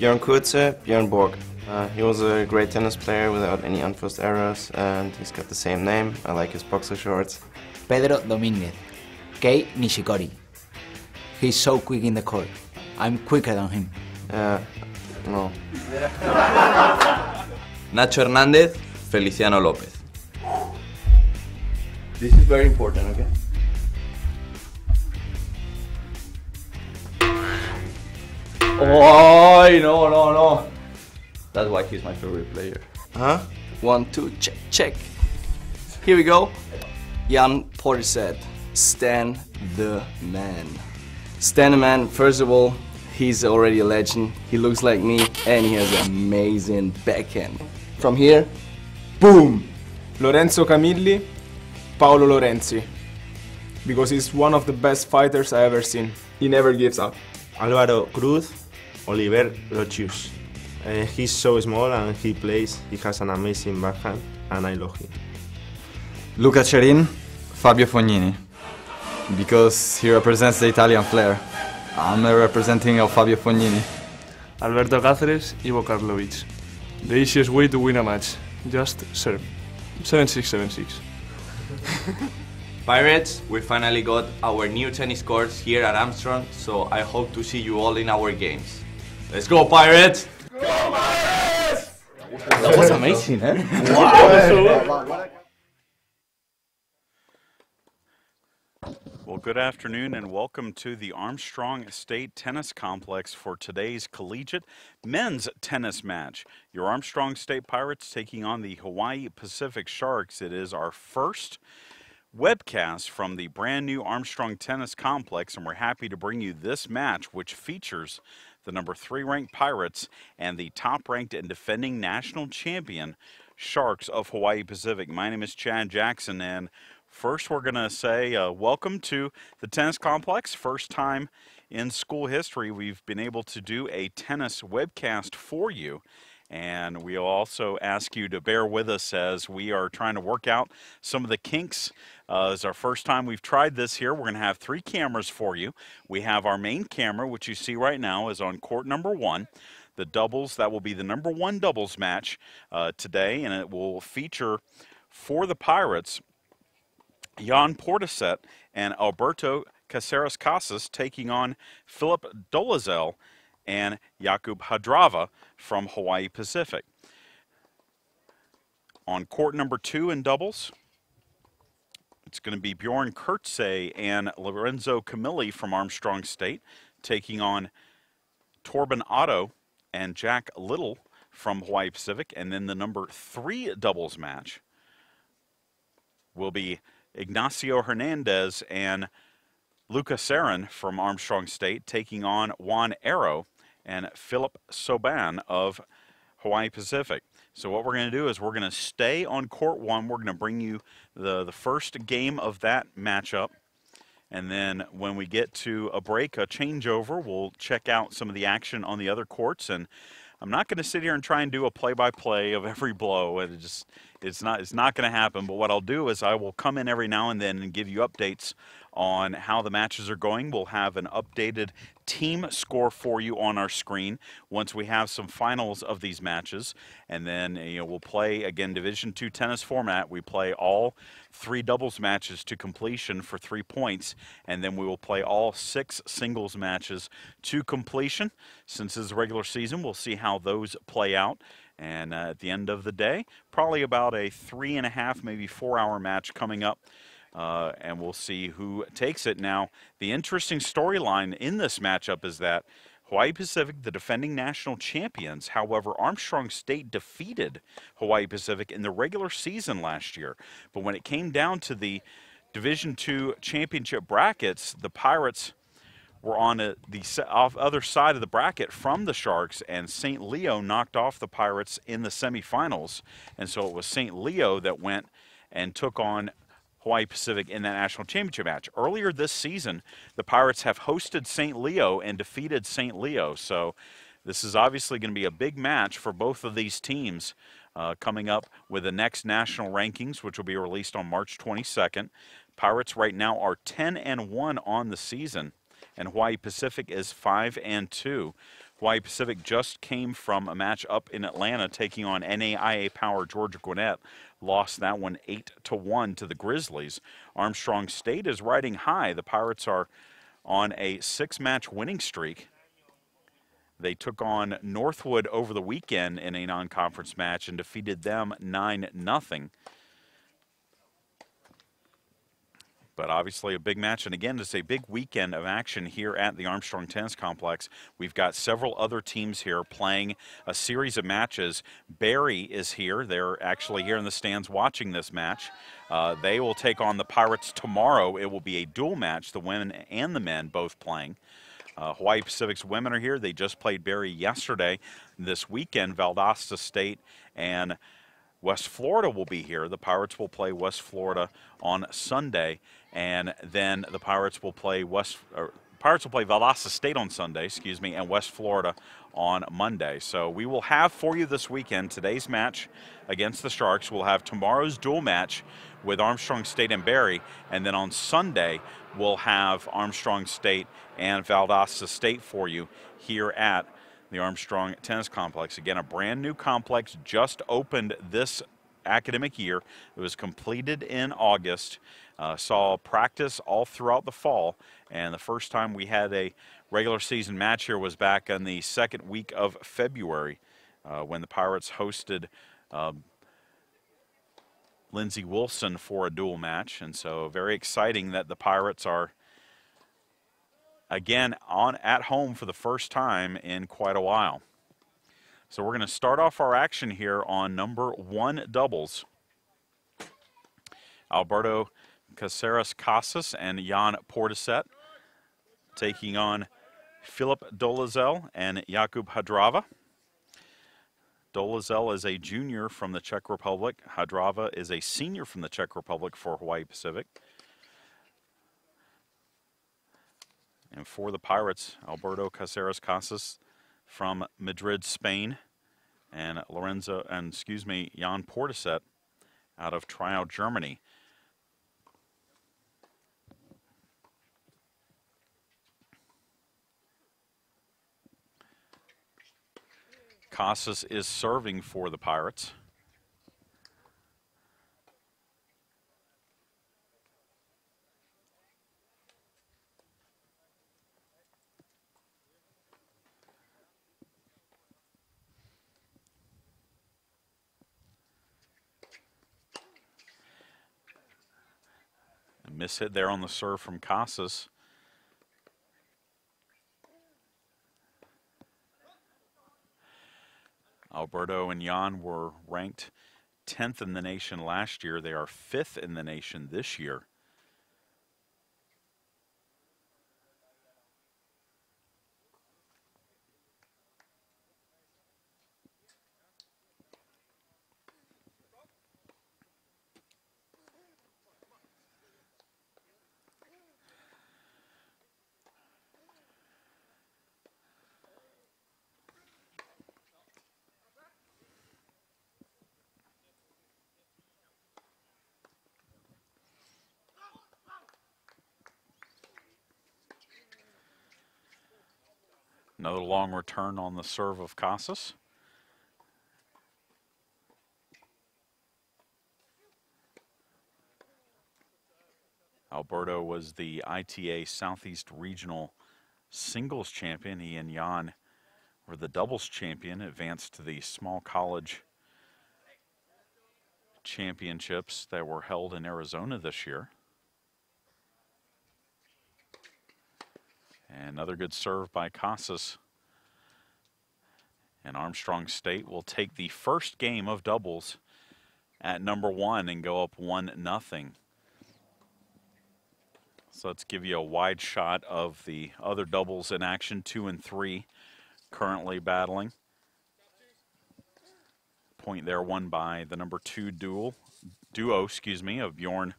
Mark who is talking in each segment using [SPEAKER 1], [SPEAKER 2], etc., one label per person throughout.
[SPEAKER 1] Björn Kurze, Björn Borg. He was a great tennis player without any unforced errors, and he's got the same name. I like his boxer shorts.
[SPEAKER 2] Pedro Domínguez, Kei Nishikori. He's so quick in the court. I'm quicker than him.
[SPEAKER 1] No.
[SPEAKER 3] Nacho Hernández, Feliciano López.
[SPEAKER 1] This is very important, okay?
[SPEAKER 3] Oh, no. That's why he's my favorite player.
[SPEAKER 1] Huh?
[SPEAKER 4] 1, 2, check, check. Here we go. Jan Porter said, Stan the man. Stan the man, first of all, he's already a legend. He looks like me and he has an amazing backhand. From here, boom!
[SPEAKER 5] Lorenzo Camilli, Paolo Lorenzi. Because he's one of the best fighters I ever seen. He never gives up.
[SPEAKER 6] Álvaro Cruz, Oliver Rochus. He's so small and he has an amazing backhand and I love him.
[SPEAKER 7] Luca Cerin, Fabio Fognini. Because he represents the Italian flair. I'm a representing of Fabio Fognini.
[SPEAKER 8] Alberto Cáceres, Ivo Karlovic. The easiest way to win a match, just serve. 7-6, 7-6.
[SPEAKER 3] Pirates, we finally got our new tennis courts here at Armstrong, so I hope to see you all in our games. Let's go, Pirates!
[SPEAKER 8] Go, Pirates!
[SPEAKER 3] That was amazing, eh?
[SPEAKER 8] Wow!
[SPEAKER 9] Well, good afternoon and welcome to the Armstrong State Tennis Complex for today's collegiate men's tennis match. Your Armstrong State Pirates taking on the Hawaii Pacific Sharks. It is our first webcast from the brand new Armstrong Tennis Complex, and we're happy to bring you this match, which features the number 3 ranked Pirates and the top ranked and defending national champion Sharks of Hawaii Pacific. My name is Chad Jackson, and first we're going to say welcome to the tennis complex. First time in school history we've been able to do a tennis webcast for you. And we'll also ask you to bear with us as we are trying to work out some of the kinks. It's our first time we've tried this here. We're going to have 3 cameras for you. We have our main camera, which you see right now, is on court number 1. The doubles, that will be the number 1 doubles match today, and it will feature for the Pirates Jan Portisett and Alberto Caceres Casas taking on Philip Dolazel and Jakub Hadrava from Hawaii Pacific. On court number 2 in doubles, it's going to be Bjorn Kurtze and Lorenzo Camilli from Armstrong State taking on Torben Otto and Jack Little from Hawaii Pacific. And then the number 3 doubles match will be Ignacio Hernandez and Luca Cerin from Armstrong State taking on Juan Arrow and Philip Soban of Hawaii Pacific. So what we're going to do is we're going to stay on court 1. We're going to bring you the first game of that matchup. And then when we get to a break, a changeover, we'll check out some of the action on the other courts. And I'm not going to sit here and try and do a play-by-play of every blow. It's not going to happen. But what I'll do is I will come in every now and then and give you updates on how the matches are going. We'll have an updated team score for you on our screen once we have some finals of these matches. And then we'll play, again, Division II tennis format. We play all 3 doubles matches to completion for 3 points, and then we will play all 6 singles matches to completion. Since it's a regular season, we'll see how those play out. And at the end of the day, probably about a 3.5, maybe 4-hour match coming up. And we'll see who takes it. Now, the interesting storyline in this matchup is that Hawaii Pacific, the defending national champions, however, Armstrong State defeated Hawaii Pacific in the regular season last year. But when it came down to the Division II championship brackets, the Pirates were on the other side of the bracket from the Sharks, and St. Leo knocked off the Pirates in the semifinals. And so it was St. Leo that went and took on Hawaii Pacific in that national championship match. Earlier this season, the Pirates have hosted St. Leo and defeated St. Leo. So this is obviously going to be a big match for both of these teams coming up with the next national rankings, which will be released on March 22nd. Pirates right now are 10-1 on the season, and Hawaii Pacific is 5-2. Hawaii Pacific just came from a match up in Atlanta taking on NAIA Power Georgia Gwinnett. Lost that one 8-1 to the Grizzlies. Armstrong State is riding high. The Pirates are on a 6-match winning streak. They took on Northwood over the weekend in a non-conference match and defeated them 9-0. But obviously a big match, and again, it's a big weekend of action here at the Armstrong Tennis Complex. We've got several other teams here playing a series of matches. Barry is here. They're actually here in the stands watching this match. They will take on the Pirates tomorrow. It will be a dual match, the women and the men both playing. Hawaii Pacific's women are here. They just played Barry yesterday. This weekend, Valdosta State and West Florida will be here. The Pirates will play West Florida on Sunday, and then the Pirates will play Valdosta State on Sunday, and West Florida on Monday. So we will have for you this weekend today's match against the Sharks. We'll have tomorrow's dual match with Armstrong State and Barry, and then on Sunday we'll have Armstrong State and Valdosta State for you here at the Armstrong Tennis Complex. Again, a brand new complex just opened this academic year. It was completed in August. Saw practice all throughout the fall, and the first time we had a regular season match here was back in the second week of February when the Pirates hosted Lindsey Wilson for a dual match. And so very exciting that the Pirates are again at home for the first time in quite a while. So we're going to start off our action here on number 1 doubles. Alberto Caceres Casas and Jan Portisett taking on Philip Dolazel and Jakub Hadrava. Dolazel is a junior from the Czech Republic. Hadrava is a senior from the Czech Republic for Hawaii Pacific. And for the Pirates, Alberto Caceres Casas from Madrid, Spain, and Jan Portisett out of Trier, Germany. Casas is serving for the Pirates. A miss hit there on the serve from Casas. Alberto and Jan were ranked 10th in the nation last year. They are 5th in the nation this year. Another long return on the serve of Casas. Alberto was the ITA Southeast Regional Singles Champion. He and Jan were the doubles champion, advanced to the small college championships that were held in Arizona this year. And another good serve by Casas. And Armstrong State will take the first game of doubles at number 1 and go up 1-0. So let's give you a wide shot of the other doubles in action, 2 and 3 currently battling. Point there won by the number 2 duo of Bjorn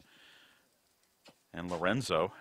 [SPEAKER 9] and Lorenzo.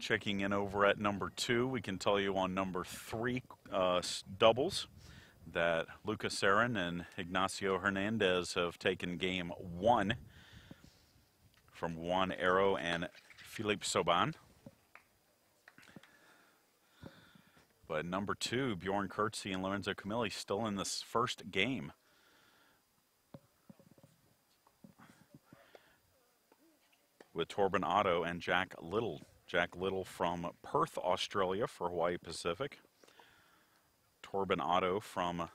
[SPEAKER 9] Checking in over at number 2, we can tell you on number 3 doubles that Lucas Sarin and Ignacio Hernandez have taken game 1 from Juan Arrow and Philippe Soban. But number 2, Bjorn Kurtze and Lorenzo Camilli still in this first game. With Torben Otto and Jack Little. Jack Little from Perth, Australia for Hawaii Pacific. Torben Otto from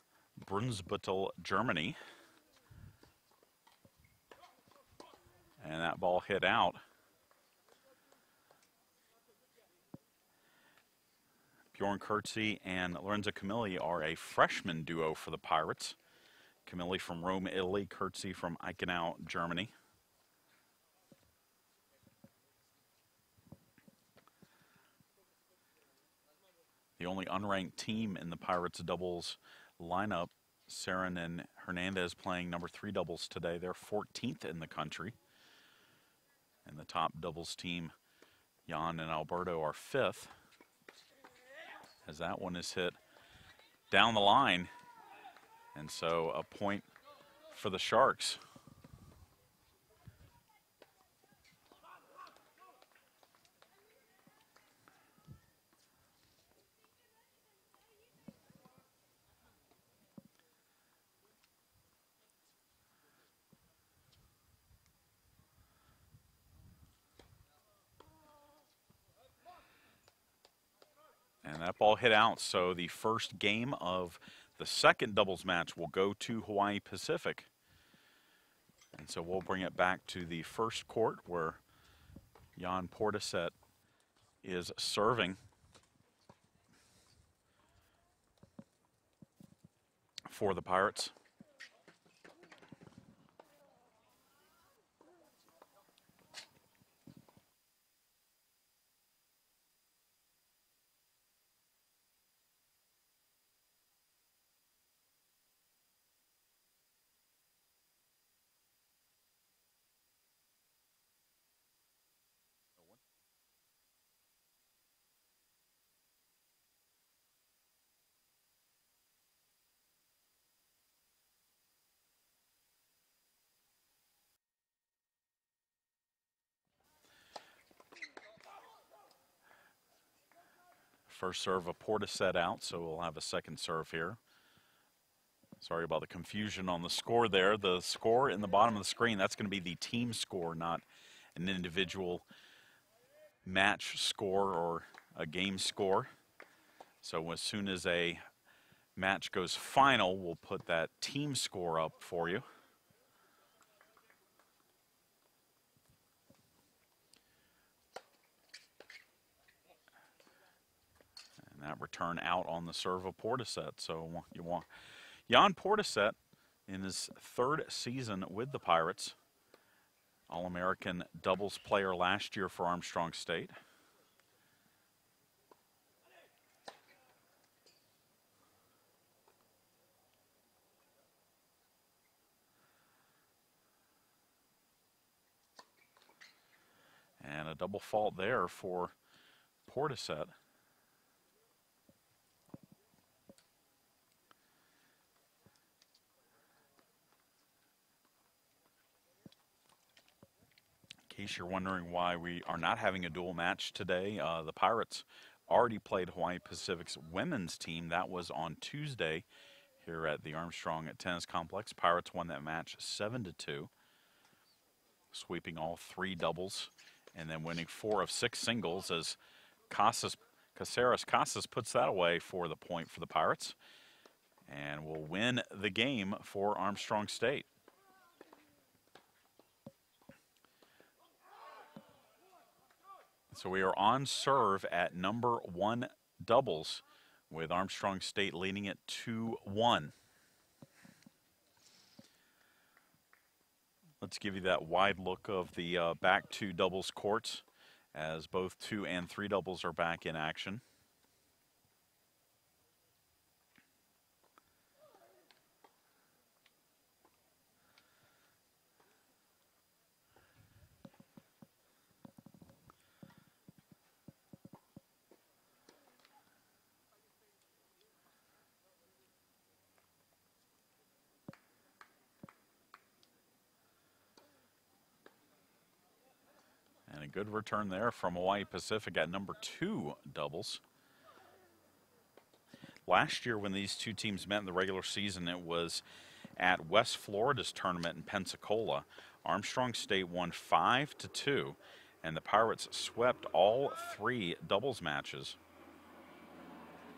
[SPEAKER 9] Brunsbüttel, Germany. And that ball hit out. Bjorn Kurtze and Lorenzo Camilli are a freshman duo for the Pirates. Camilli from Rome, Italy. Kurtze from Eichenau, Germany. The only unranked team in the Pirates doubles lineup, Sarin and Hernandez playing number 3 doubles today. They're 14th in the country. And the top doubles team, Jan and Alberto, are 5th. As that one is hit down the line. And so a point for the Sharks. And that ball hit out, so the first game of the second doubles match will go to Hawaii Pacific. And so we'll bring it back to the first court where Jan Portishead is serving for the Pirates. First serve of Portishead out, so we'll have a second serve here. Sorry about the confusion on the score there. The score in the bottom of the screen, that's going to be the team score, not an individual match score or a game score. So as soon as a match goes final, we'll put that team score up for you. And that return out on the serve of Portishead. So you want Jan Portishead in his 3rd season with the Pirates. All-American doubles player last year for Armstrong State. And a double fault there for Portishead. In case you're wondering why we are not having a dual match today, the Pirates already played Hawaii Pacific's women's team. That was on Tuesday here at the Armstrong Tennis Complex. Pirates won that match 7-2, sweeping all 3 doubles and then winning 4 of 6 singles as Caceres Casas puts that away for the point for the Pirates and will win the game for Armstrong State. So we are on serve at number 1 doubles with Armstrong State leading it 2-1. Let's give you that wide look of the back 2 doubles courts as both 2 and 3 doubles are back in action. good return there from Hawaii Pacific at number 2 doubles. Last year when these two teams met in the regular season, it was at West Florida's tournament in Pensacola. Armstrong State won 5-2, and the Pirates swept all 3 doubles matches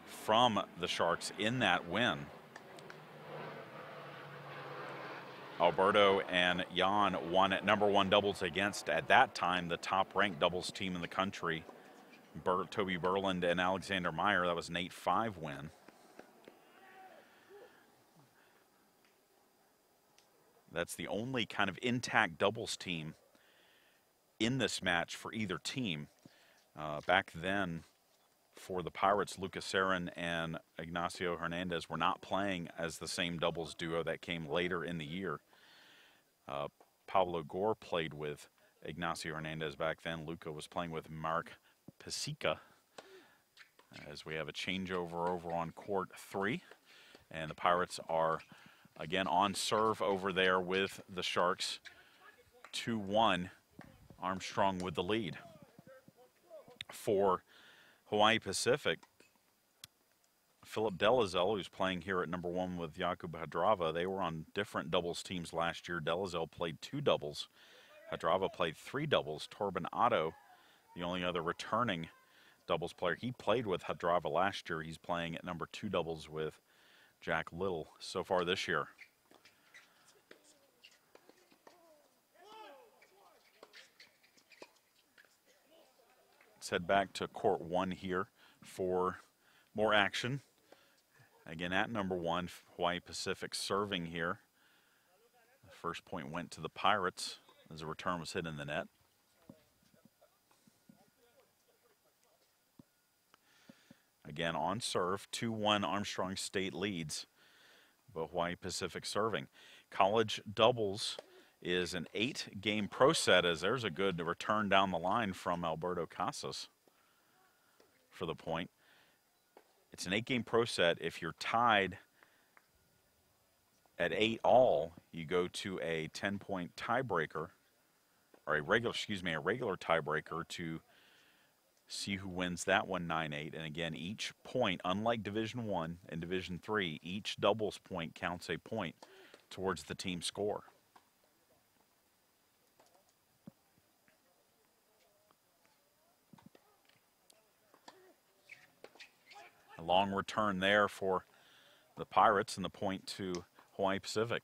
[SPEAKER 9] from the Sharks in that win. Alberto and Jan won at number 1 doubles against, at that time, the top-ranked doubles team in the country, Toby Berland and Alexander Meyer. That was an 8-5 win. That's the only kind of intact doubles team in this match for either team. Back then, for the Pirates, Lucas Sarin and Ignacio Hernandez were not playing as the same doubles duo that came later in the year. Pablo Gore played with Ignacio Hernandez back then. Luca was playing with Mark Pasica. As we have a changeover over on court 3. And the Pirates are again on serve over there with the Sharks. 2-1, Armstrong with the lead. For Hawaii Pacific, Philip Delazel, who's playing here at number 1 with Jakub Hadrava, they were on different doubles teams last year. Delazel played 2 doubles. Hadrava played 3 doubles. Torben Otto, the only other returning doubles player, he played with Hadrava last year. He's playing at number 2 doubles with Jack Little so far this year. Let's head back to court 1 here for more action. Again, at number 1, Hawaii Pacific serving here. The first point went to the Pirates as a return was hit in the net. Again, on serve, 2-1 Armstrong State leads, but Hawaii Pacific serving. College doubles is an 8-game pro set, as there's a good return down the line from Alberto Casas for the point. It's an 8-game pro set. If you're tied at 8-all, you go to a 10-point tiebreaker, or a regular tiebreaker to see who wins that one 9-8. And again, each point, unlike Division I and Division III, each doubles point counts a point towards the team score. A long return there for the Pirates, and the point to Hawaii Pacific.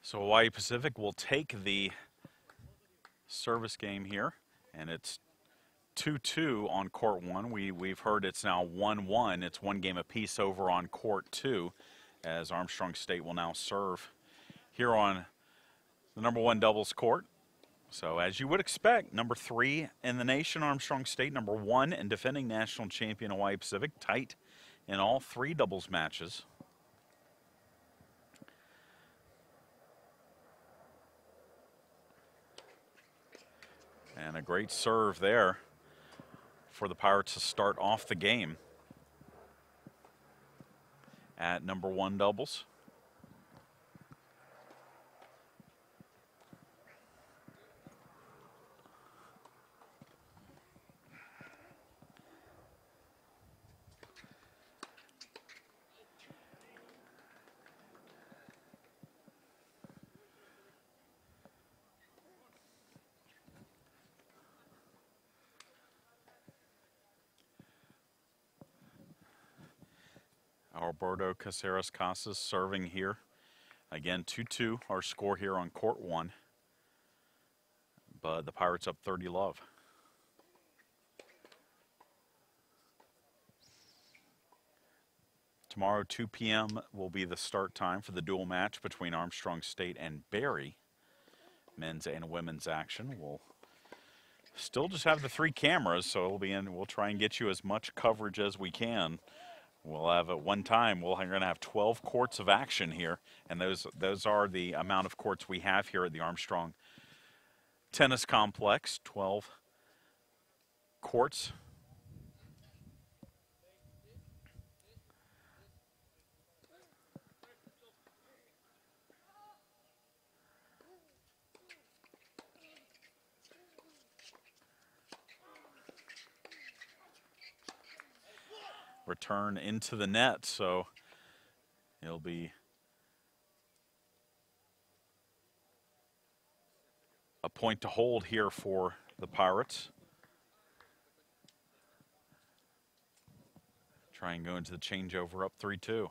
[SPEAKER 9] So Hawaii Pacific will take the service game here, and it's 2-2 on court 1. We've heard it's now 1-1. It's 1 game apiece over on court 2, as Armstrong State will now serve here on the number 1 doubles court. So as you would expect, number 3 in the nation, Armstrong State, number 1 and defending national champion Hawaii Pacific, tight in all 3 doubles matches. And a great serve there for the Pirates to start off the game at number 1 doubles. Alberto Caceres Casas serving here. Again, 2-2, our score here on court 1. But the Pirates up 30-love. Tomorrow, 2 p.m. will be the start time for the dual match between Armstrong State and Barry. Men's and women's action. We'll still just have the 3 cameras, so it'll be in. We'll try and get you as much coverage as we can. We'll have at one time, we're going to have 12 courts of action here, and those are the amount of courts we have here at the Armstrong Tennis Complex, 12 courts. Return into the net, so it'll be a point to hold here for the Pirates. Try and go into the changeover up 3-2.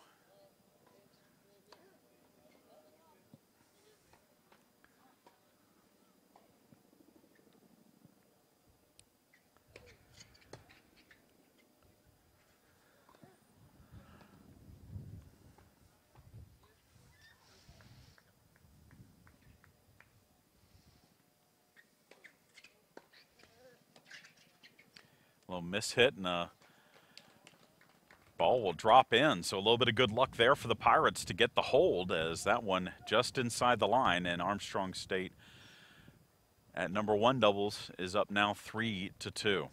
[SPEAKER 9] Little miss hit and a ball will drop in. So a little bit of good luck there for the Pirates to get the hold, as that one just inside the line, and Armstrong State at number 1 doubles is up now 3-2.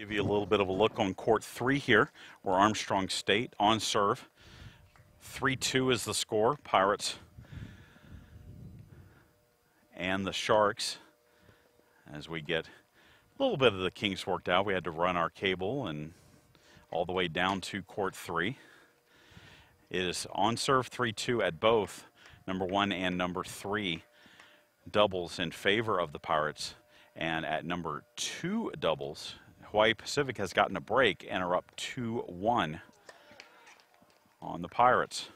[SPEAKER 9] Give you a little bit of a look on court 3 here, where Armstrong State on serve. 3-2 is the score. Pirates and the Sharks. As we get a little bit of the kinks worked out, we had to run our cable and all the way down to court 3. It is on serve 3-2 at both number 1 and number 3 doubles in favor of the Pirates. And at number 2 doubles, Hawaii Pacific has gotten a break and are up 2-1 on the Pirates.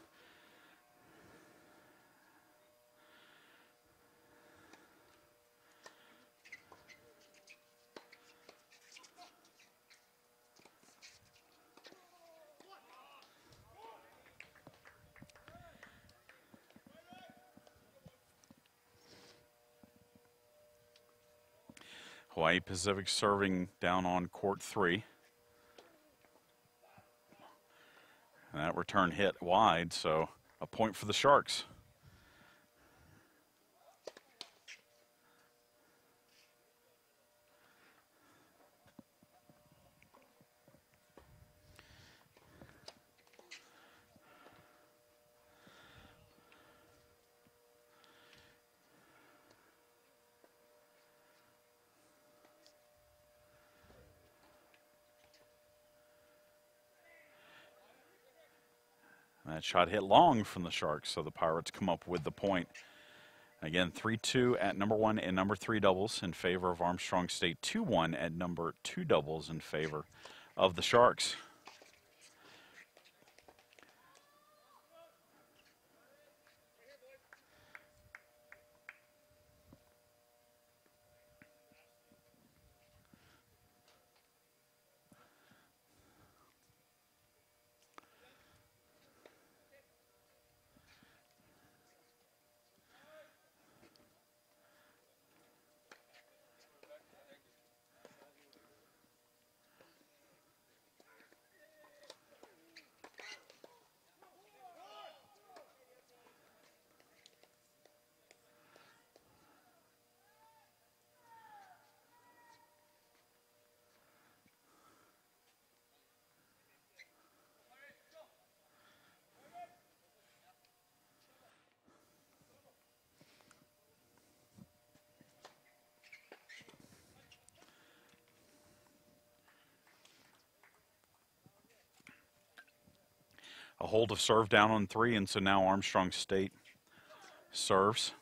[SPEAKER 9] Hawaii Pacific serving down on court 3. And that return hit wide, so a point for the Sharks. That shot hit long from the Sharks, so the Pirates come up with the point. Again, 3-2 at number 1 and number 3 doubles in favor of Armstrong State. 2-1 at number 2 doubles in favor of the Sharks. A hold of serve down on 3, and so now Armstrong State serves.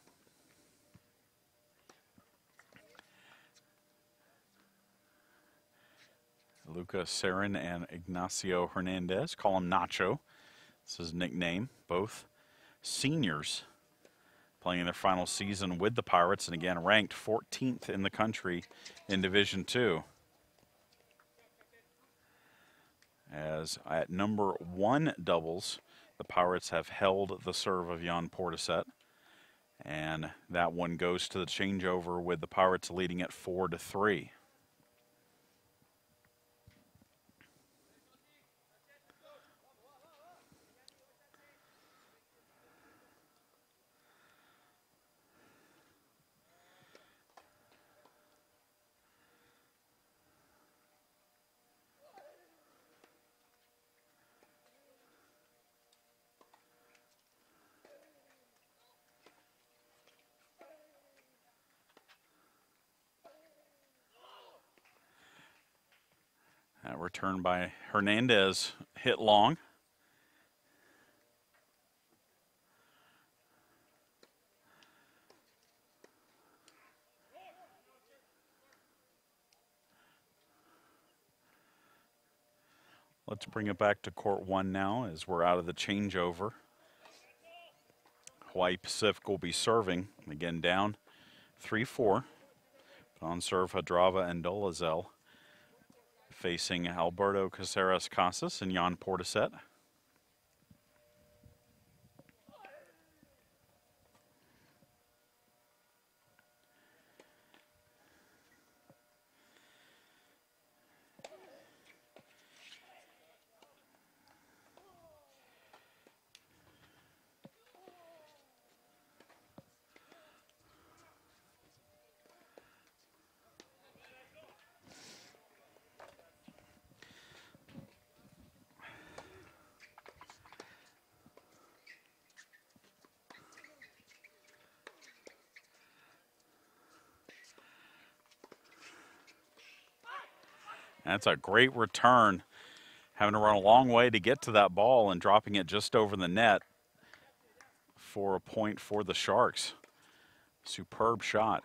[SPEAKER 9] Luca Sarin and Ignacio Hernandez, call him Nacho. This is his nickname. Both seniors playing their final season with the Pirates, and again ranked 14th in the country in Division II. As at number 1 doubles, the Pirates have held the serve of Jan Portisette. And that one goes to the changeover with the Pirates leading at 4-3. That return by Hernandez hit long. Let's bring it back to court 1 now as we're out of the changeover. Hawaii Pacific will be serving, again down 3-4. On serve, Hadrava and Dolazel, facing Alberto Caceres Casas and Jan Portisette. That's a great return. Having to run a long way to get to that ball and dropping it just over the net for a point for the Sharks. Superb shot.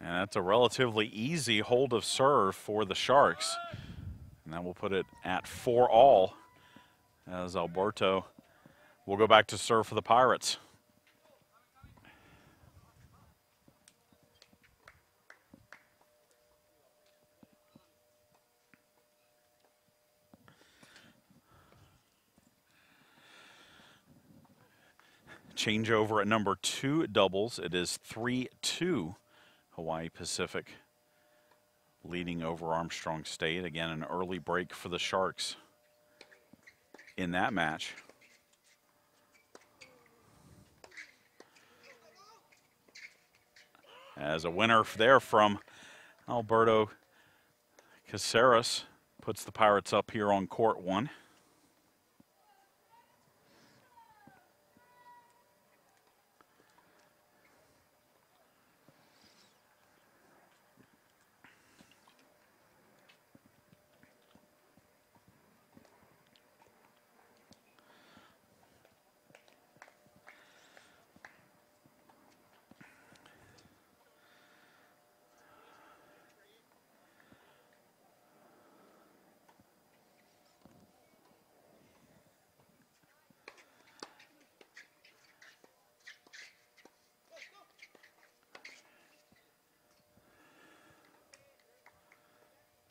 [SPEAKER 9] And that's a relatively easy hold of serve for the Sharks. And that will put it at 4-all as Alberto will go back to serve for the Pirates. Changeover at number 2 doubles. It is 3-2 Hawaii Pacific leading over Armstrong State. Again, an early break for the Sharks in that match. As a winner there from Alberto Caceres puts the Pirates up here on court 1.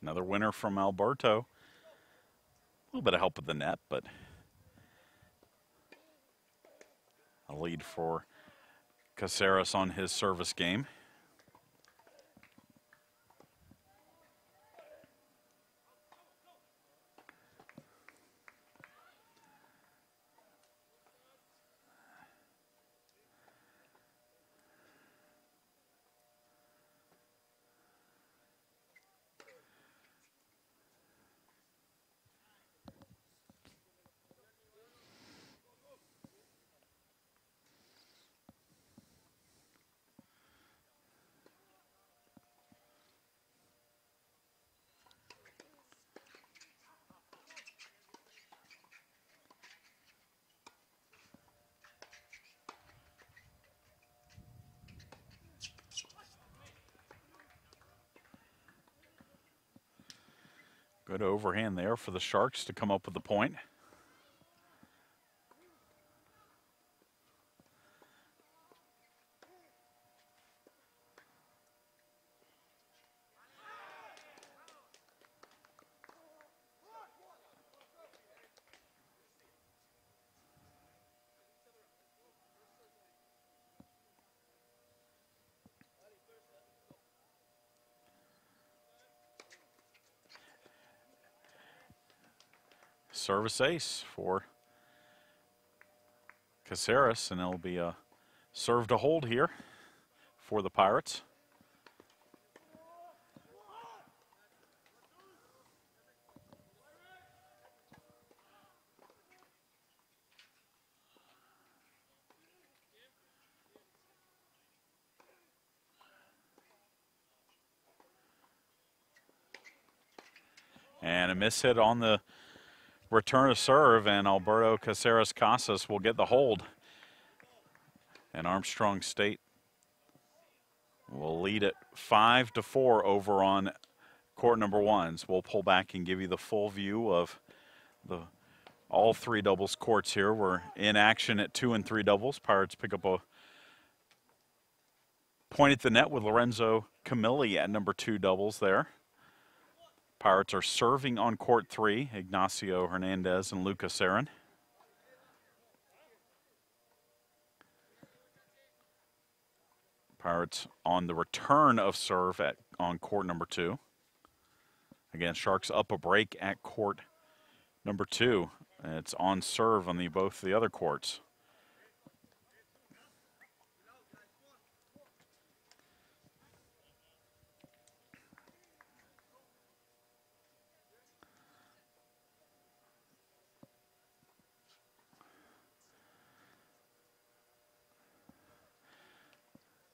[SPEAKER 9] Another winner from Alberto. A little bit of help with the net, but a lead for Caceres on his service game. Good overhand there for the Sharks to come up with the point. Service ace for Caceres, and it'll be a serve to hold here for the Pirates. And a miss hit on the return of serve, and Alberto Caceres Casas will get the hold. And Armstrong State will lead it 5-4 over on court number 1. So we'll pull back and give you the full view of all 3 doubles courts here. We're in action at 2 and 3 doubles. Pirates pick up a point at the net with Lorenzo Camilli at number 2 doubles there. Pirates are serving on court 3, Ignacio Hernandez and Lucas Aaron. Pirates on the return of serve on court number 2. Again, Sharks up a break at court number 2. And it's on serve on both the other courts.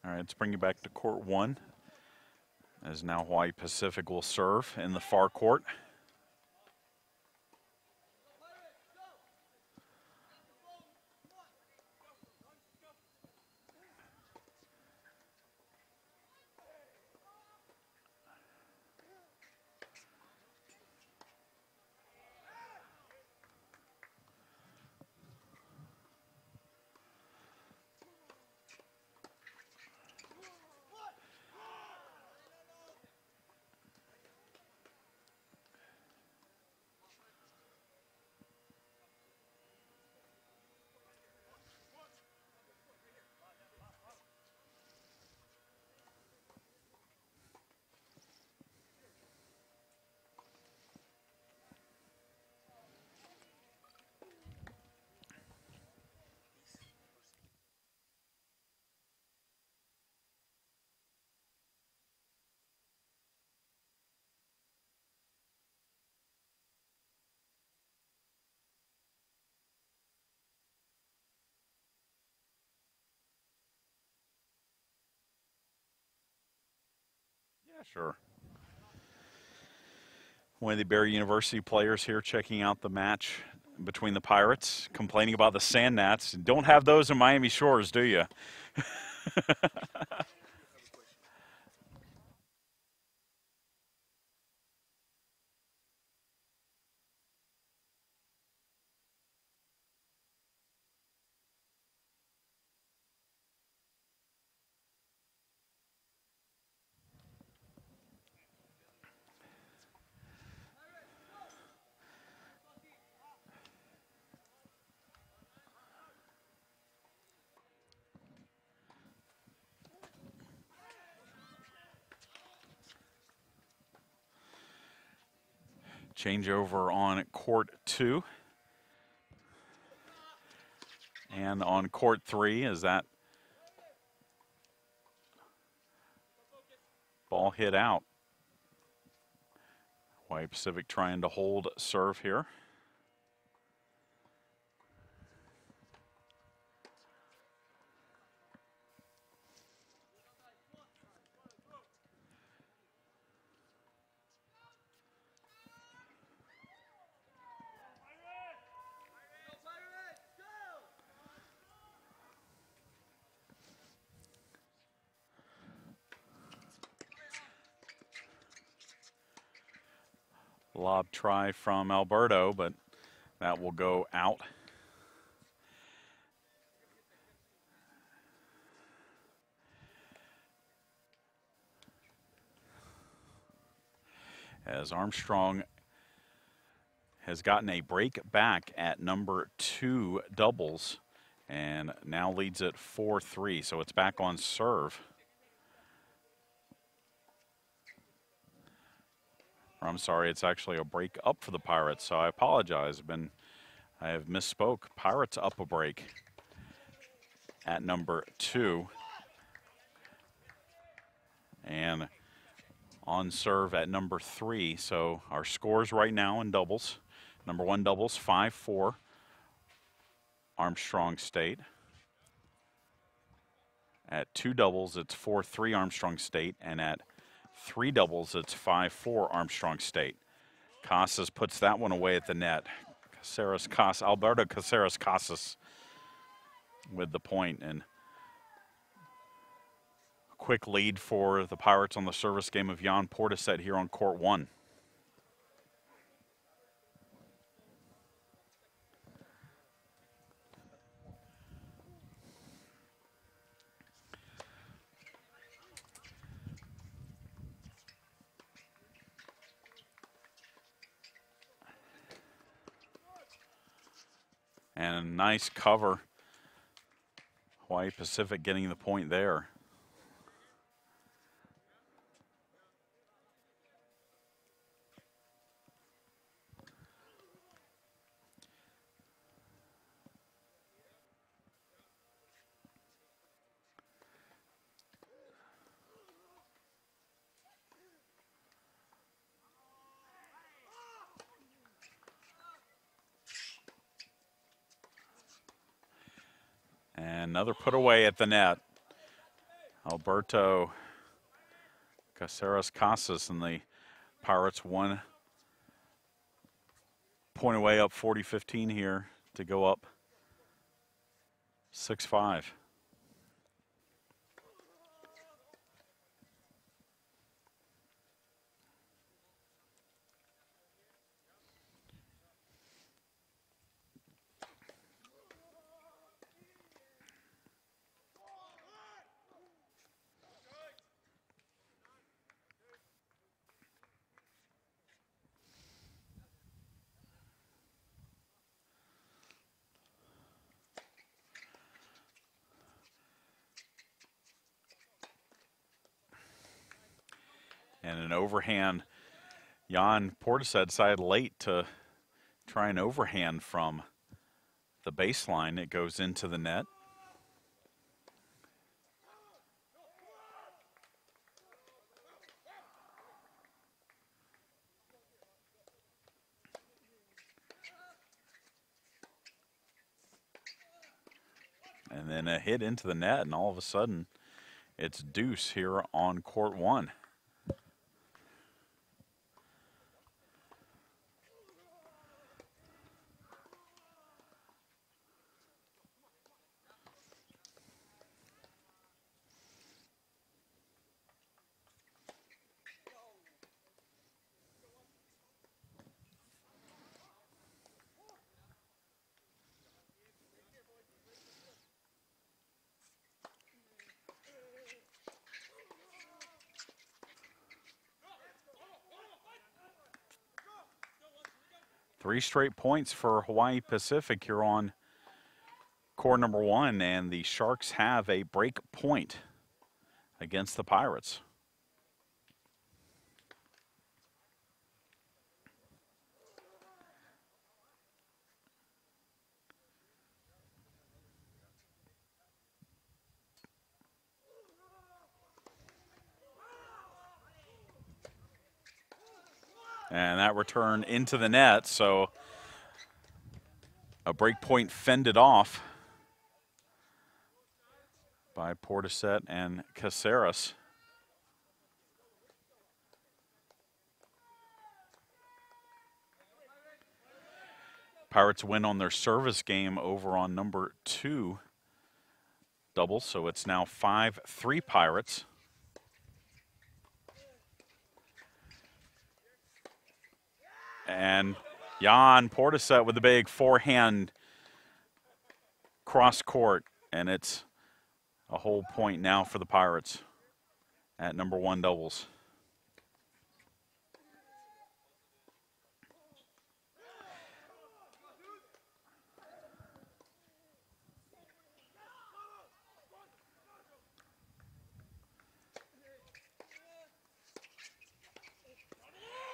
[SPEAKER 9] All right, let's bring you back to court 1, as now Hawaii Pacific will serve in the far court. Yeah, sure. One of the Barry University players here checking out the match between the Pirates, complaining about the sand gnats. Don't have those in Miami Shores, do you? Changeover on court 2. And on court 3, is that ball hit out. Hawaii Pacific trying to hold serve here. Lob try from Alberto, but that will go out. As Armstrong has gotten a break back at number 2 doubles and now leads it 4-3, so it's back on serve. I'm sorry, it's actually a break up for the Pirates, so I apologize. I have misspoke. Pirates up a break at number 2. And on serve at number 3. So our scores right now in doubles. Number 1 doubles, 5-4, Armstrong State. At 2 doubles, it's 4-3 Armstrong State, and at 3 doubles, it's 5-4 Armstrong State. Casas puts that one away at the net. Alberto Caceres Casas with the point, and quick lead for the Pirates on the service game of Jan Portishead here on court 1. And a nice cover. Hawaii Pacific getting the point there. And another put away at the net. Alberto Caceres Casas and the Pirates 1 point away, up 40-15 here to go up 6-5. And an overhand. Jan Portishead decided late to try an overhand from the baseline. It goes into the net. And then a hit into the net, and all of a sudden it's deuce here on court 1. Three straight points for Hawaii Pacific here on core number 1, and the Sharks have a break point against the Pirates. And that return into the net, so a break point fended off by Portishead and Caceres. Pirates win on their service game over on number 2 double, so it's now 5-3 Pirates. And Jan Portishead with the big forehand cross court, and it's a whole point now for the Pirates at number 1 doubles.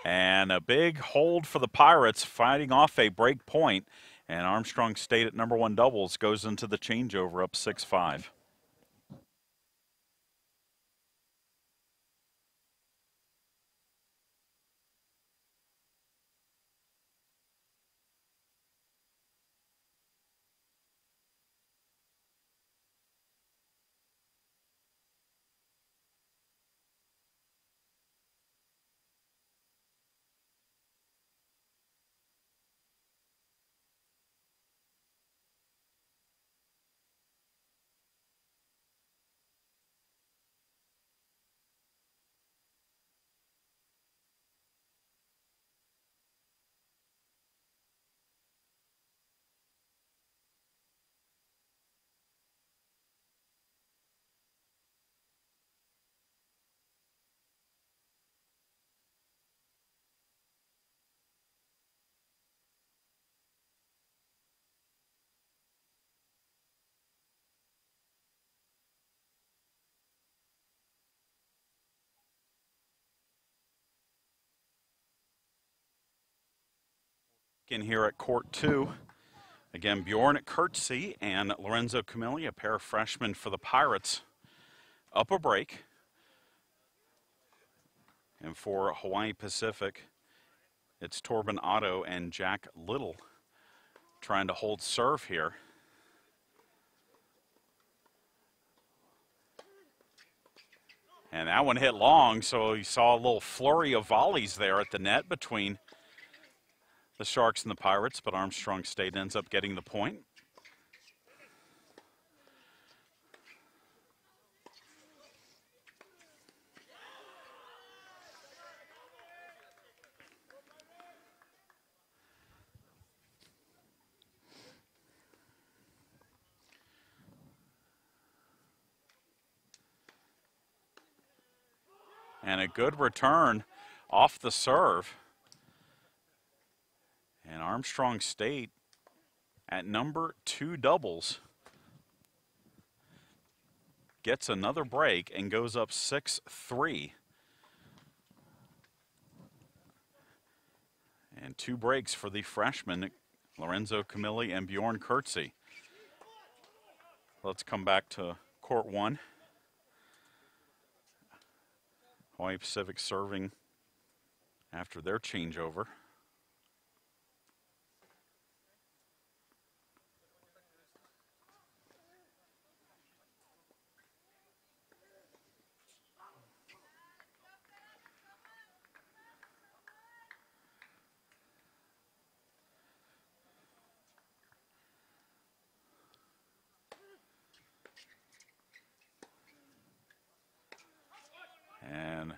[SPEAKER 9] And a big hold for the Pirates, fighting off a break point, and Armstrong State at number 1 doubles goes into the changeover up 6-5. In here at court 2. Again, Bjorn Kurtze and Lorenzo Camilli, a pair of freshmen for the Pirates, up a break. And for Hawaii Pacific, it's Torben Otto and Jack Little trying to hold serve here. And that one hit long, so you saw a little flurry of volleys there at the net between the Sharks and the Pirates, but Armstrong State ends up getting the point. And a good return off the serve. And Armstrong State at number 2 doubles gets another break and goes up 6-3. And 2 breaks for the freshmen, Lorenzo Camilli and Bjorn Kurtze. Let's come back to court 1. Hawaii Pacific serving after their changeover. And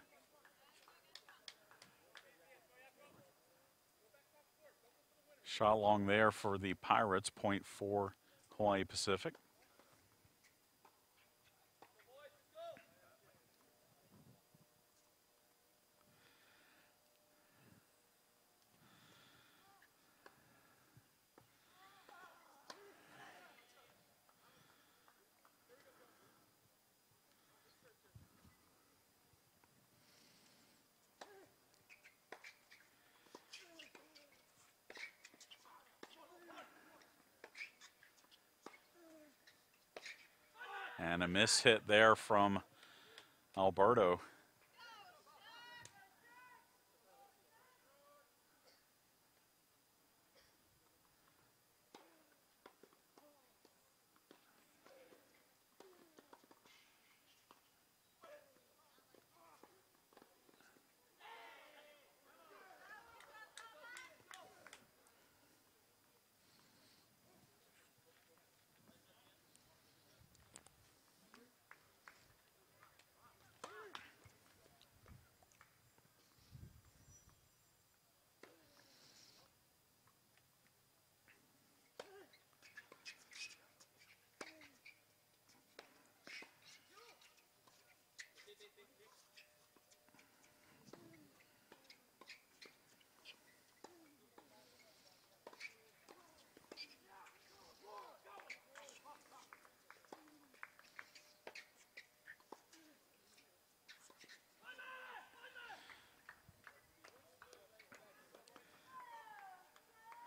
[SPEAKER 9] shot long there for the Pirates, point for Hawaii Pacific. And a miss hit there from Alberto.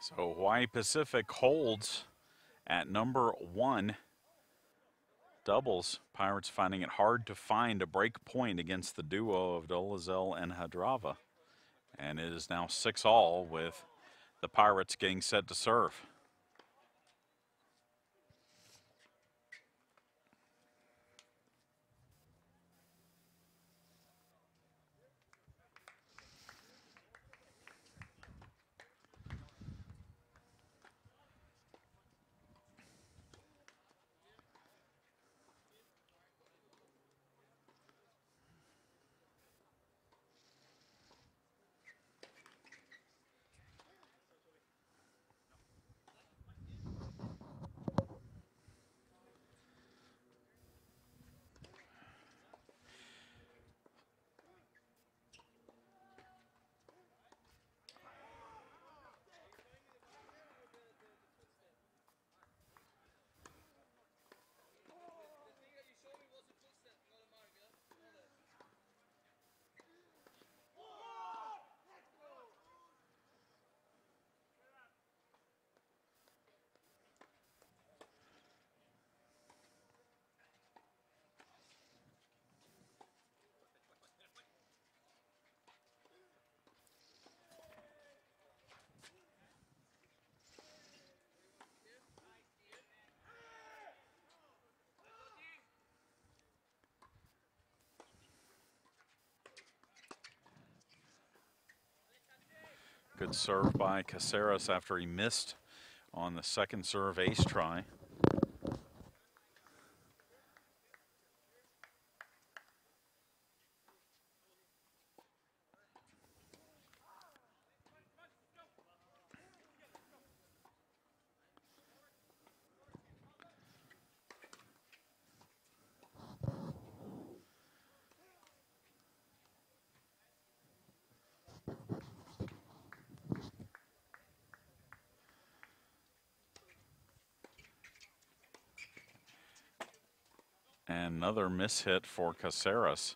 [SPEAKER 9] So Hawaii Pacific holds at number 1 doubles. Pirates finding it hard to find a break point against the duo of Dolezal and Hadrava. And it is now 6-all with the Pirates getting set to serve. Good serve by Caceres after he missed on the second serve ace try. And another mishit for Caceres.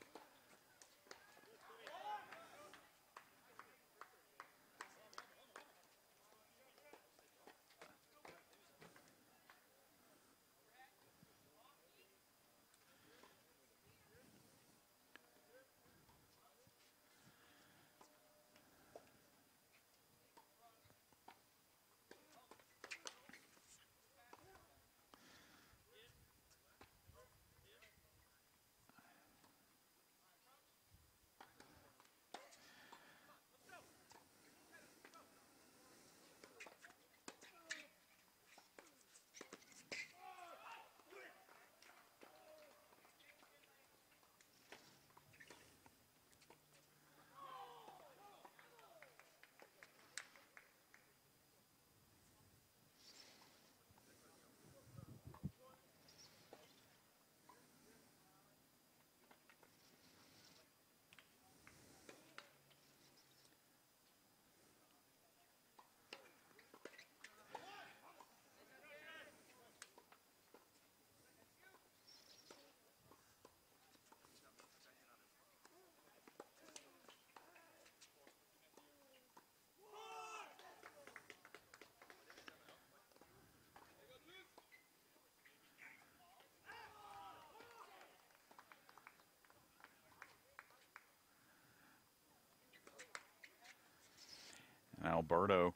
[SPEAKER 9] And Alberto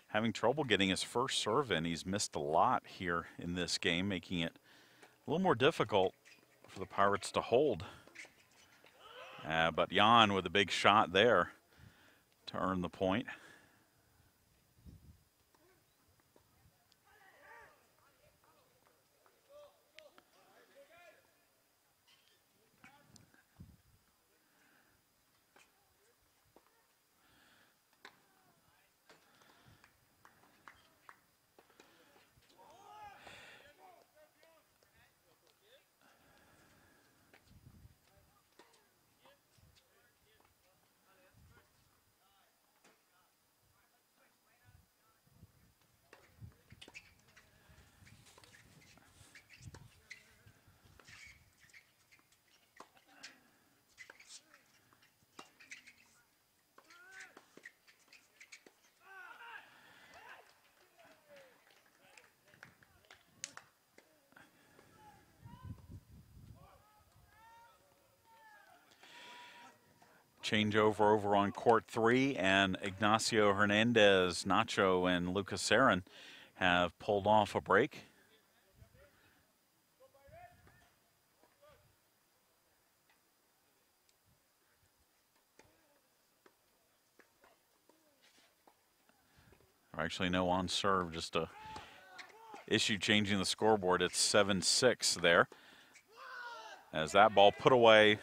[SPEAKER 9] having trouble getting his first serve in. He's missed a lot here in this game, making it a little more difficult for the Pirates to hold. But Jan with a big shot there to earn the point. Changeover over on court 3, and Ignacio Hernandez, Nacho, and Lucas Sarin have pulled off a break. Or actually, no, on serve, just a issue changing the scoreboard. It's 7-6 there. As that ball put away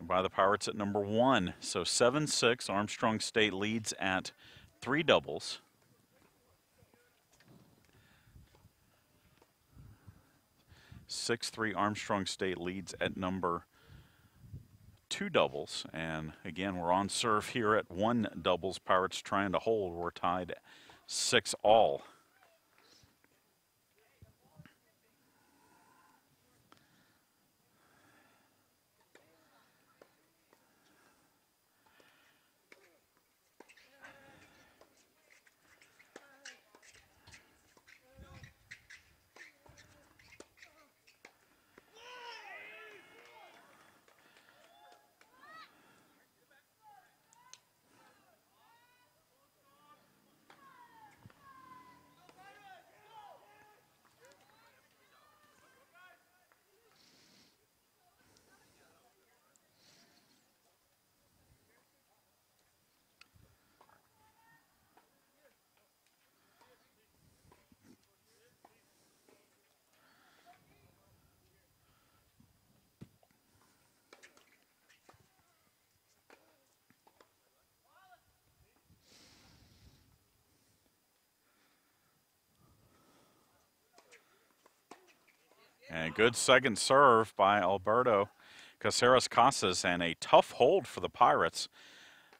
[SPEAKER 9] by the Pirates at number 1. So 7-6, Armstrong State leads at 3 doubles. (6-3) Armstrong State leads at number 2 doubles. And again, we're on serve here at 1 doubles. Pirates trying to hold. We're tied 6-all. And good second serve by Alberto Caceres Casas, and a tough hold for the Pirates.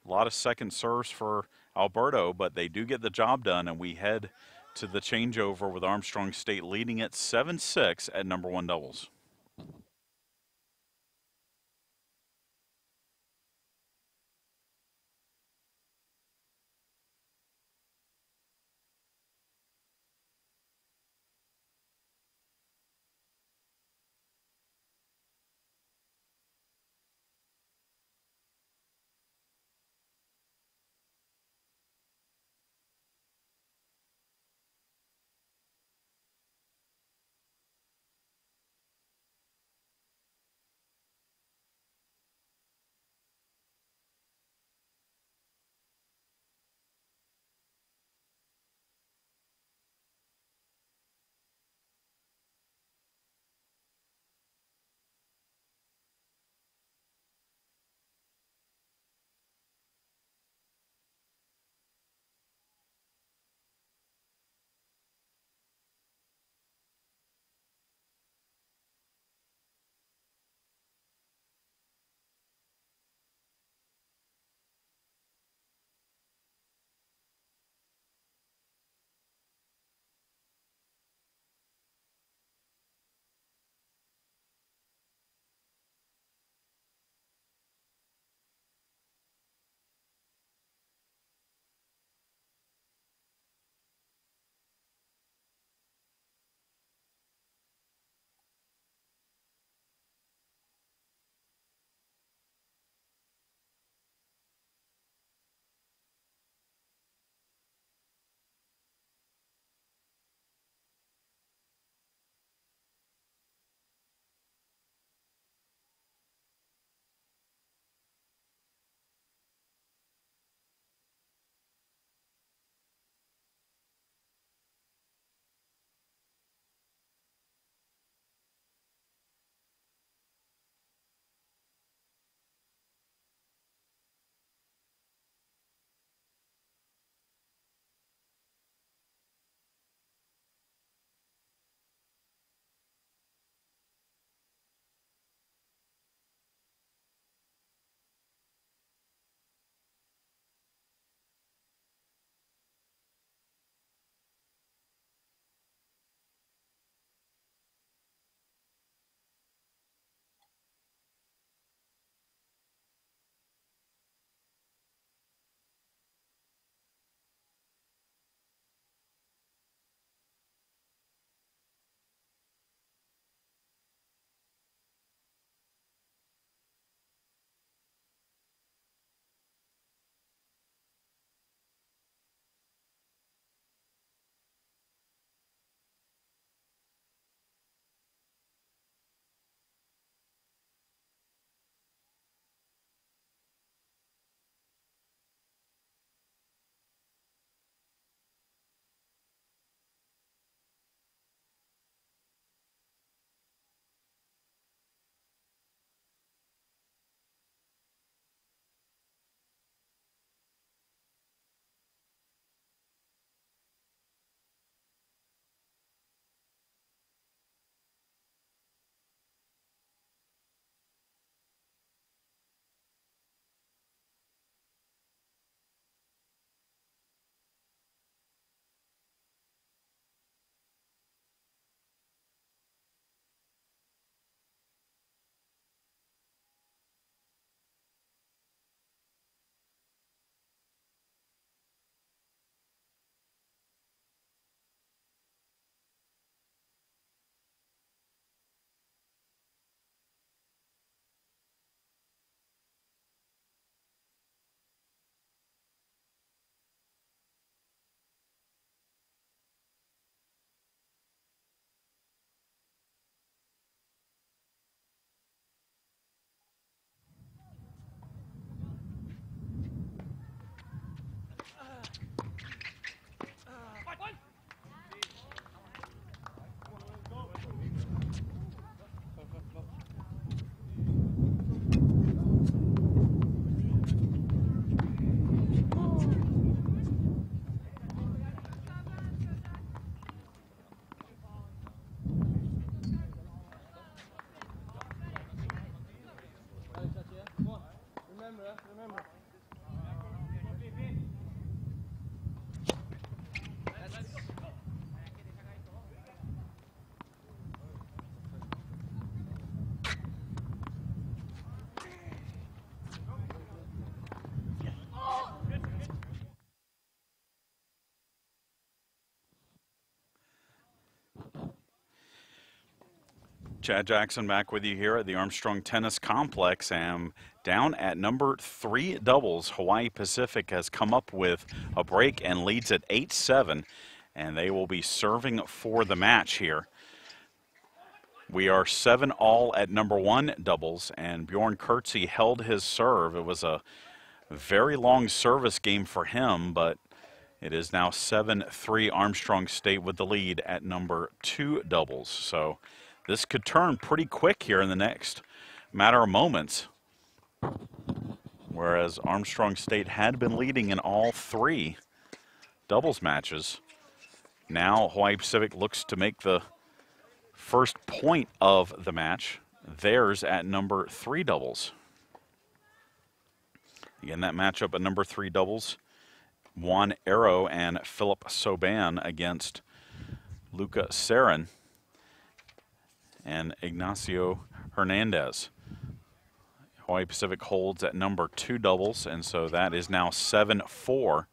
[SPEAKER 9] A lot of second serves for Alberto, but they do get the job done, and we head to the changeover with Armstrong State leading at 7-6 at number 1 doubles. Chad Jackson back with you here at the Armstrong Tennis Complex, and down at number 3 doubles, Hawaii Pacific has come up with a break and leads at 8-7, and they will be serving for the match here. We are 7-all at number 1 doubles, and Bjorn Kurtze held his serve. It was a very long service game for him, but it is now 7-3 Armstrong State with the lead at number 2 doubles. So this could turn pretty quick here in the next matter of moments. Whereas Armstrong State had been leading in all 3 doubles matches. Now Hawaii Pacific looks to make the first point of the match, theirs at number 3 doubles. Again, that matchup at number 3 doubles, Juan Arrow and Philip Soban against Luca Sarin and Ignacio Hernandez. Hawaii Pacific holds at number 2 doubles, and so that is now 7-4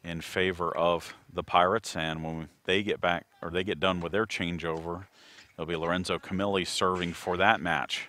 [SPEAKER 9] in favor of the Pirates. And when they get back, or they get done with their changeover, it'll be Lorenzo Camilli serving for that match.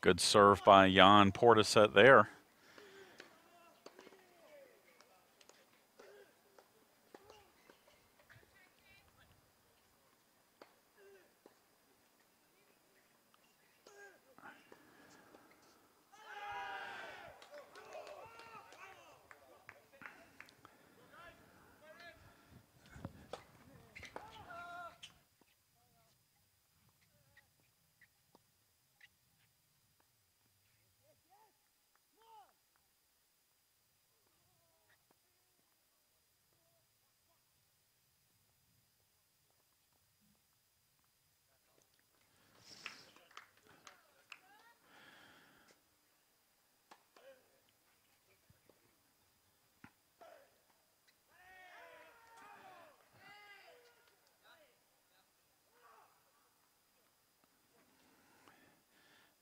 [SPEAKER 9] Good serve by Jan Portisette there.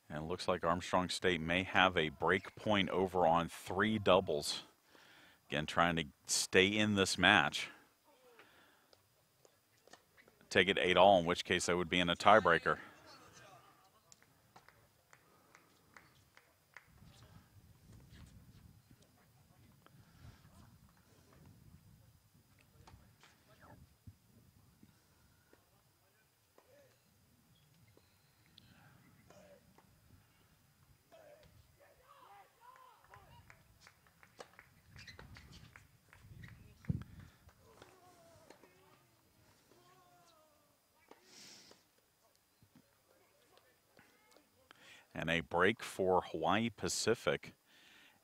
[SPEAKER 9] And it looks like Armstrong State may have a break point over on 3 doubles. Again, trying to stay in this match. Take it 8-all, in which case they would be in a tiebreaker. And a break for Hawaii Pacific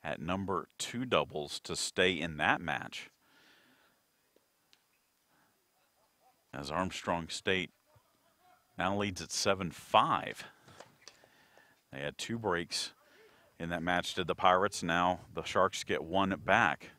[SPEAKER 9] at number 2 doubles to stay in that match. As Armstrong State now leads at 7-5. They had 2 breaks in that match, did the Pirates. Now the Sharks get 1 back.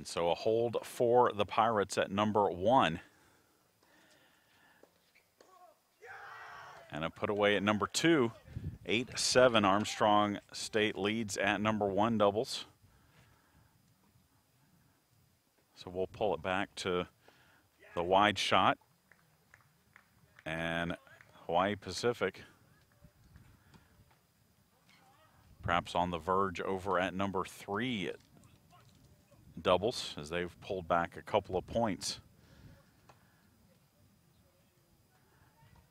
[SPEAKER 9] And so a hold for the Pirates at number 1. And a put away at number 2. 8-7 Armstrong State leads at number 1 doubles. So we'll pull it back to the wide shot. And Hawaii Pacific perhaps on the verge over at number 3 doubles as they've pulled back a couple of points.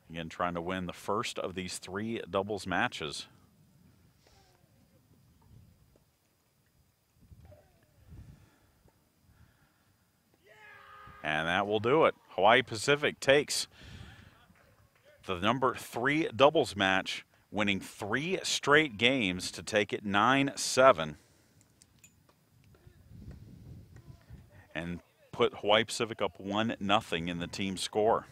[SPEAKER 9] Again, trying to win the first of these 3 doubles matches. And that will do it. Hawaii Pacific takes the number 3 doubles match, winning 3 straight games to take it 9-7. And put Hawaii Pacific up 1-0 in the team score.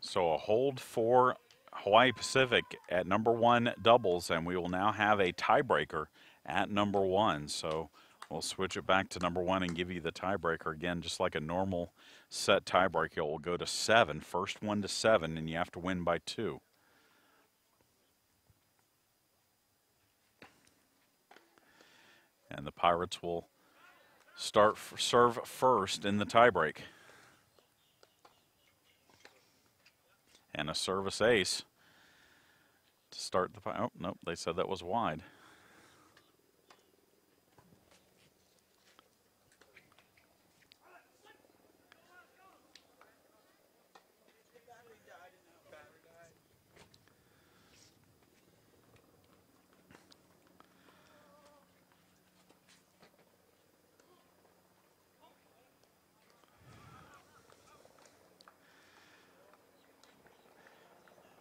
[SPEAKER 9] So a hold for Hawaii Pacific at number 1 doubles, and we will now have a tiebreaker at number 1. So we'll switch it back to number 1 and give you the tiebreaker again, just like a normal set tiebreaker. It will go to 7, first one to 7, and you have to win by 2. And the Pirates will serve first in the tiebreak. And a service ace to start the, oh, nope, they said that was wide.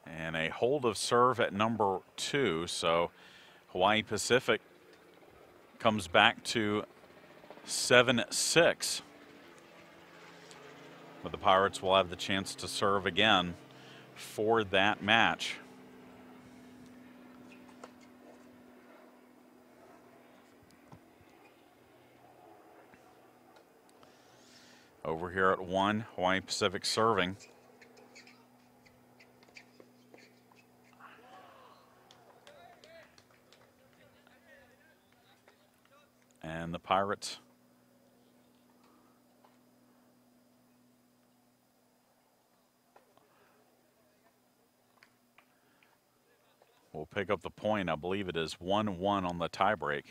[SPEAKER 9] And a hold of serve at number 2. So Hawaii Pacific comes back to 7-6. But the Pirates will have the chance to serve again for that match. Over here at 1, Hawaii Pacific serving. And the Pirates will pick up the point. I believe it is 1-1 on the tiebreak.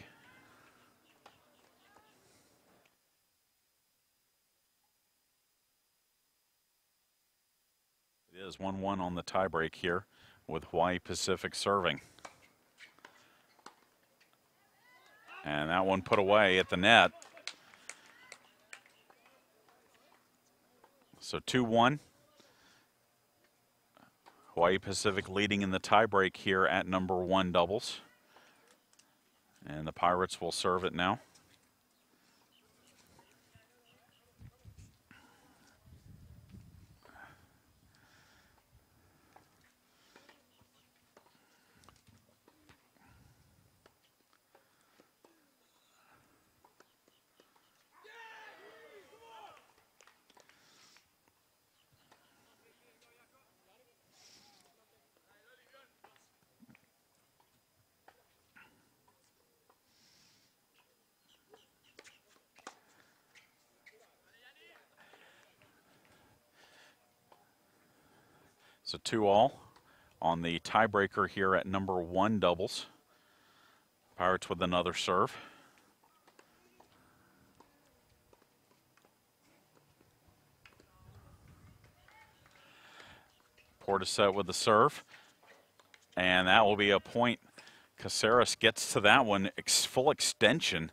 [SPEAKER 9] It is 1-1 on the tiebreak here with Hawaii Pacific serving. And that one put away at the net. So 2-1. Hawaii Pacific leading in the tiebreak here at number 1 doubles. And the Pirates will serve it now. So 2-all on the tiebreaker here at number 1 doubles. Pirates with another serve. Portisette with the serve. And that will be a point. Caceres gets to that one, full extension,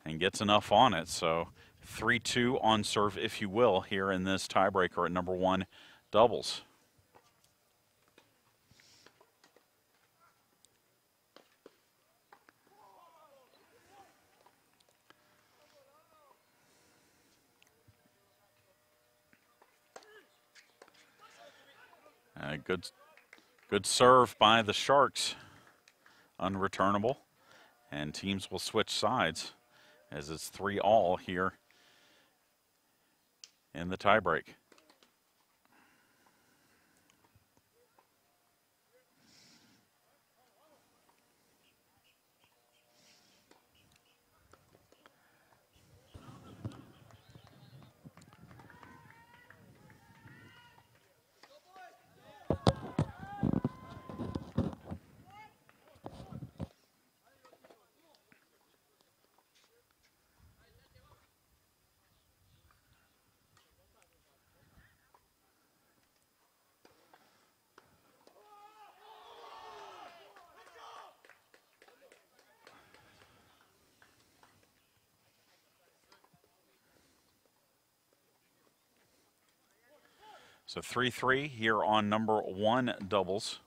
[SPEAKER 9] and gets enough on it. So 3-2 on serve, if you will, here in this tiebreaker at number 1 doubles. Good serve by the Sharks, unreturnable, and teams will switch sides as it's 3-all here in the tiebreak. So 3-3 here on number 1 doubles.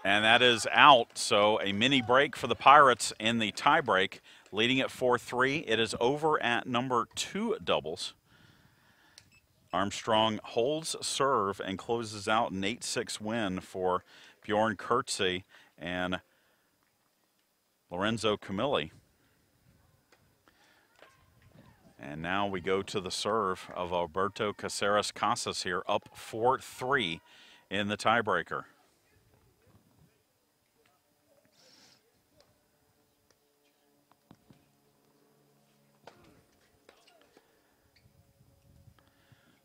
[SPEAKER 9] And that is out, so a mini break for the Pirates in the tiebreak, leading at 4-3. It is over at number 2 doubles. Armstrong holds serve and closes out an 8-6 win for Bjorn Kurtze and Lorenzo Camilli. And now we go to the serve of Alberto Caceres Casas here, up 4-3 in the tiebreaker.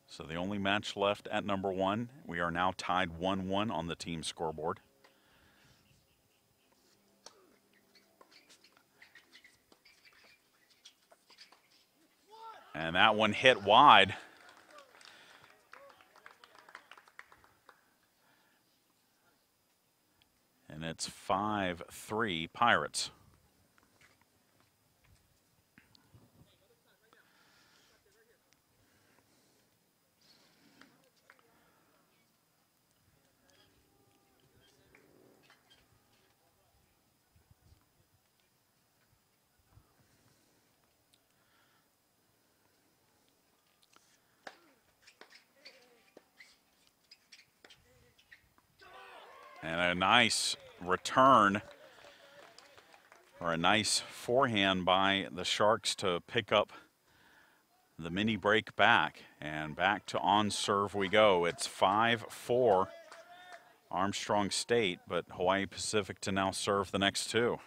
[SPEAKER 9] So the only match left at number 1. We are now tied 1-1 on the team scoreboard. And that one hit wide. And it's 5-3 Pirates. And a nice return, or a nice forehand by the Sharks to pick up the mini break back. And back to on serve we go. It's 5-4 Armstrong State, but Hawaii Pacific to now serve the next 2.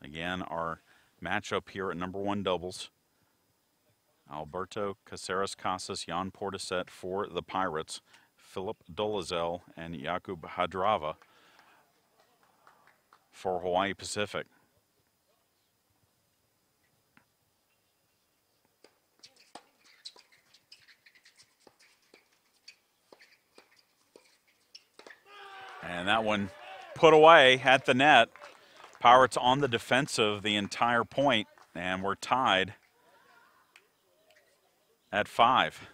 [SPEAKER 9] Again, our matchup here at #1 doubles. Alberto Caceres Casas, Jan Portishead for the Pirates, Philip Dolazel and Jakub Hadrava for Hawaii Pacific. And that one put away at the net. Pirates on the defensive the entire point, and we're tied at 5.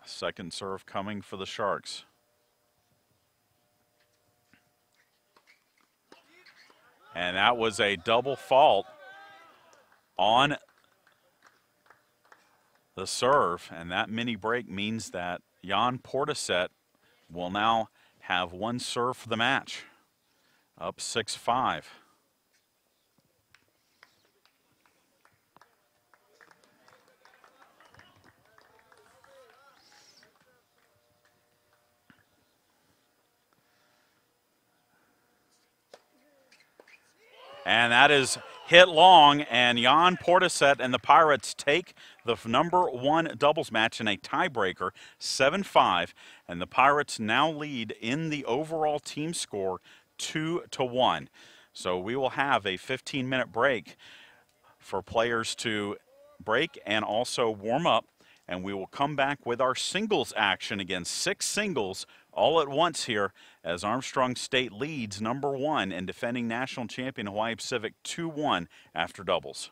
[SPEAKER 9] Second serve coming for the Sharks. And that was a double fault on the serve, and that mini break means that Jan Portishead will now have one serve for the match, up 6-5. And that is hit long, and Jan Portishead and the Pirates take the #1 doubles match in a tiebreaker, 7-5, and the Pirates now lead in the overall team score 2-1. So we will have a 15-minute break for players to break and also warm up, and we will come back with our singles action again, 6 singles all at once here as Armstrong State leads #1 and defending national champion Hawaii Pacific 2-1 after doubles.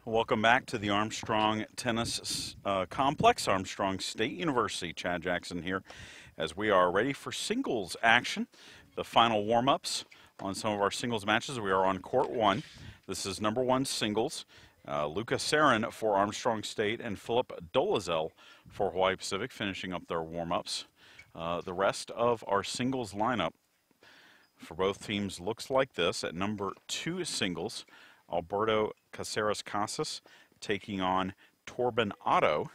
[SPEAKER 9] Welcome back to the Armstrong Tennis Complex, Armstrong State University. Chad Jackson here as we are ready for singles action. The final warm-ups on some of our singles matches. We are on court 1. This is number 1 singles. Luca Sarin for Armstrong State and Philip Dolazel for Hawaii Pacific finishing up their warm-ups. The rest of our singles lineup for both teams looks like this. At number 2 singles, Alberto Caceres Casas taking on Torben Otto.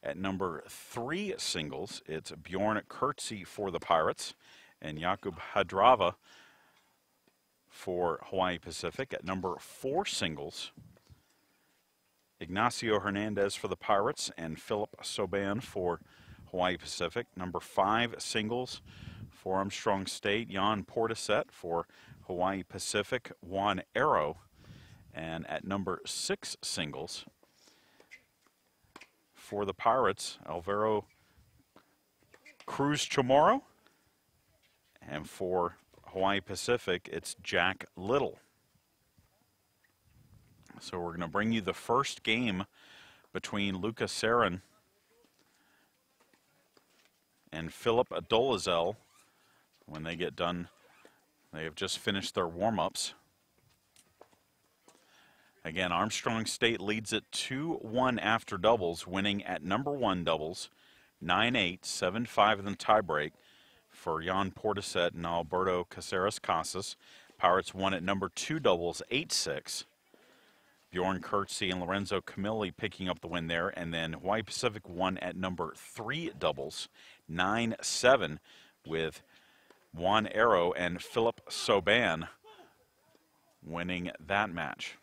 [SPEAKER 9] At number 3 singles, it's Bjorn Kurtze for the Pirates and Jakub Hadrava for Hawaii Pacific. At number 4 singles, Ignacio Hernandez for the Pirates and Philip Soban for Hawaii Pacific. Number 5 singles for Armstrong State, Jan Portisette for Hawaii Pacific, Juan Arrow. And at number 6 singles for the Pirates, Alvaro Cruz Chamorro. And for Hawaii Pacific, it's Jack Little. So we're going to bring you the first game between Luca Sarin and Philip Dolazel. When they get done, they have just finished their warm-ups. Again, Armstrong State leads it 2-1 after doubles, winning at number 1 doubles, 9-8, 7-5 in the tiebreak for Jan Portisette and Alberto Caceres Casas. Pirates won at number 2 doubles, 8-6. Bjorn Kurtze and Lorenzo Camilli picking up the win there. And then Hawaii Pacific won at number 3 doubles, 9-7, with Juan Arrow and Philip Soban winning that match.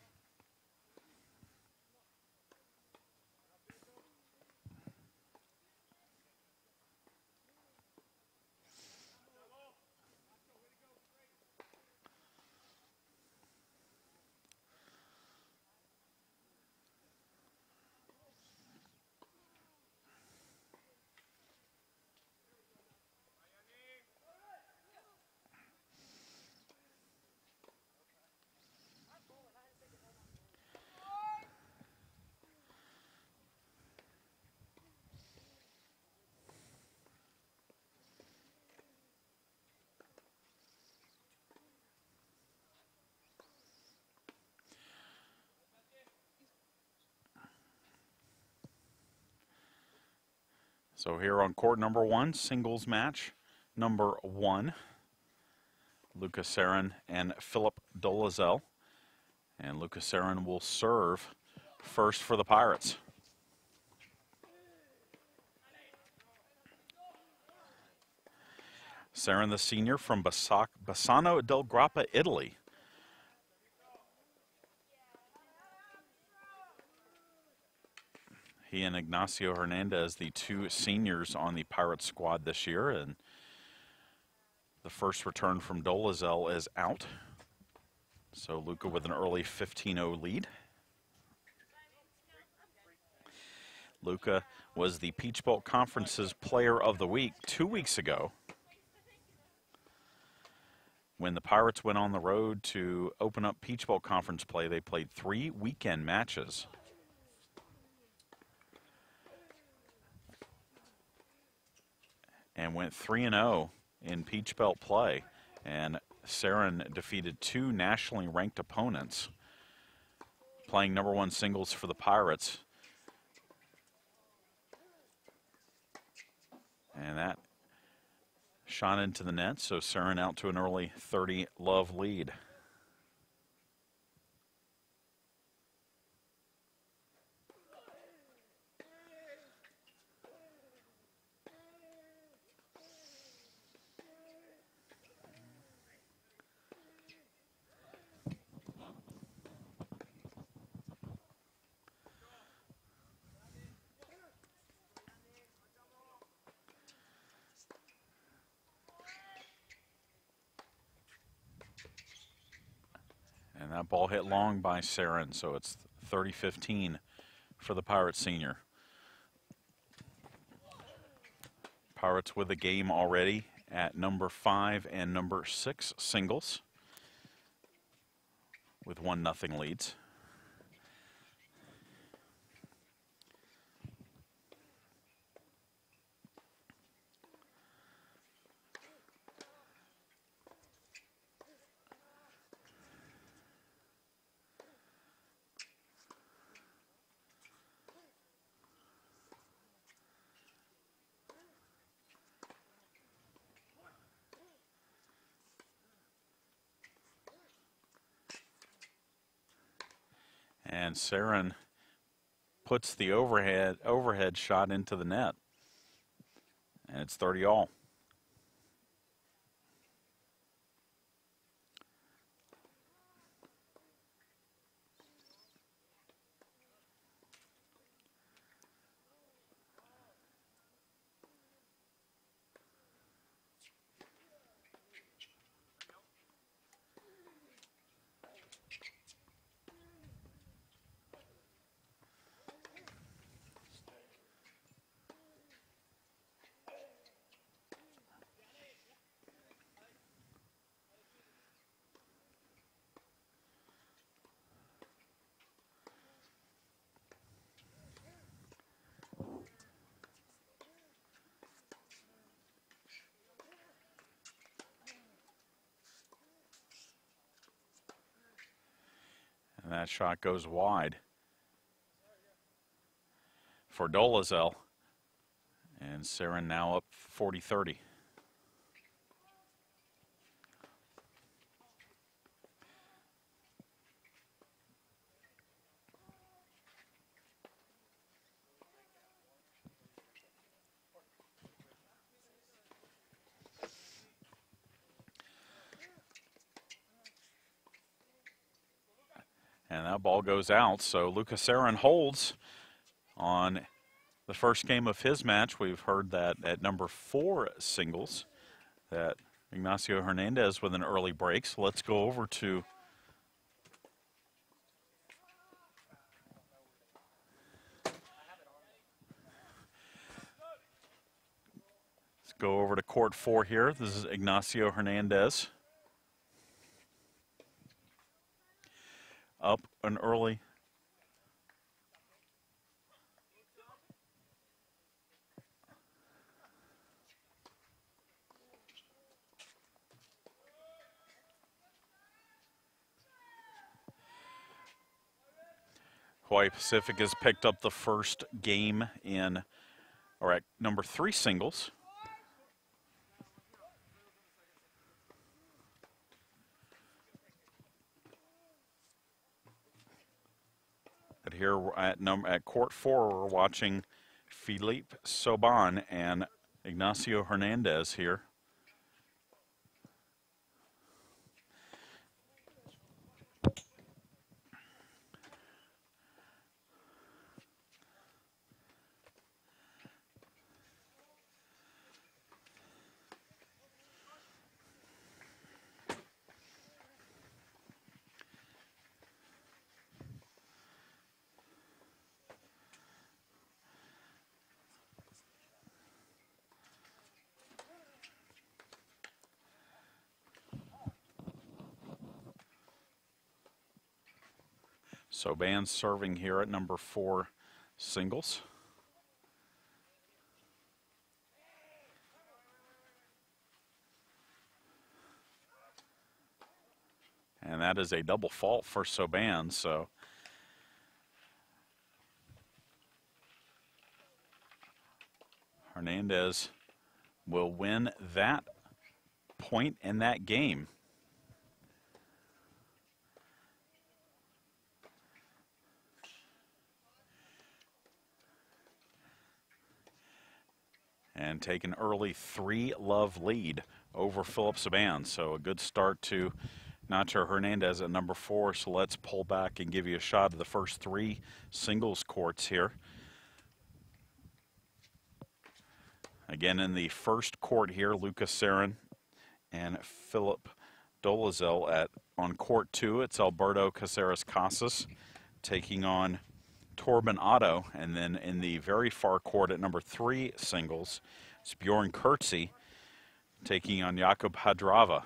[SPEAKER 9] So here on court number 1, singles match number 1, Luca Sarin and Philip Dolazel. And Luca Sarin will serve first for the Pirates. Sarin, the senior from Bassano del Grappa, Italy. He and Ignacio Hernandez, the 2 seniors on the Pirates squad this year, and the first return from Dolazel is out. So Luca with an early 15-0 lead. Luca was the Peach Belt Conference's Player of the Week 2 weeks ago, when the Pirates went on the road to open up Peach Belt Conference play. They played 3 weekend matches. And went 3-0 in Peach Belt play. And Sarin defeated 2 nationally ranked opponents, playing number 1 singles for the Pirates. And that shot into the net, so Sarin out to an early 30-love lead. And that ball hit long by Sarin, so it's 30-15 for the Pirates senior. Pirates with a game already at number 5 and number 6 singles with 1-0 leads. And Saren puts the overhead shot into the net. And it's 30 all. And that shot goes wide for Dolezal. And Saren now up 40-30. And that ball goes out, so Lucas Saren holds on the first game of his match. We've heard that at number 4 singles, that Ignacio Hernandez with an early break. So let's go over to court 4 here. This is Ignacio Hernandez. Up an early. Hawaii Pacific has picked up the first game in, or at number 3 singles. But here at court 4, we're watching Philippe Soban and Ignacio Hernandez here. Soban serving here at number 4 singles. And that is a double fault for Soban, so Hernandez will win that point in that game. And take an early 3-love lead over Philip Soban. So a good start to Nacho Hernandez at number 4. So let's pull back and give you a shot of the first 3 singles courts here. Again, in the first court here, Lucas Saren and Philip Dolezal on court 2. It's Alberto Caceres Casas taking on Torben Otto, and then in the very far court at number 3 singles, it's Bjorn Kurtze taking on Jakub Hadrava.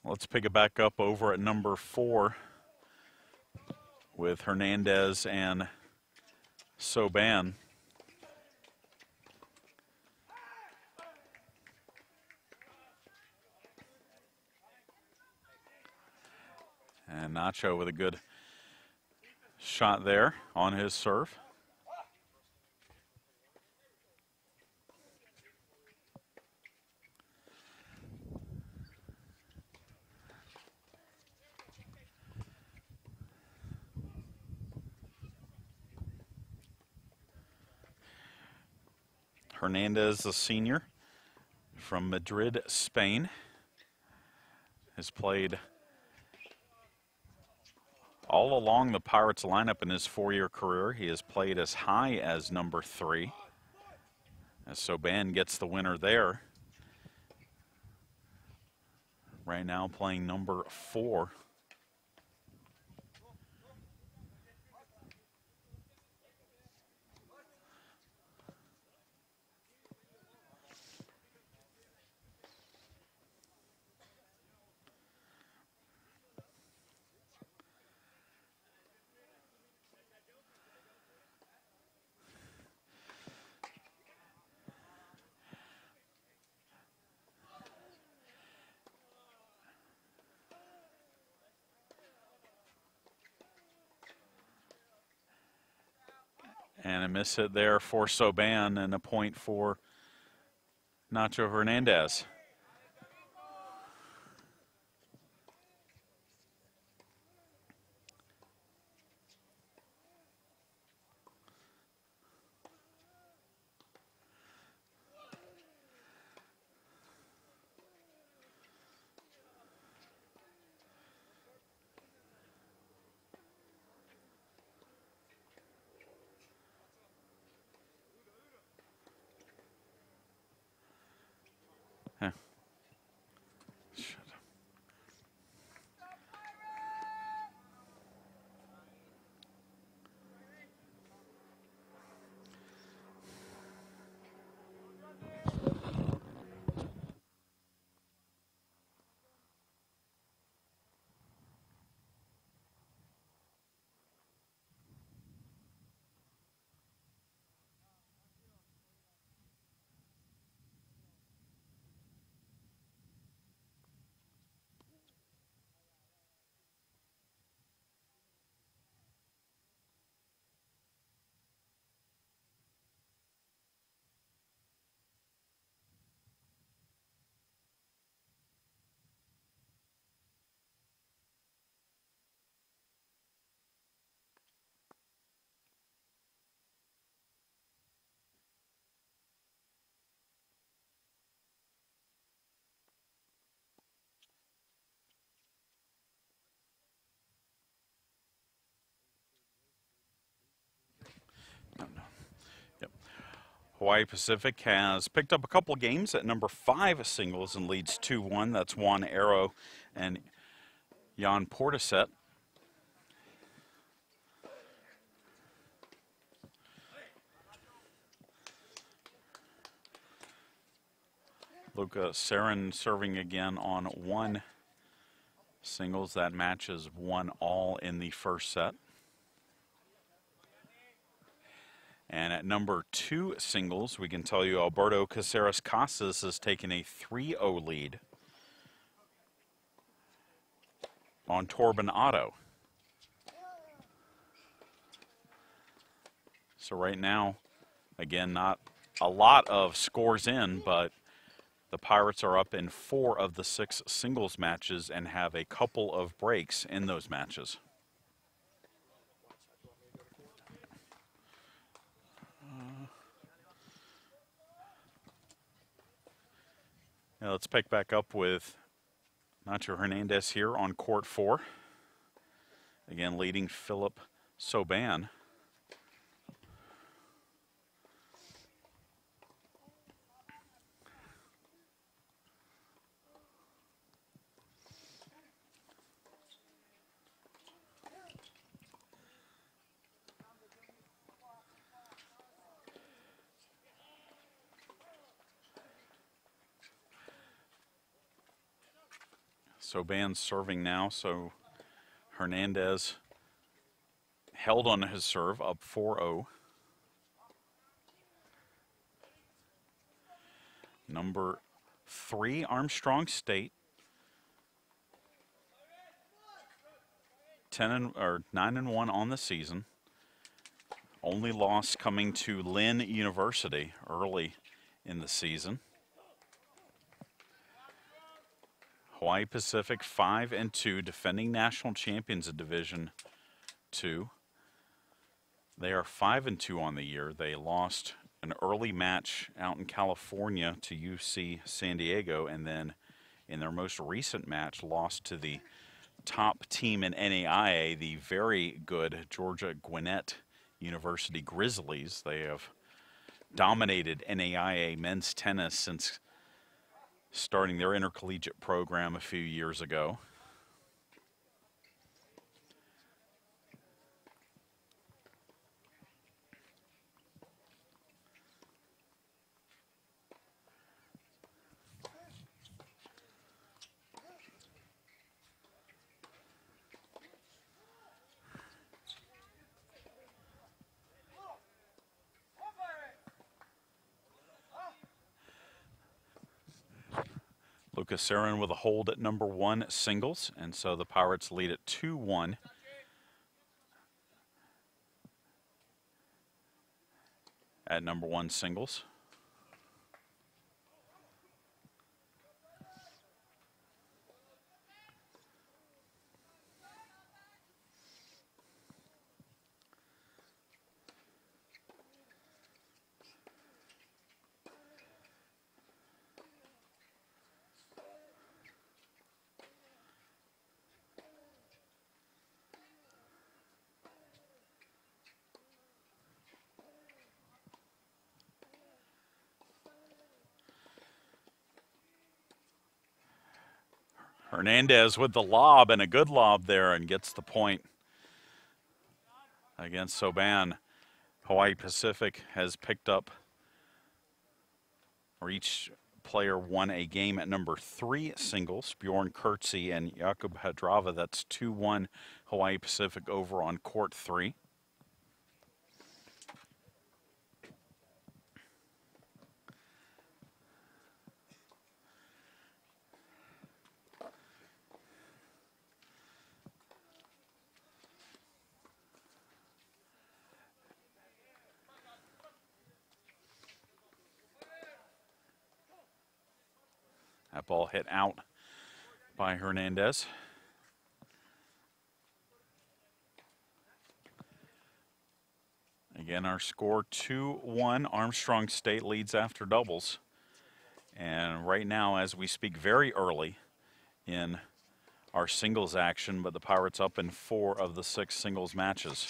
[SPEAKER 9] Let's pick it back up over at number 4 with Hernandez and Soban. And Nacho with a good shot there on his serve. Hernandez, a senior from Madrid, Spain, has played all along the Pirates lineup in his 4-year career. He has played as high as number 3, as Soban gets the winner there. Right now playing number 4. And a miss hit there for Soban and a point for Nacho Hernandez. Hawaii Pacific has picked up a couple games at number 5 singles and leads 2-1. That's Juan Arrow and Jan Portisette. Luca Sarin serving again on 1 singles. That matches 1-all in the first set. And at number 2 singles, we can tell you Alberto Caceres Casas has taken a 3-0 lead on Torben Otto. So right now, again, not a lot of scores in, but the Pirates are up in 4 of the 6 singles matches and have a couple of breaks in those matches. Now let's pick back up with Nacho Hernandez here on court 4. Again, leading Philip Soban. Soban's serving now, so Hernandez held on his serve, up 4-0. Number 3, Armstrong State. 9-1 on the season. Only loss coming to Lynn University early in the season. Hawaii Pacific 5-2, defending national champions of Division II. They are 5-2 on the year. They lost an early match out in California to UC San Diego, and then in their most recent match lost to the top team in NAIA, the very good Georgia Gwinnett University Grizzlies. They have dominated NAIA men's tennis since starting their intercollegiate program a few years ago. Lucas Sarin with a hold at number 1 singles, and so the Pirates lead at 2-1. At number 1 singles. Hernandez with the lob, and a good lob there, and gets the point against Soban. Hawaii Pacific has picked up, or each player won a game at number 3 singles. Bjorn Kurtze and Jakub Hadrava. That's 2-1 Hawaii Pacific over on court 3. That ball hit out by Hernandez. Again, our score 2-1. Armstrong State leads after doubles. And right now, as we speak, very early in our singles action, but the Pirates up in 4 of the 6 singles matches.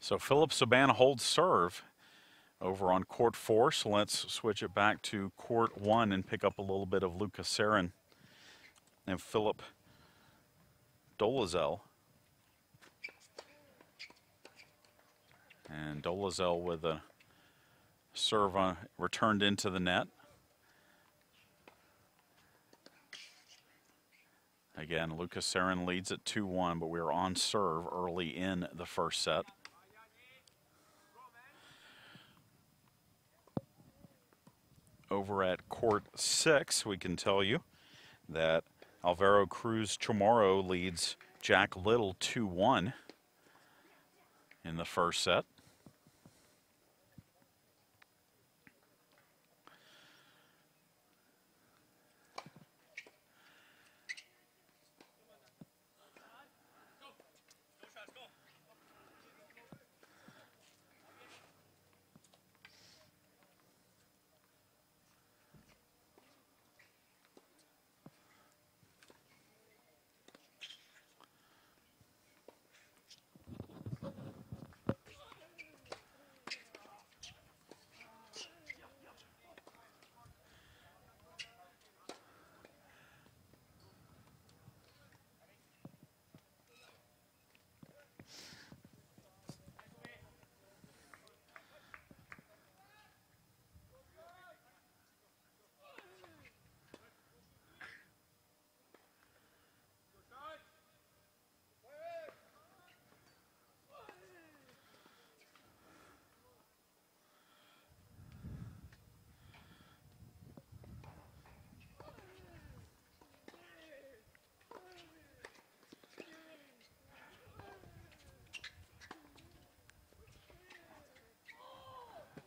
[SPEAKER 9] So Philip Soban holds serve over on court 4. So let's switch it back to court 1 and pick up a little bit of Lucas Sarin and Philip Dolazel. And Dolazel with a serve returned into the net. Again, Lucas Sarin leads at 2-1, but we are on serve early in the first set. Over at court 6, we can tell you that Alvaro Cruz Chamorro leads Jack Little 2-1 in the first set.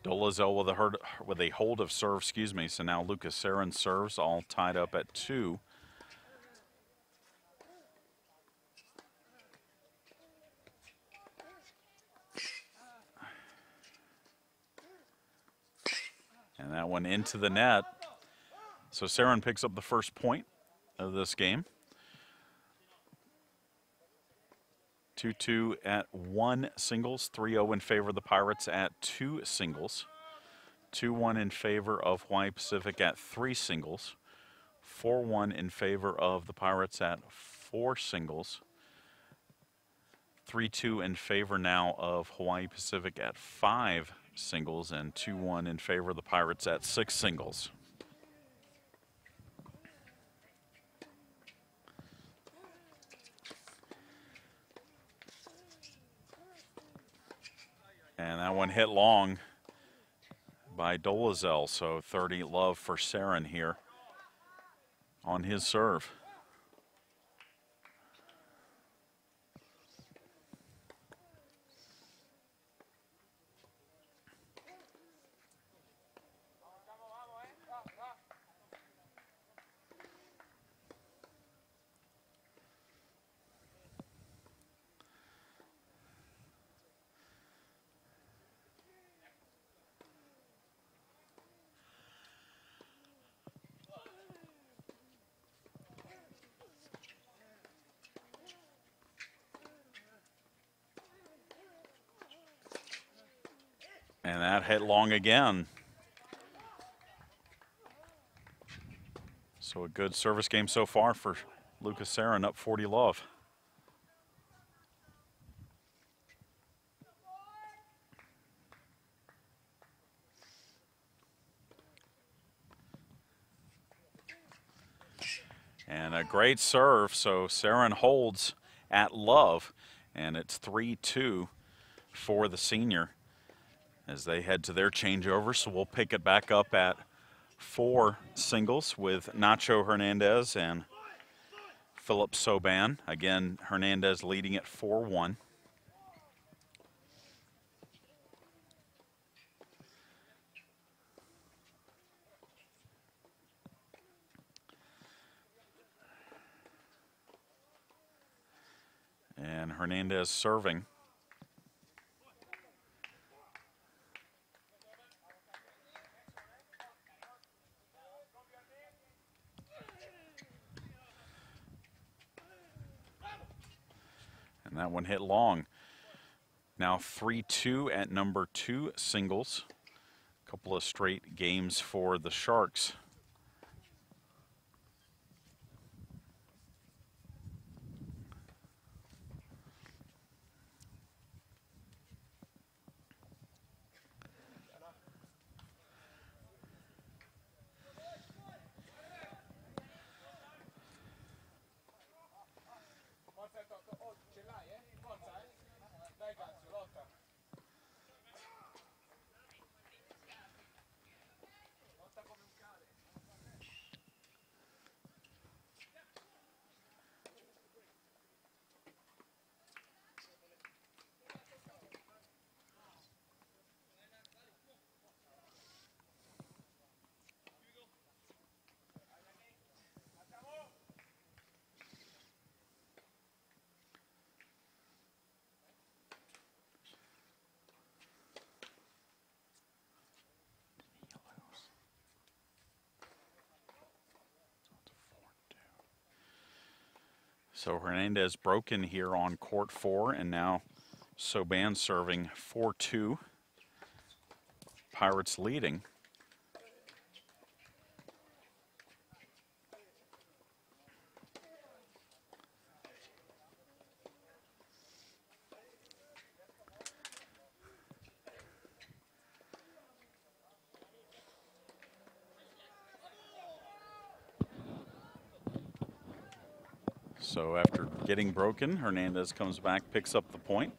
[SPEAKER 9] Dolezal with a hold of serve, excuse me. So now Lucas Sarin serves, all tied up at 2. And that one into the net. So Sarin picks up the first point of this game. 2-2 at 1 singles, 3-0 in favor of the Pirates at 2 singles, 2-1 in favor of Hawaii Pacific at 3 singles, 4-1 in favor of the Pirates at 4 singles, 3-2 in favor now of Hawaii Pacific at 5 singles, and 2-1 in favor of the Pirates at 6 singles. And that one hit long by Dolezal, so 30 love for Sarin here on his serve. And that hit long again. So a good service game so far for Lucas Sarin, up 40 love. And a great serve, so Sarin holds at love, and it's 3-2 for the senior as they head to their changeover. So we'll pick it back up at 4 singles with Nacho Hernandez and Philip Soban. Again, Hernandez leading at 4-1. And Hernandez serving. And that one hit long. Now 3-2 at number 2 singles. A couple of straight games for the Sharks. So Hernandez broken here on court 4, and now Soban serving 4-2. Pirates leading. So after getting broken, Hernandez comes back, picks up the point.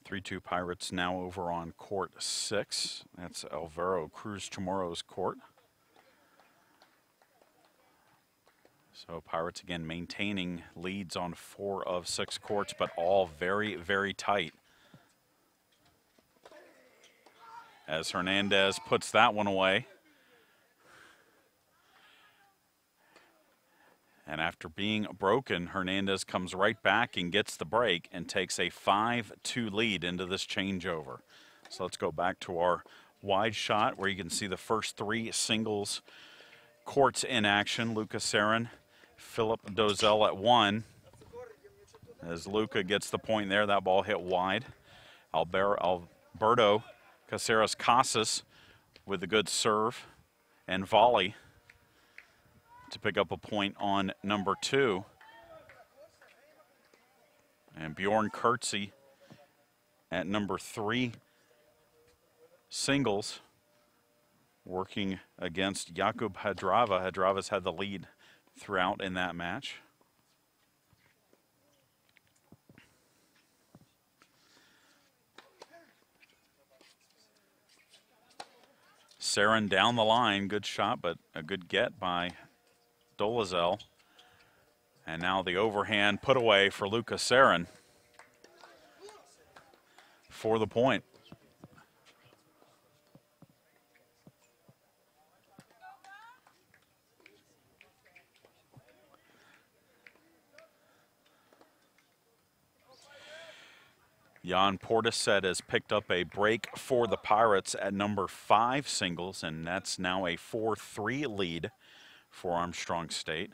[SPEAKER 9] 3-2 Pirates now over on court 6. That's Alvaro Cruz Chamorro's court. So Pirates again maintaining leads on 4 of 6 courts, but all very, very tight. As Hernandez puts that one away. And after being broken, Hernandez comes right back and gets the break and takes a 5-2 lead into this changeover. So let's go back to our wide shot where you can see the first 3 singles courts in action. Lucas Sarin, Philip Dozel at 1. As Luca gets the point there, that ball hit wide. Alberto Caceres Casas with a good serve and volley to pick up a point on number 2. And Bjorn Kurtze at number 3 singles working against Jakub Hadrava. Hadrava's had the lead throughout in that match. Sarin down the line, good shot, but a good get by Dolazel. And now the overhand put away for Lucas Sarin for the point. Jan Portishead has picked up a break for the Pirates at number 5 singles, and that's now a 4-3 lead for Armstrong State.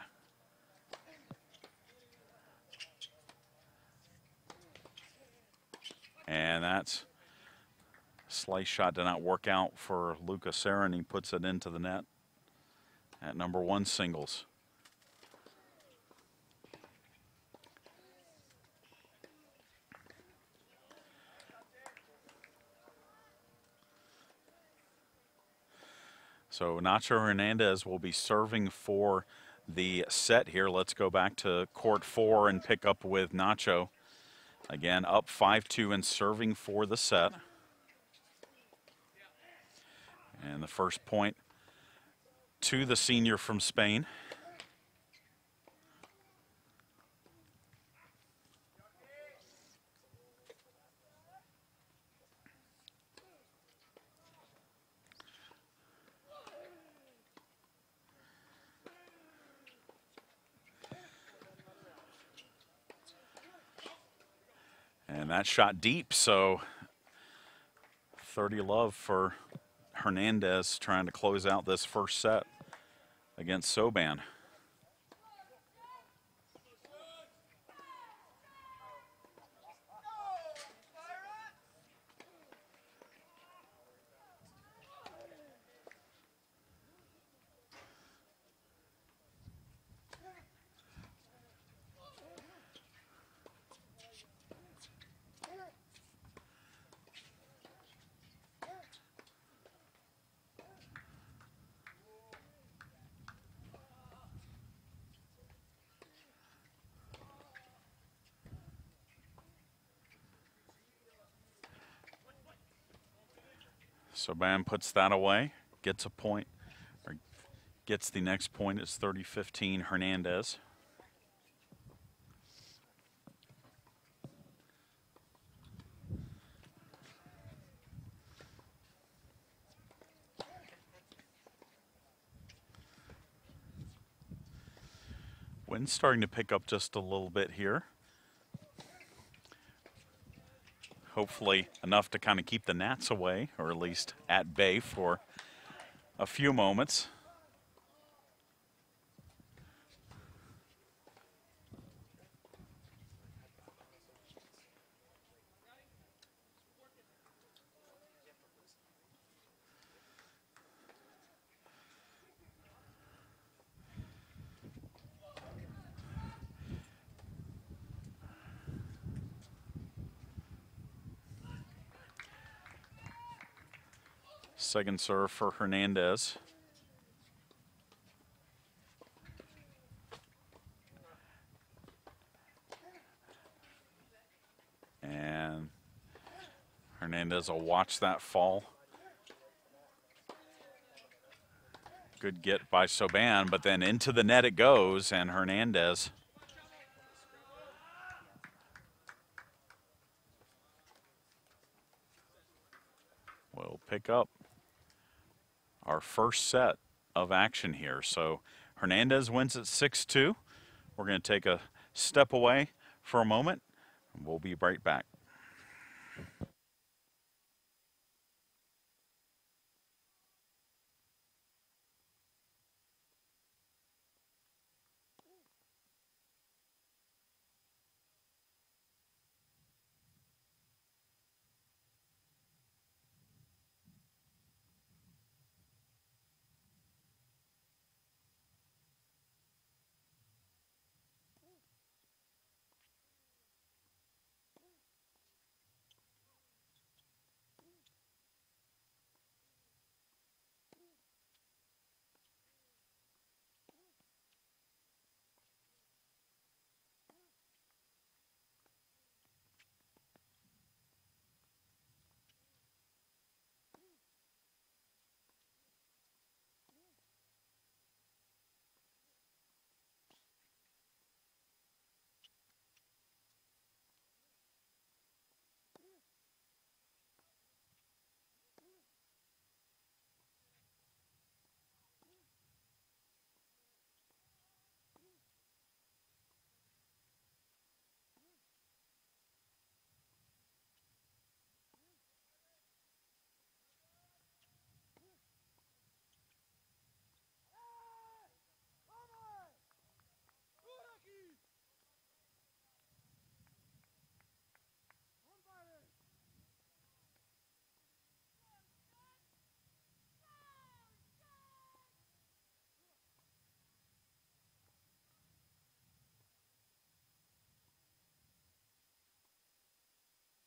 [SPEAKER 9] And that's slice shot did not work out for Lucas Sarin. He puts it into the net at number 1 singles. So Nacho Hernandez will be serving for the set here. Let's go back to court 4 and pick up with Nacho. Again, up 5-2 and serving for the set. And the first point to the senior from Spain. And that shot deep, so 30 love for Hernandez trying to close out this first set against Soban. Soban puts that away, gets a point, or gets the next point. It's 30-15 Hernandez. Wind's starting to pick up just a little bit here. Hopefully enough to kind of keep the gnats away, or at least at bay for a few moments. Second serve for Hernandez. And Hernandez will watch that fall. Good get by Soban, but then into the net it goes, and Hernandez will pick up our first set of action here. So Hernandez wins at 6-2. We're going to take a step away for a moment, and we'll be right back.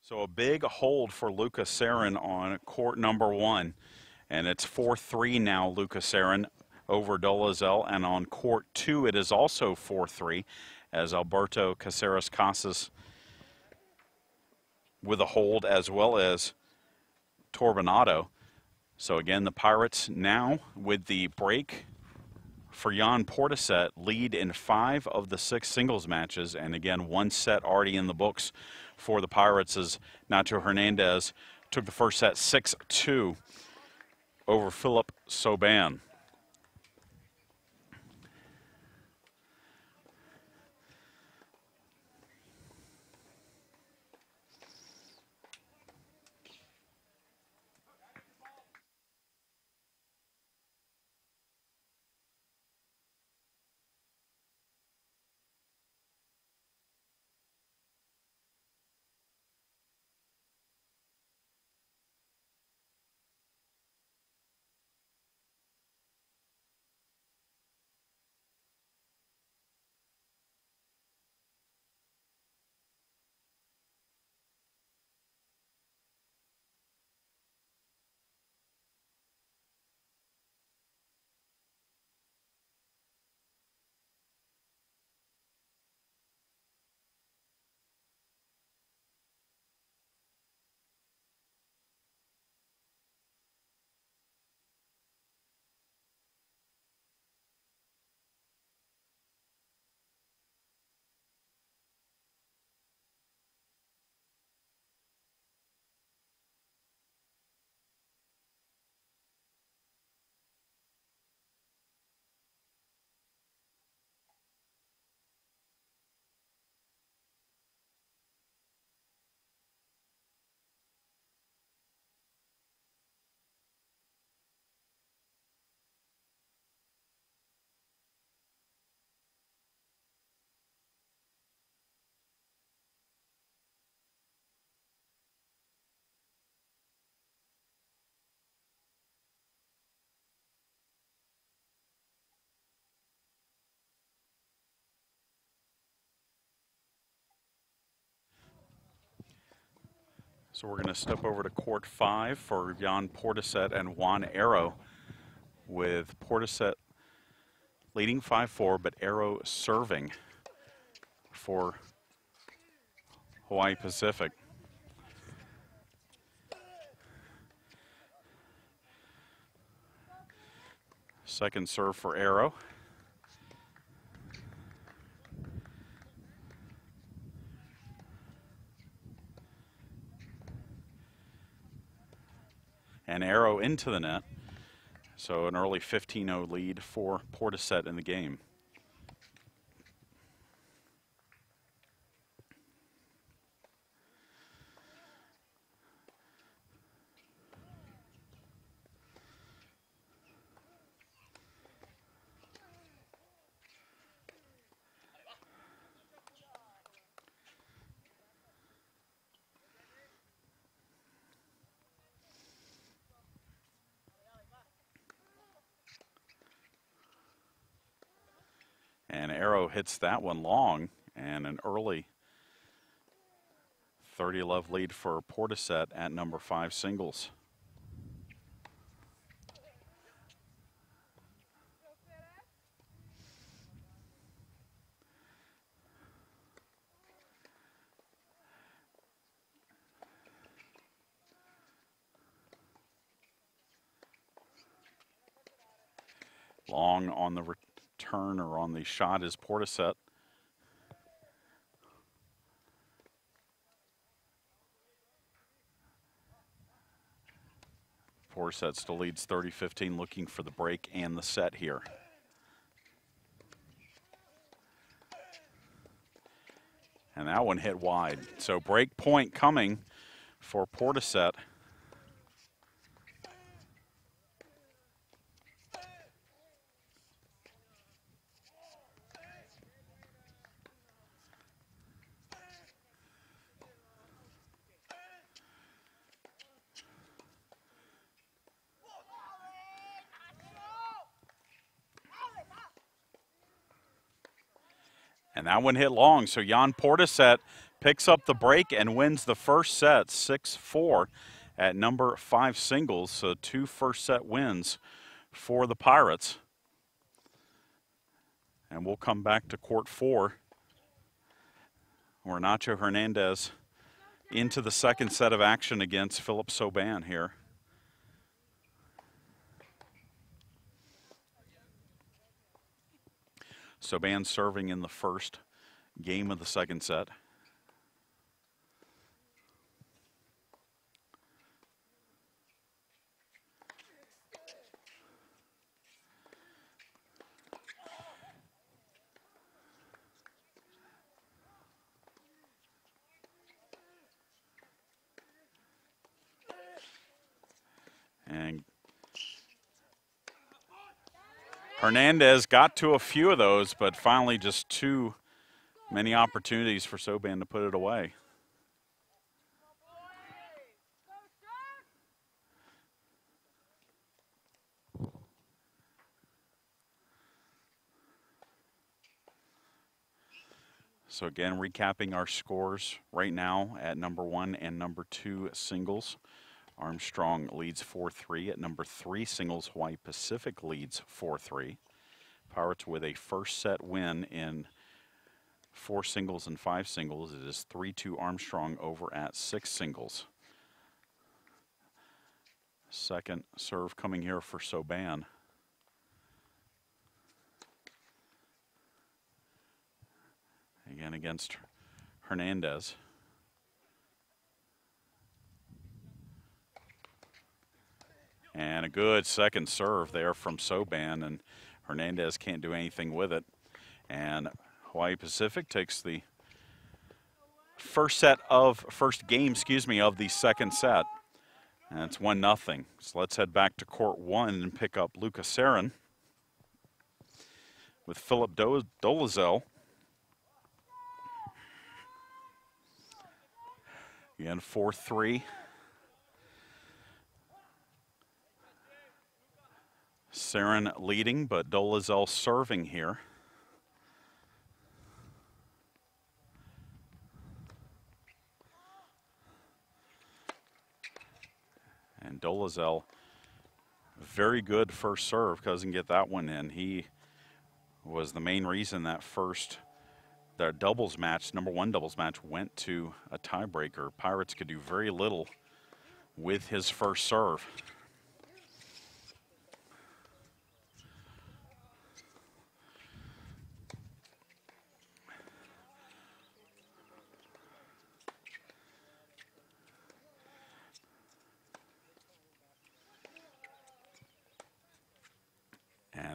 [SPEAKER 9] So a big hold for Lucas Sarin on court number 1. And it's 4-3 now, Lucas Sarin over Dolezal. And on court 2, it is also 4-3 as Alberto Caceres Casas with a hold, as well as Torbonado. So again, the Pirates now with the break for Jan Portishead lead in 5 of the 6 singles matches. And again, 1 set already in the books for the Pirates as Nacho Hernandez took the first set 6-2 over Philip Soban. So we're going to step over to court 5 for Jan Portishead and Juan Arrow, with Portishead leading 5-4, but Arrow serving for Hawaii Pacific. Second serve for Arrow. And Arrow into the net. So an early 15-0 lead for Portishead in the game. And Arrow hits that one long, and an early 30-love lead for Portishead at number 5 singles. Long on the return or on the shot is Portishead. Portishead still leads 30-15, looking for the break and the set here. And that one hit wide. So break point coming for Portishead. And that one hit long, so Jan Portishead picks up the break and wins the first set, 6-4 at number 5 singles. So 2 first set wins for the Pirates. And we'll come back to court 4, where Nacho Hernandez into the second set of action against Philip Soban here. Soban serving in the first game of the second set. And Hernandez got to a few of those, but finally just too many opportunities for Soban to put it away. So again, recapping our scores right now at number 1 and number 2 singles. Armstrong leads 4-3. At number 3 singles, Hawaii Pacific leads 4-3. Pirates with a first set win in 4 singles and 5 singles. It is 3-2 Armstrong over at 6 singles. Second serve coming here for Soban. Again against Hernandez. And a good second serve there from Soban, and Hernandez can't do anything with it. And Hawaii Pacific takes the first game, of the second set. And it's 1-0. So let's head back to court 1 and pick up Lucas Sarin with Philip Dolazel. Again, 4-3. Sarin leading, but Dolazel serving here. And Dolazel, very good first serve, doesn't get that one in. He was the main reason that doubles match, number 1 doubles match, went to a tiebreaker. Pirates could do very little with his first serve.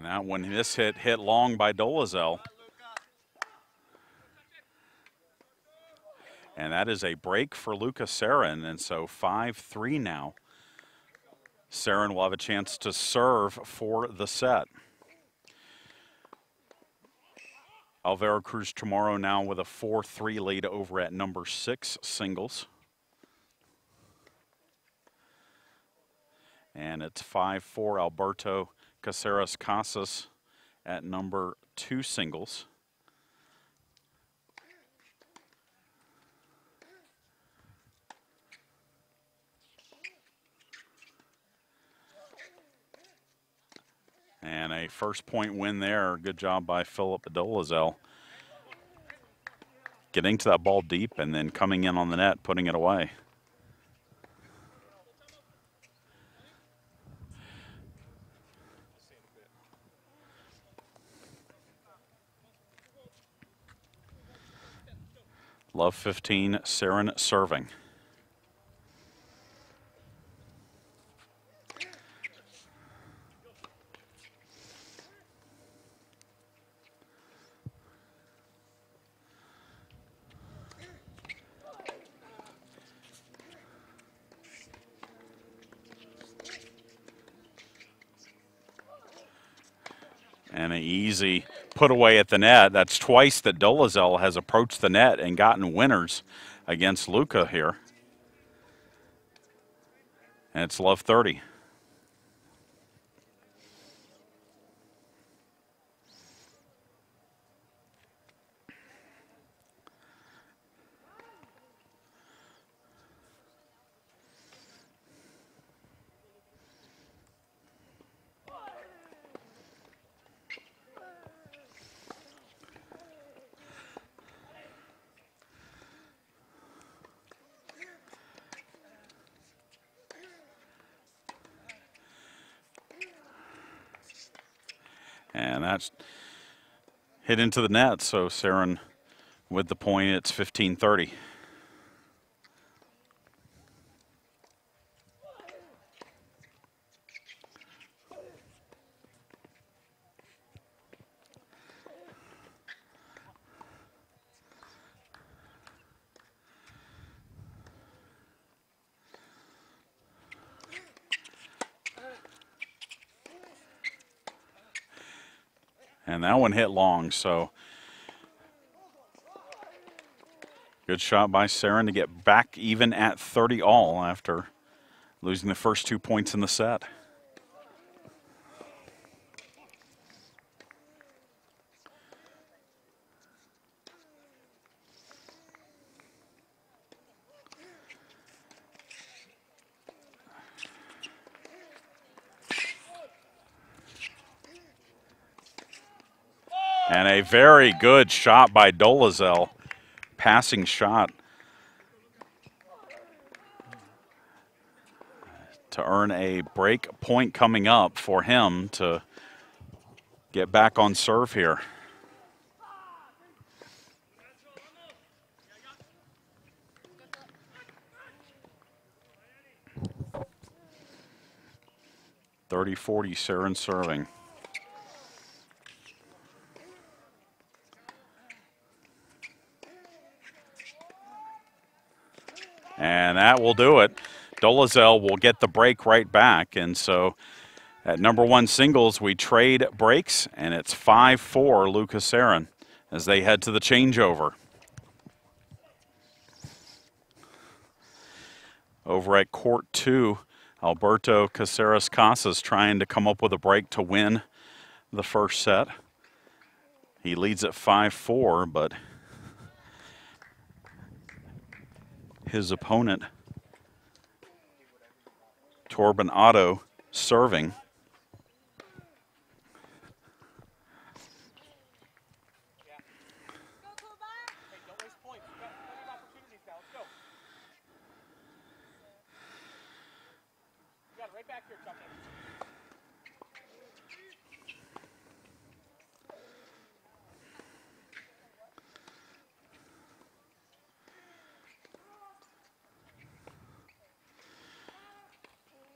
[SPEAKER 9] And that one, this hit long by Dolazel. And that is a break for Luca Sarin, and so 5-3 now. Sarin will have a chance to serve for the set. Alvaro Cruz tomorrow now with a 4-3 lead over at number 6 singles. And it's 5-4 Alberto Caceres Casas at number 2 singles. And a first point win there. Good job by Philip Dolazel. Getting to that ball deep and then coming in on the net, putting it away. Love 15, Sarin serving. And an easy put away at the net. That's twice that Dolazel has approached the net and gotten winners against Luca here. And it's love 30. And that's hit into the net, so Sarin with the point, it's 15-30. And that one hit long, so good shot by Sarin to get back even at 30 all after losing the first 2 points in the set. And a very good shot by Dolazel, passing shot to earn a break point coming up for him to get back on serve here. (30-40) Sarin serving. And that will do it. Dolazel will get the break right back. And so at number 1 singles, we trade breaks, and it's 5-4 Luca Sarin as they head to the changeover. Over at court 2, Alberto Caceres Casas trying to come up with a break to win the first set. He leads at 5-4, but his opponent, Torben Otto, serving.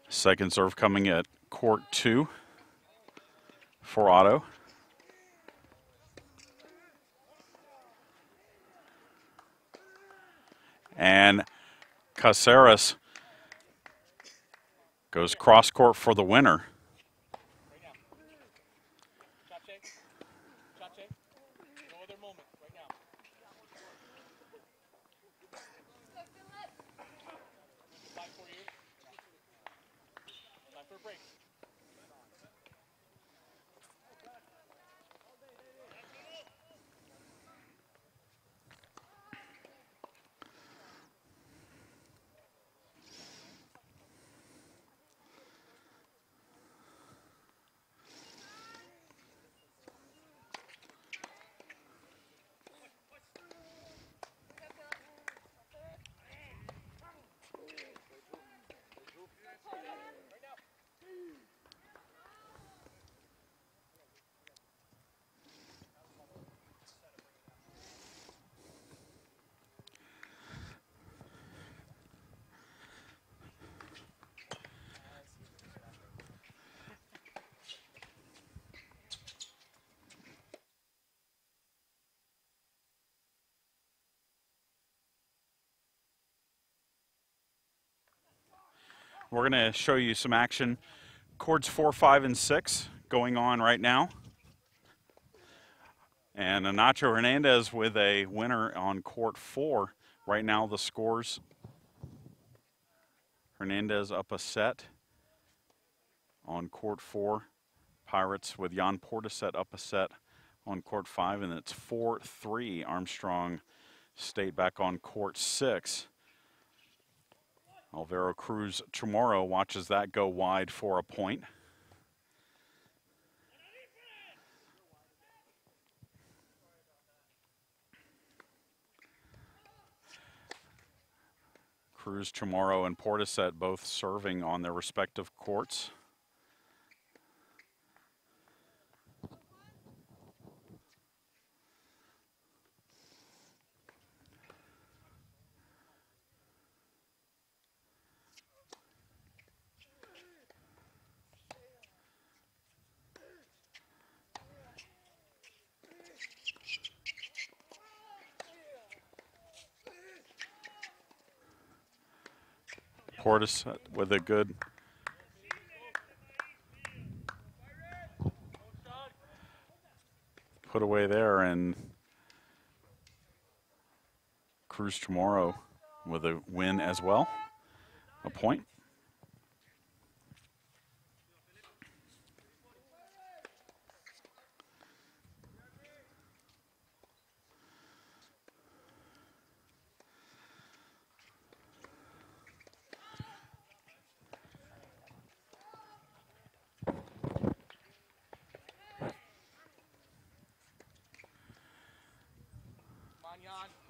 [SPEAKER 9] Second serve coming at court 2 for Otto. And Caceres goes cross court for the winner. We're going to show you some action. Courts 4, 5, and 6 going on right now. And Nacho Hernandez with a winner on court 4. Right now the scores. Hernandez up a set on court 4. Pirates with Jan Portishead up a set on court 5. And it's 4-3. Armstrong State back on court 6. Alvaro Cruz Chamorro watches that go wide for a point. Cruz Chamorro and Portishead both serving on their respective courts. Portishead with a good put away there, and Cruz Chamorro with a win as well, a point.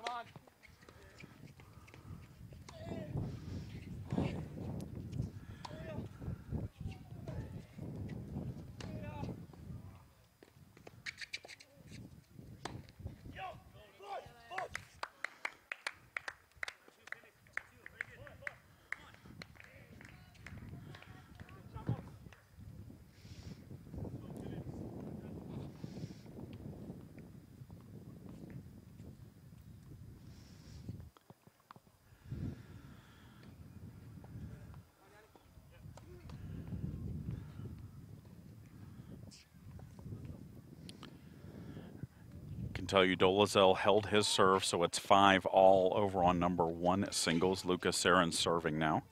[SPEAKER 10] Come on.
[SPEAKER 9] Can tell you Dolezal held his serve, so it's 5-all over on number 1 singles. Lucas Sarin serving now.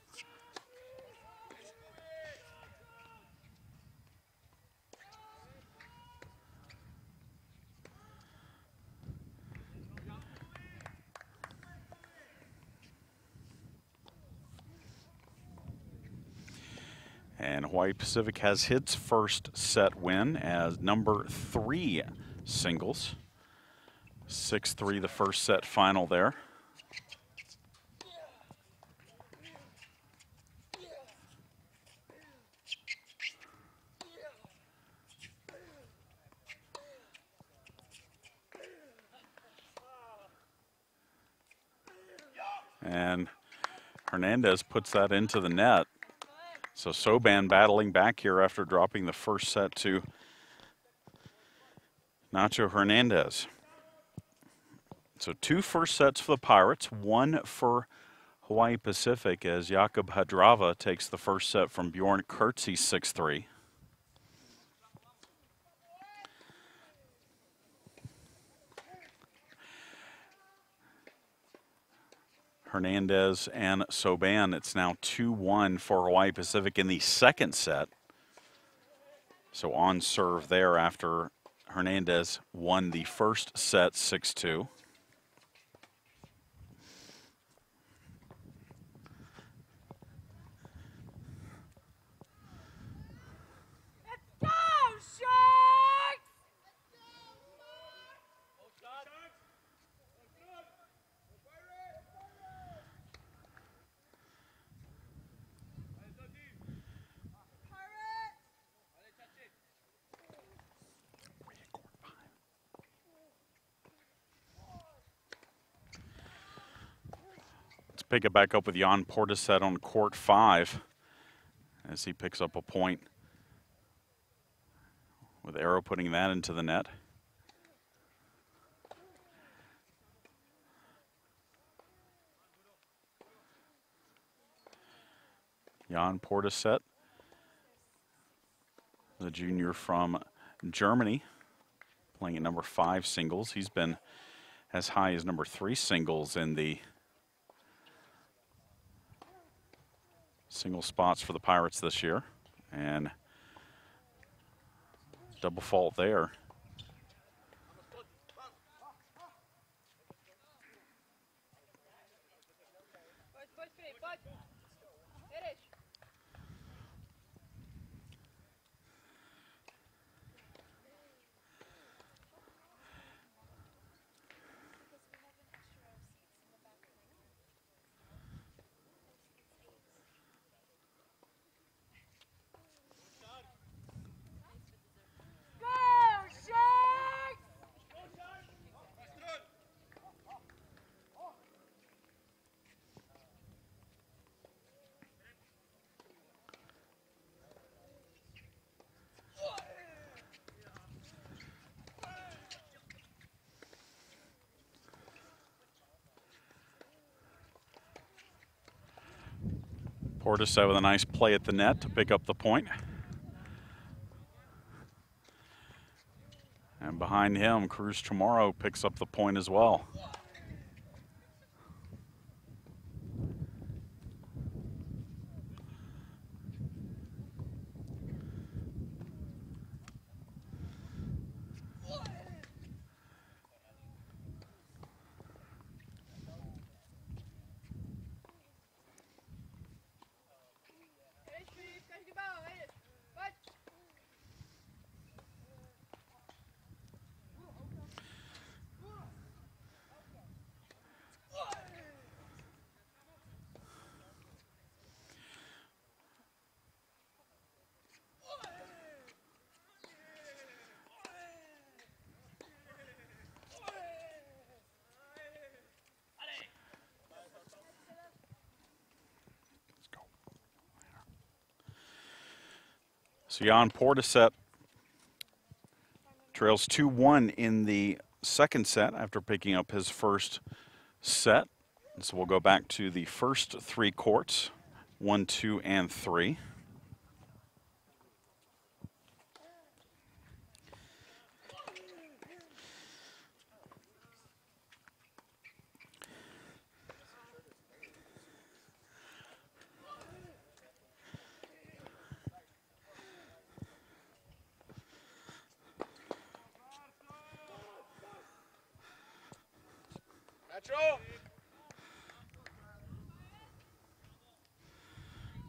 [SPEAKER 9] And Hawaii Pacific has its first set win as number 3 singles. 6-3 the first set final there. And Hernandez puts that into the net. So Soban battling back here after dropping the first set to Nacho Hernandez. So 2 first sets for the Pirates, 1 for Hawaii Pacific as Jakub Hadrava takes the first set from Bjorn Kurtze 6-3. Hernandez and Soban, it's now 2-1 for Hawaii Pacific in the second set. So on serve there after Hernandez won the first set 6-2. Pick it back up with Jan Portishead on court 5 as he picks up a point with Arrow putting that into the net. Jan Portishead, the junior from Germany, playing at number 5 singles. He's been as high as number 3 singles in the single spots for the Pirates this year, and double fault there. Portishead with a nice play at the net to pick up the point. And behind him, Cruz Chamorro picks up the point as well. So Jan Portishead trails 2-1 in the second set after picking up his first set. And so we'll go back to the first 3 courts, 1, 2, and 3.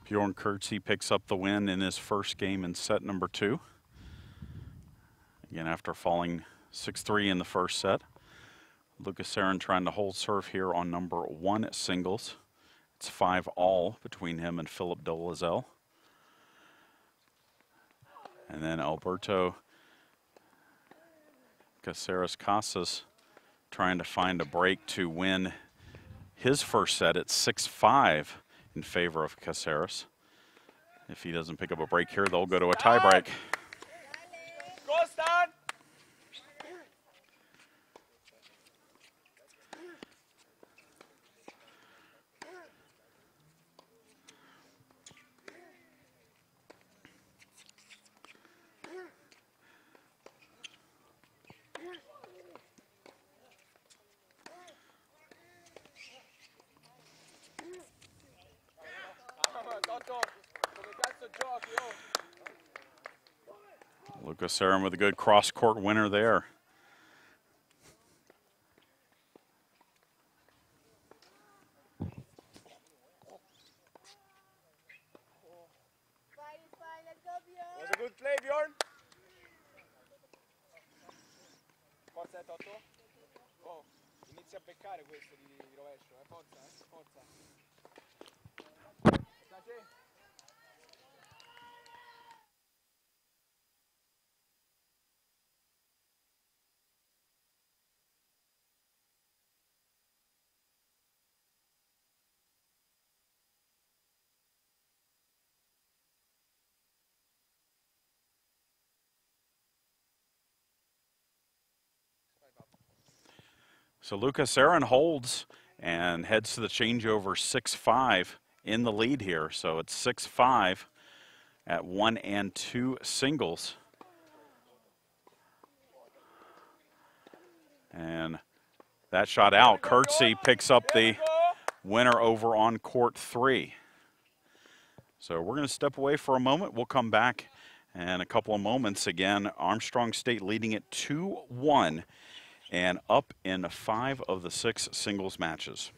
[SPEAKER 9] Bjorn Kurtze picks up the win in his first game in set number 2. Again, after falling 6-3 in the first set. Lucas Aaron trying to hold serve here on number 1 singles. It's 5-all between him and Philip Dolezal. And then Alberto Caceres Casas trying to find a break to win his first set at 6-5 in favor of Caceres. If he doesn't pick up a break here, they'll go to a tie break.
[SPEAKER 10] Go, Stan!
[SPEAKER 9] Lucas Sarin with a good cross-court winner there.
[SPEAKER 5] Was a good play, Bjorn. Forza Totto. Oh, inizia a beccare questo di rovescio, forza, forza.
[SPEAKER 9] So Lucas Sarin holds and heads to the changeover 6-5 in the lead here. So it's 6-5 at 1 and 2 singles. And that shot out. Kurtzy picks up the winner over on court 3. So we're going to step away for a moment. We'll come back in a couple of moments. Again, Armstrong State leading it 2-1 and up in 5 of the 6 singles matches.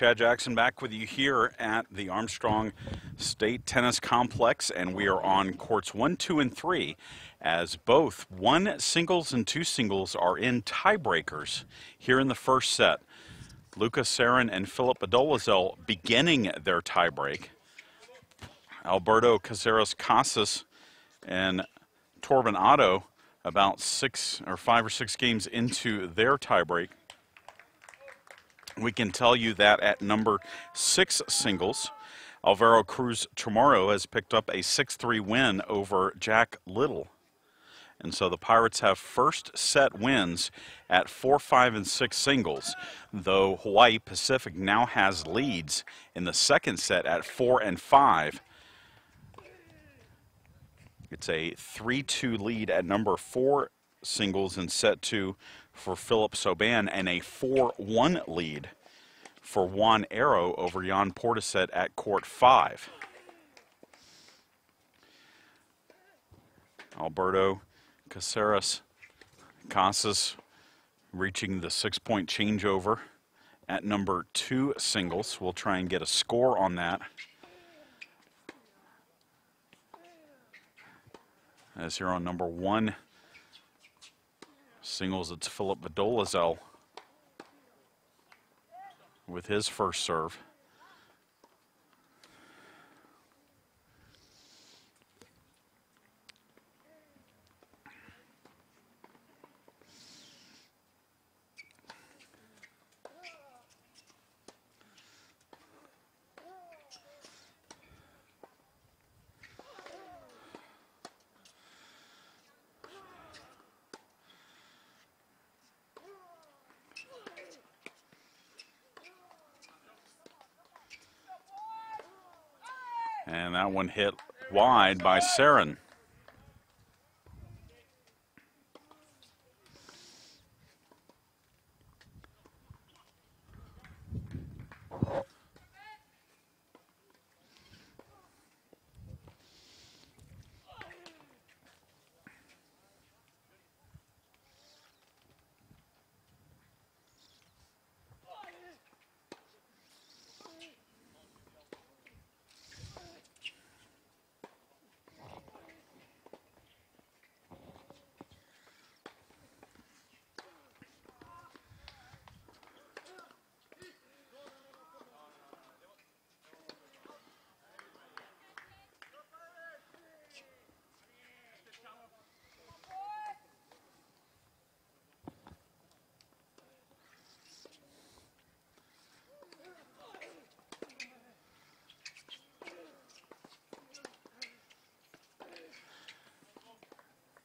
[SPEAKER 9] Chad Jackson back with you here at the Armstrong State Tennis Complex, and we are on courts 1, 2, and 3 as both 1 singles and 2 singles are in tiebreakers here in the first set. Lucas Sarin and Philip Adolazel beginning their tiebreak. Alberto Caceres Casas and Torben Otto about 5 or 6 games into their tiebreak. We can tell you that at number 6 singles, Alvaro Cruz Chamorro has picked up a 6-3 win over Jack Little. And so the Pirates have first set wins at 4, 5, and 6 singles, though Hawaii Pacific now has leads in the second set at 4 and 5. It's a 3-2 lead at number 4 singles in set 2 for Philip Soban, and a 4-1 lead for Juan Arrow over Jan Portishead at court 5. Alberto Caceres Casas reaching the 6-point changeover at number 2 singles. We'll try and get a score on that. As here on number 1 singles, it's Philip Adolazel with his first serve. And that one hit wide by Sarin.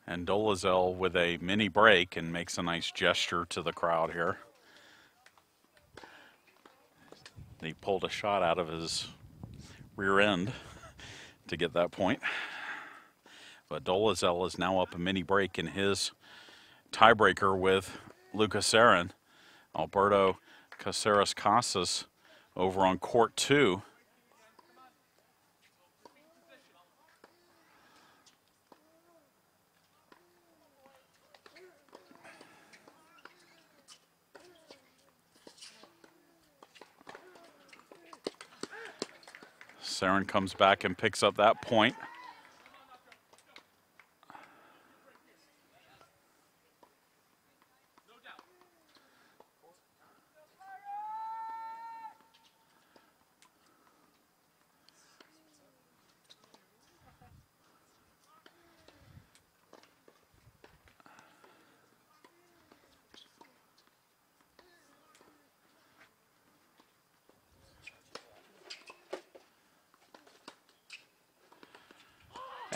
[SPEAKER 9] And Dolazel with a mini break and makes a nice gesture to the crowd here. He pulled a shot out of his rear end to get that point. But Dolazel is now up a mini break in his tiebreaker with Lucas Sarin. Alberto Caceres Casas over on court 2. Sarin comes back and picks up that point.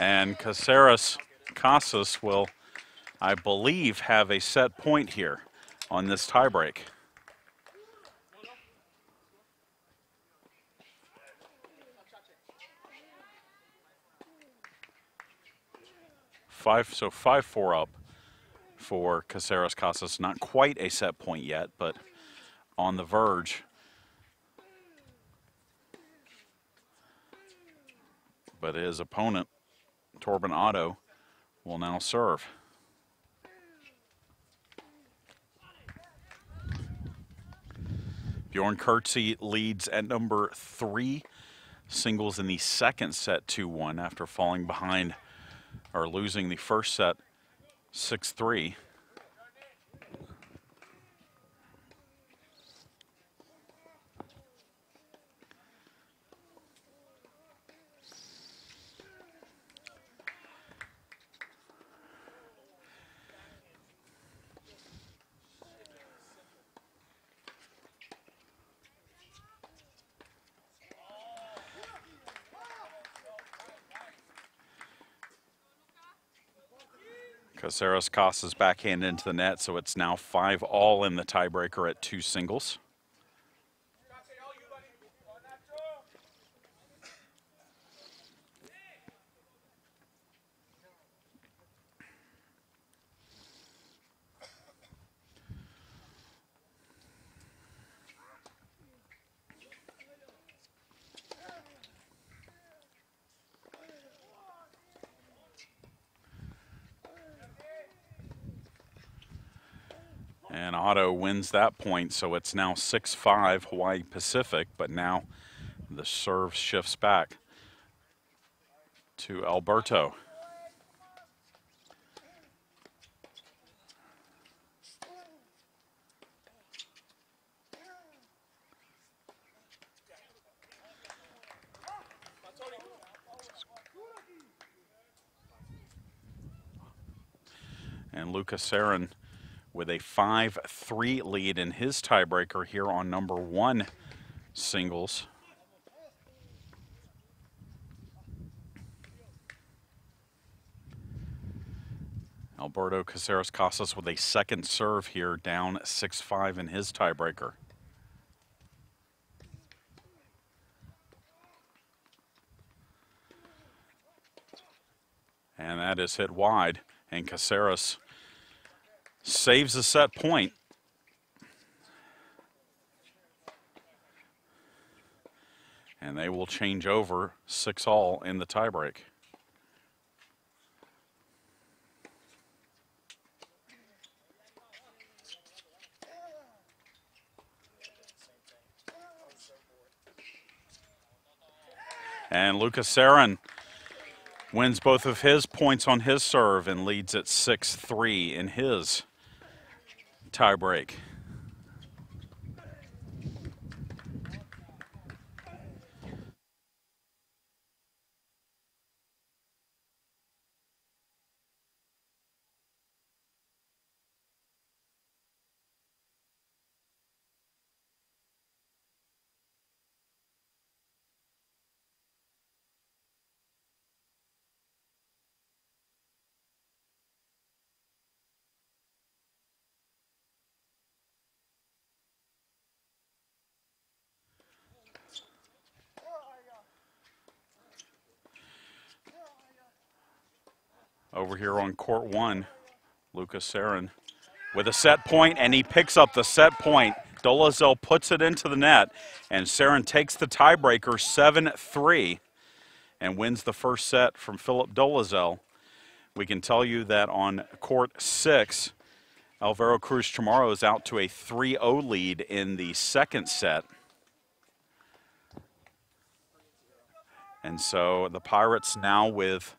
[SPEAKER 9] And Caceres Casas will, I believe, have a set point here on this tiebreak. So 5-4 up for Caceres Casas. Not quite a set point yet, but on the verge. But his opponent, Torben Otto, will now serve. Bjorn Kurtze leads at number 3 singles in the second set 2-1 after falling behind or losing the first set 6-3. Caceres Casas backhand into the net, so it's now 5-all in the tiebreaker at 2 singles. And Otto wins that point, so it's now 6-5 Hawaii Pacific, but now the serve shifts back to Alberto. And Lucas Sarin with a 5-3 lead in his tiebreaker here on number 1 singles. Alberto Caceres Casas with a second serve here, down 6-5 in his tiebreaker. And that is hit wide, and Caceres saves a set point. And they will change over 6-all in the tiebreak. And Lucas Sarin wins both of his points on his serve and leads at 6-3 in his tiebreak. Over here on court 1, Lucas Sarin with a set point, and he picks up the set point. Dolezal puts it into the net, and Sarin takes the tiebreaker 7-3 and wins the first set from Philip Dolezal. We can tell you that on court 6, Alvaro Cruz Chamorro is out to a 3-0 lead in the second set. And so the Pirates now with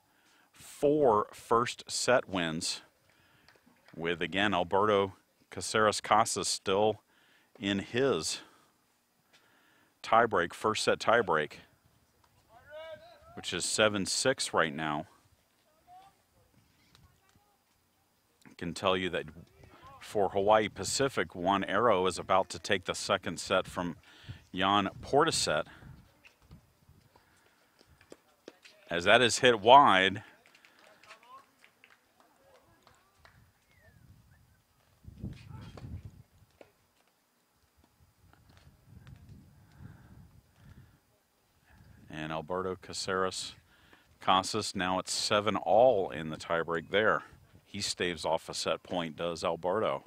[SPEAKER 9] 4 first set wins, with again Alberto Caceres Casas still in his tiebreak, first set tiebreak, which is 7-6 right now. I can tell you that for Hawaii Pacific, Juan Arrow is about to take the second set from Jan Portisett, as that is hit wide. And Alberto Caceres Casas, now it's 7-all in the tiebreak there. He staves off a set point, does Alberto.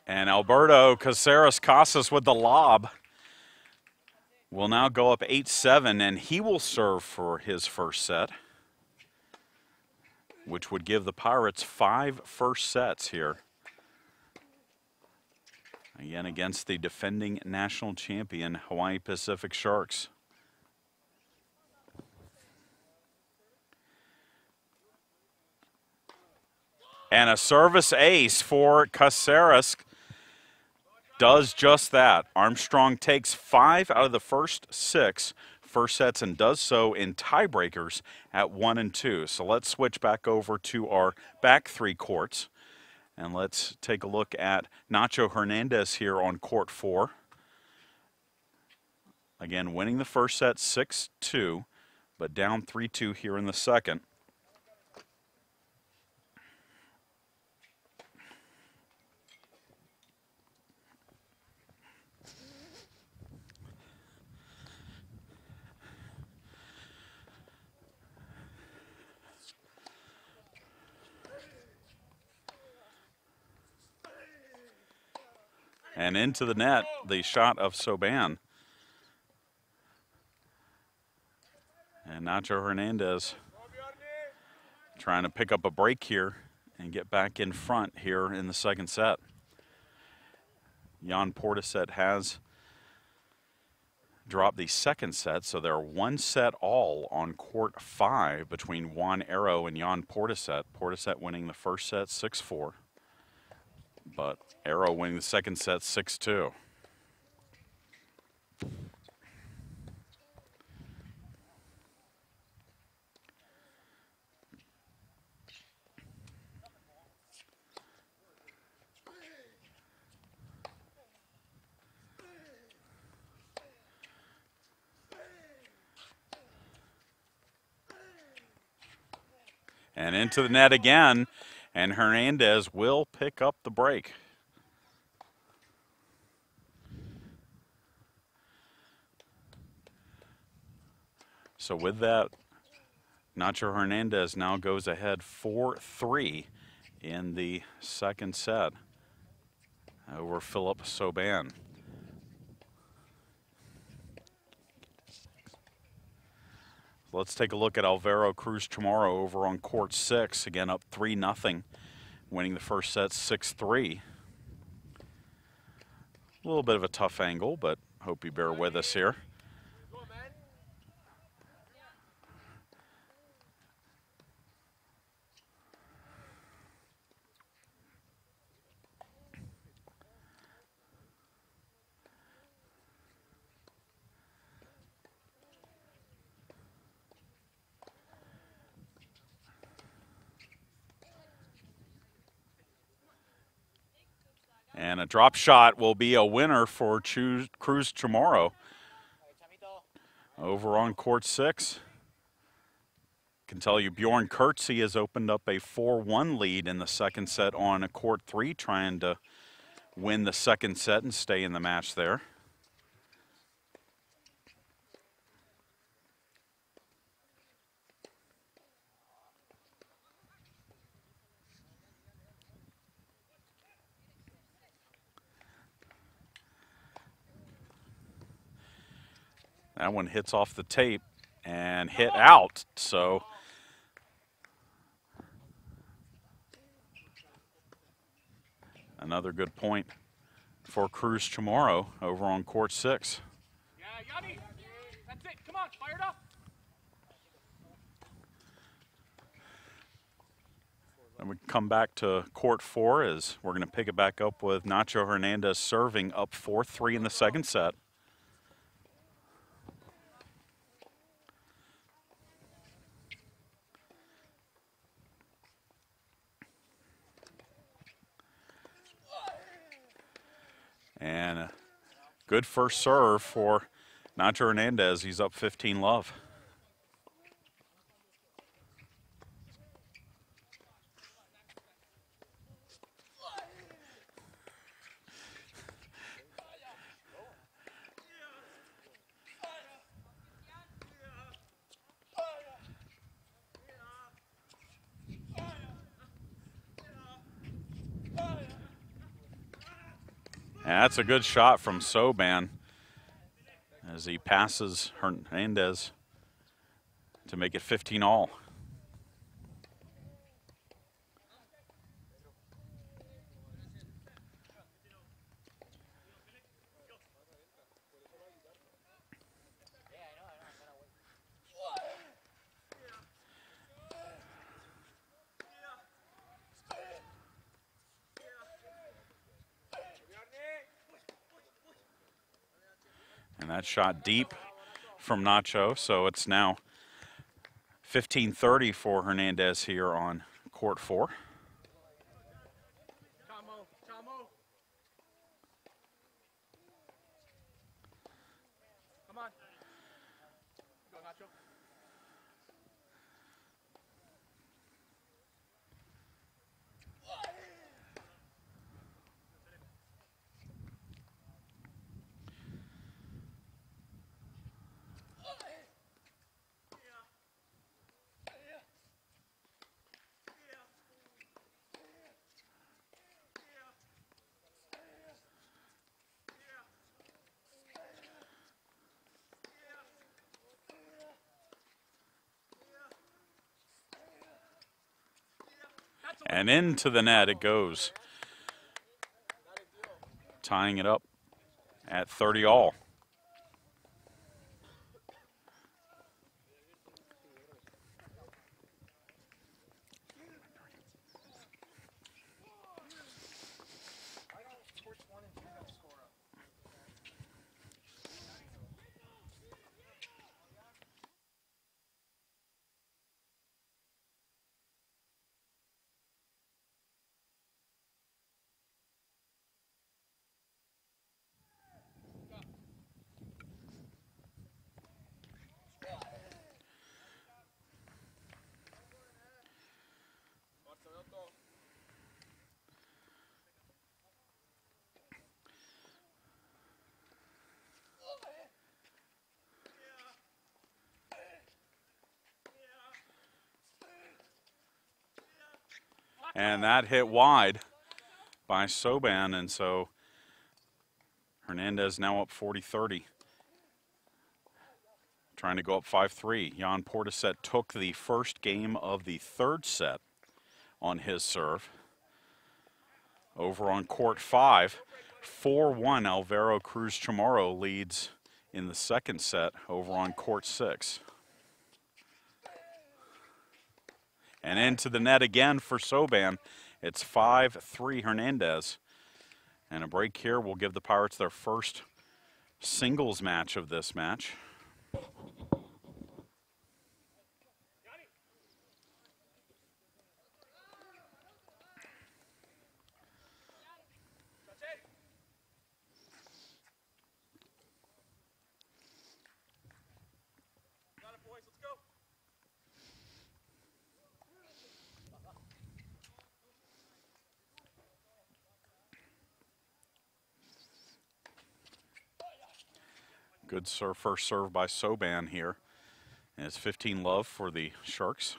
[SPEAKER 9] And Alberto Caceres Casas with the lob will now go up 8-7, and he will serve for his first set, which would give the Pirates 5 first sets here. Again, against the defending national champion, Hawaii Pacific Sharks. And a service ace for Caceres does just that. Armstrong takes 5 out of the first 6 first sets and does so in tiebreakers at 1 and 2. So let's switch back over to our back 3 courts. And let's take a look at Nacho Hernandez here on court 4. Again, winning the first set 6-2, but down 3-2 here in the second. And into the net, the shot of Soban. And Nacho Hernandez trying to pick up a break here and get back in front here in the second set. Jan Portishead has dropped the second set, so they're 1 set all on court 5 between Juan Arrow and Jan Portishead. Portishead winning the first set 6-4. But Arrow winning the second set 6-2. And into the net again, and Hernandez will pick up the break. So with that, Nacho Hernandez now goes ahead 4-3 in the second set over Philip Soban. Let's take a look at Alvaro Cruz Chamorro over on court 6, again up 3-0, winning the first set 6-3. A little bit of a tough angle, but hope you bear with us here. And a drop shot will be a winner for Cruz Chamorro over on court 6. Can tell you Bjorn Kurtze has opened up a 4-1 lead in the second set on court 3, trying to win the second set and stay in the match there. That one hits off the tape and hit out, so another good point for Cruz Chamorro over on court 6.
[SPEAKER 10] Yeah, Yanni. That's it. Come on, fire it up.
[SPEAKER 9] And we come back to court 4 as we're going to pick it back up with Nacho Hernandez serving up 4-3 in the second set. And a good first serve for Nacho Hernandez. He's up 15-love. That's a good shot from Soban as he passes Hernandez to make it 15-all. And that shot deep from Nacho, so it's now 15-30 for Hernandez here on court 4.
[SPEAKER 10] Come on. Go, Nacho.
[SPEAKER 9] And into the net it goes, tying it up at 30-all. And that hit wide by Soban, and so Hernandez now up 40-30. Trying to go up 5-3. Jan Portisette took the first game of the third set on his serve. Over on court 5, 4-1 Alvaro Cruz Chamorro leads in the second set over on court 6. And into the net again for Soban. It's 5-3 Hernandez. And a break here will give the Pirates their first singles match of this match. Good serve, first serve by Soban here. And it's 15-love for the Sharks.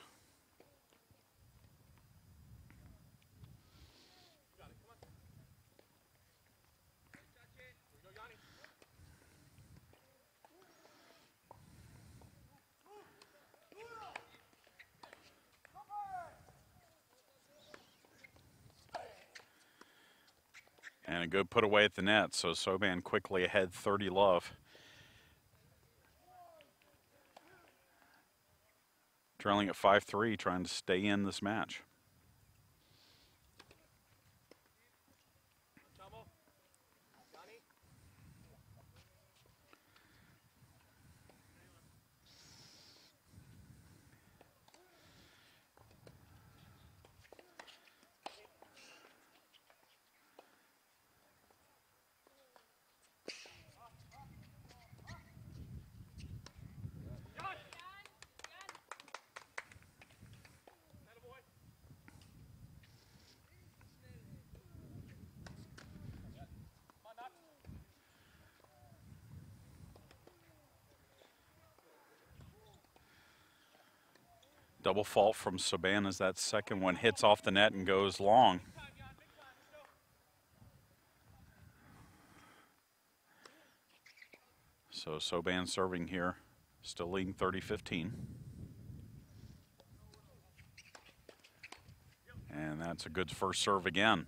[SPEAKER 9] And a good put away at the net, so Soban quickly ahead 30-love. Trailing at 5-3, trying to stay in this match. Double fault from Soban as that second one hits off the net and goes long. So Soban serving here, still leading 30-15. And that's a good first serve again.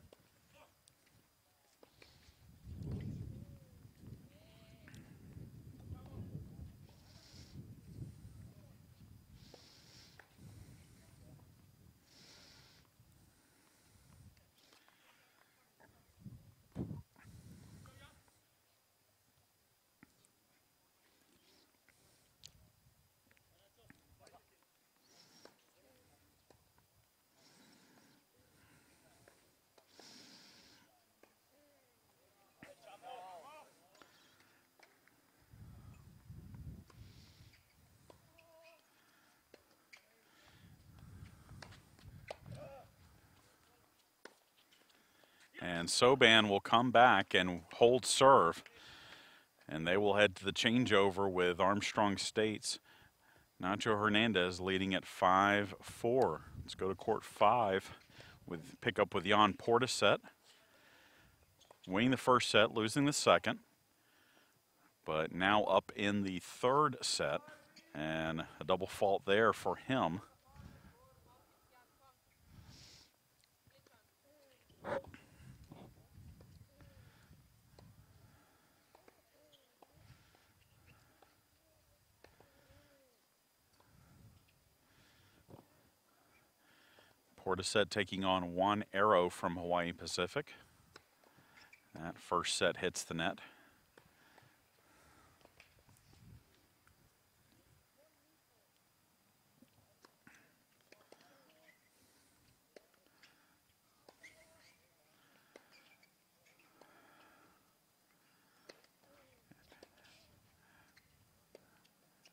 [SPEAKER 9] And Soban will come back and hold serve. And they will head to the changeover with Armstrong State's Nacho Hernandez leading at 5-4. Let's go to court 5 with pickup with Jan Portisette. Winning the first set, losing the second. But now up in the third set. And a double fault there for him. Portisette taking on one arrow from Hawaii Pacific. That first set hits the net.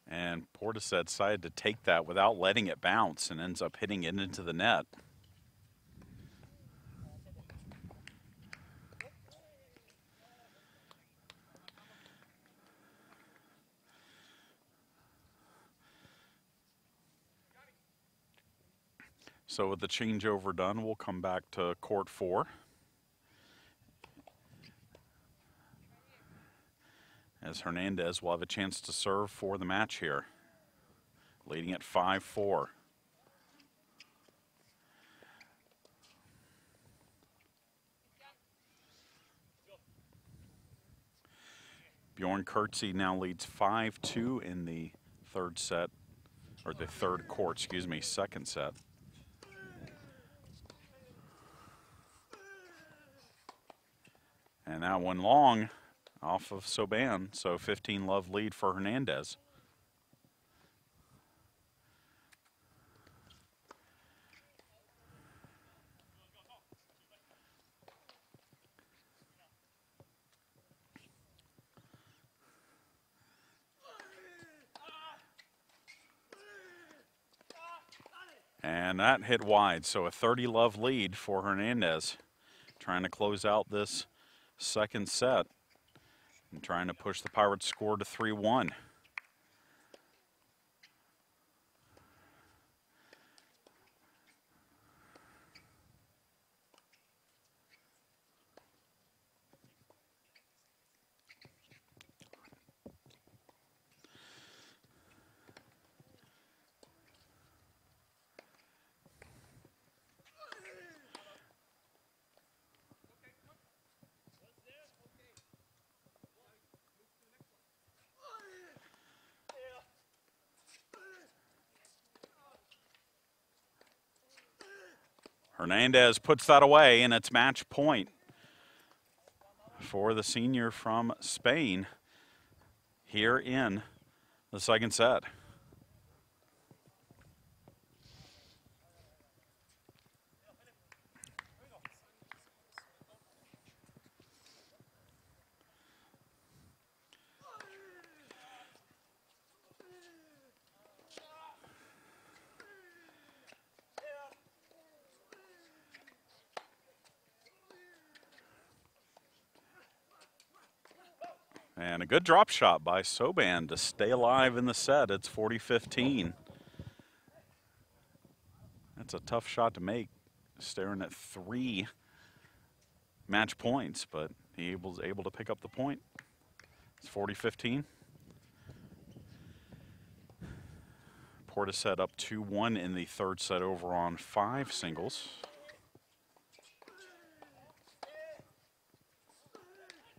[SPEAKER 9] And Portisette decided to take that without letting it bounce and ends up hitting it into the net. So with the changeover done, we'll come back to court 4. As Hernandez will have a chance to serve for the match here, leading at 5-4. Bjorn Kurtze now leads 5-2 in the third set, or the third court, excuse me, second set. And that one long off of Soban, so 15-love lead for Hernandez. And that hit wide, so a 30-love lead for Hernandez, trying to close out this second set and trying to push the Pirates' score to 3-1. Hernandez puts that away, and it's match point for the senior from Spain here in the second set. And a good drop shot by Soban to stay alive in the set. It's 40-15. That's a tough shot to make, staring at 3 match points, but he was able to pick up the point. It's 40-15. Portishead up 2-1 in the third set over on 5 singles.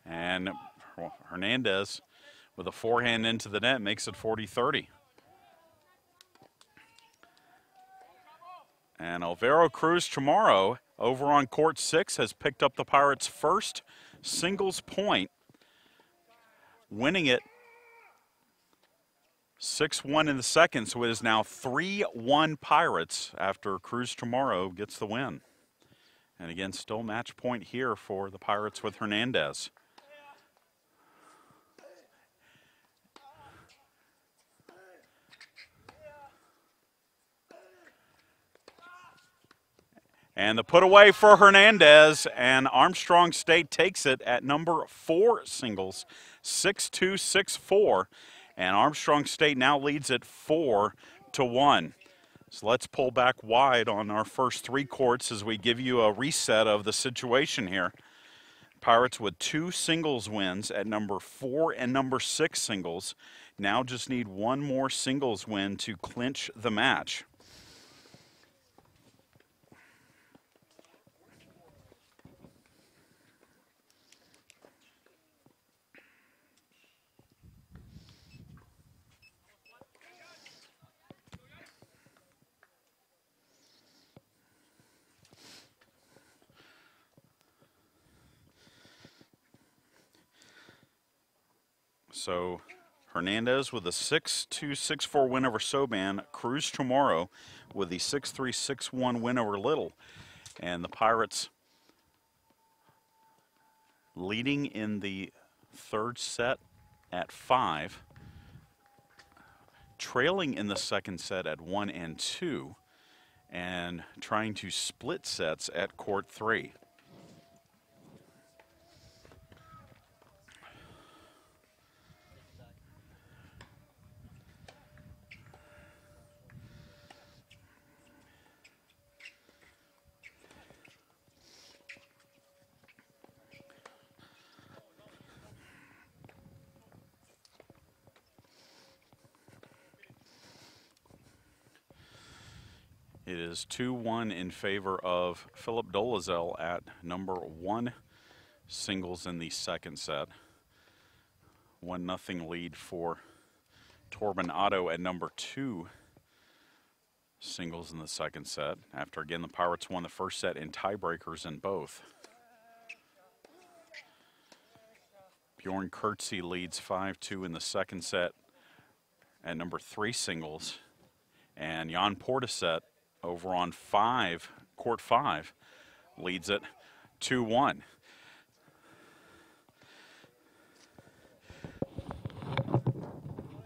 [SPEAKER 9] And Hernandez with a forehand into the net makes it 40-30. And Alvaro Cruz Chamorro over on court 6 has picked up the Pirates' first singles point, winning it 6-1 in the second, so it is now 3-1 Pirates after Cruz Chamorro gets the win. And again, still match point here for the Pirates with Hernandez. And the put away for Hernandez, and Armstrong State takes it at number 4 singles, 6-2, 6-4. And Armstrong State now leads it 4-1. So let's pull back wide on our first 3 courts as we give you a reset of the situation here. Pirates with 2 singles wins at number 4 and number 6 singles. Now just need 1 more singles win to clinch the match. So Hernandez with a 6-2, 6-4 win over Soban. Cruz Chamorro with the 6-3, 6-1 win over Little. And the Pirates leading in the third set at 5. Trailing in the second set at 1 and 2. And trying to split sets at court 3. It is 2-1 in favor of Philip Dolezal at number 1 singles in the second set. 1-0 lead for Torben Otto at number 2 singles in the second set. After again the Pirates won the first set in tiebreakers in both. Bjorn Kurtze leads 5-2 in the second set at number 3 singles. And Jan Portishead over on 5, court 5, leads it 2-1.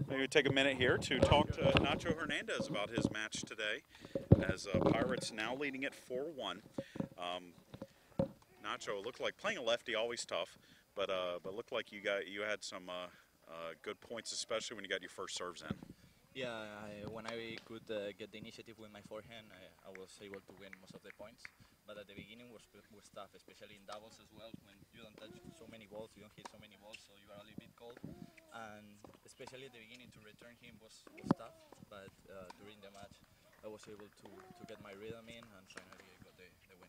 [SPEAKER 9] Maybe take a minute here to talk to Nacho Hernandez about his match today, as Pirates now leading it 4-1. Nacho looked like playing a lefty, always tough, but looked like you had some good points, especially when you got your first serves in.
[SPEAKER 11] Yeah, when I could get the initiative with my forehand, I was able to win most of the points. But at the beginning was tough, especially in doubles as well. When you don't touch so many balls, you don't hit so many balls, so you are a little bit cold. And especially at the beginning, to return him was tough. But during the match, I was able to get my rhythm in, and finally I got the win.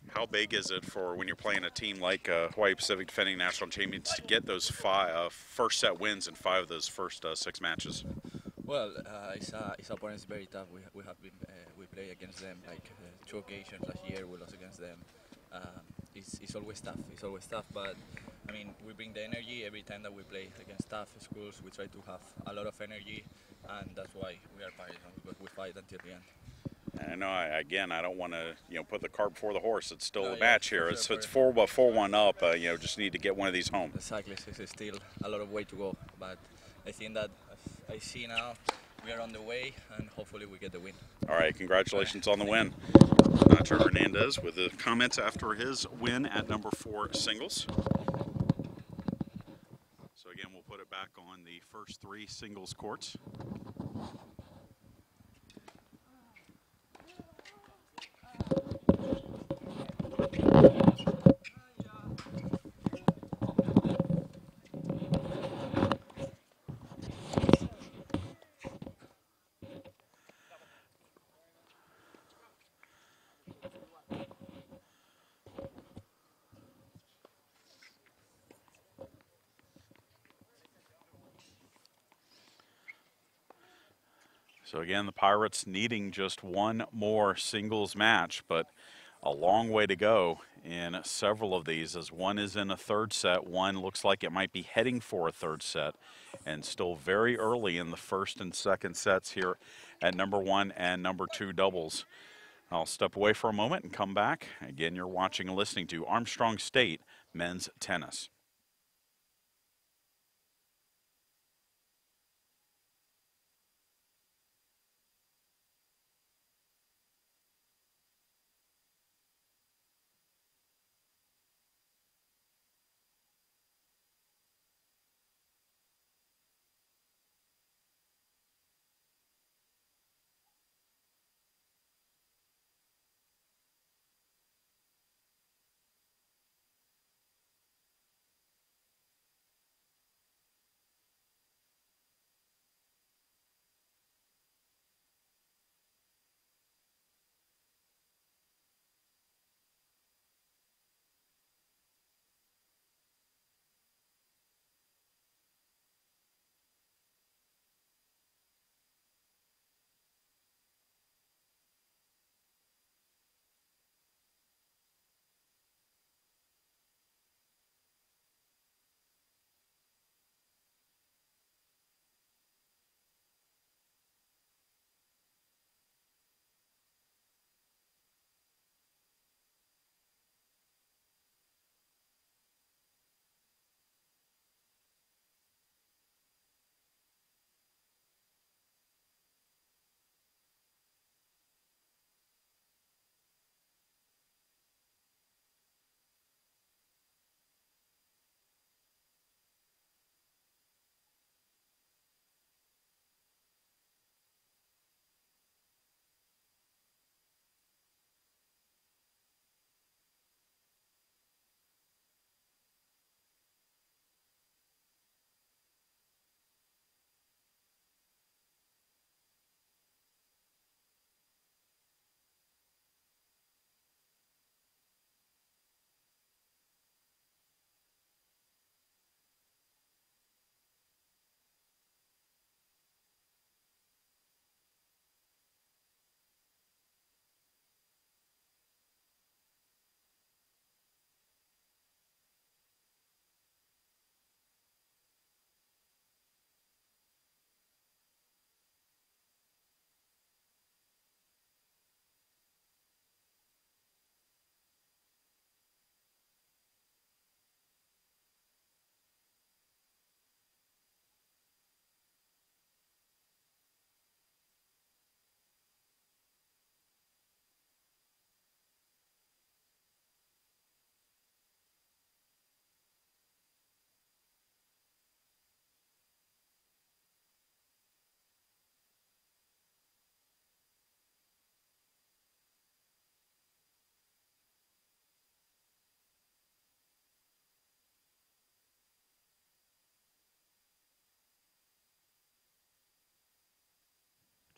[SPEAKER 9] How big is it for when you're playing a team like Hawaii Pacific defending national champions to get those first set wins in 5 of those first 6 matches?
[SPEAKER 11] Well, his opponent is very tough. We have been we play against them like 2 occasions last year. We lost against them. It's always tough. It's always tough. But I mean, we bring the energy every time that we play against tough schools. We try to have a lot of energy, and that's why we are Pirates, because we fight until the end.
[SPEAKER 9] I know. I don't want to put the cart before the horse. It's still a match here. It's 4-1 up. Just need to get one of these home.
[SPEAKER 11] Exactly. It's still a lot of way to go, but I think that as I see now, we are on the way, and hopefully we get the win.
[SPEAKER 9] All right. Congratulations on the win. Nacho Hernandez with the comments after his win at number 4 singles. So again, we'll put it back on the first 3 singles courts. So again, the Pirates needing just one more singles match, but a long way to go in several of these, as one is in a third set, one looks like it might be heading for a third set, and still very early in the first and second sets here at number 1 and number 2 doubles. I'll step away for a moment and come back. Again, you're watching and listening to Armstrong State Men's Tennis.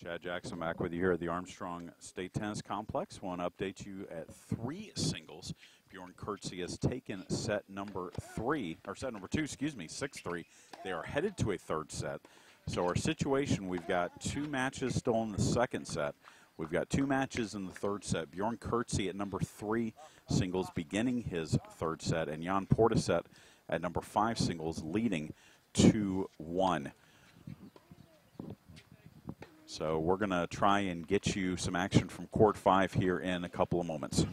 [SPEAKER 9] Chad Jackson back with you here at the Armstrong State Tennis Complex. Want to update you at 3 singles. Bjorn Kurtze has taken set number 2, 6-3. They are headed to a third set. So our situation, we've got 2 matches still in the second set. We've got 2 matches in the third set. Bjorn Kurtze at number 3 singles beginning his third set, and Jan Portisett at number 5 singles leading 2-1. So we're going to try and get you some action from Court 5 here in a couple of moments.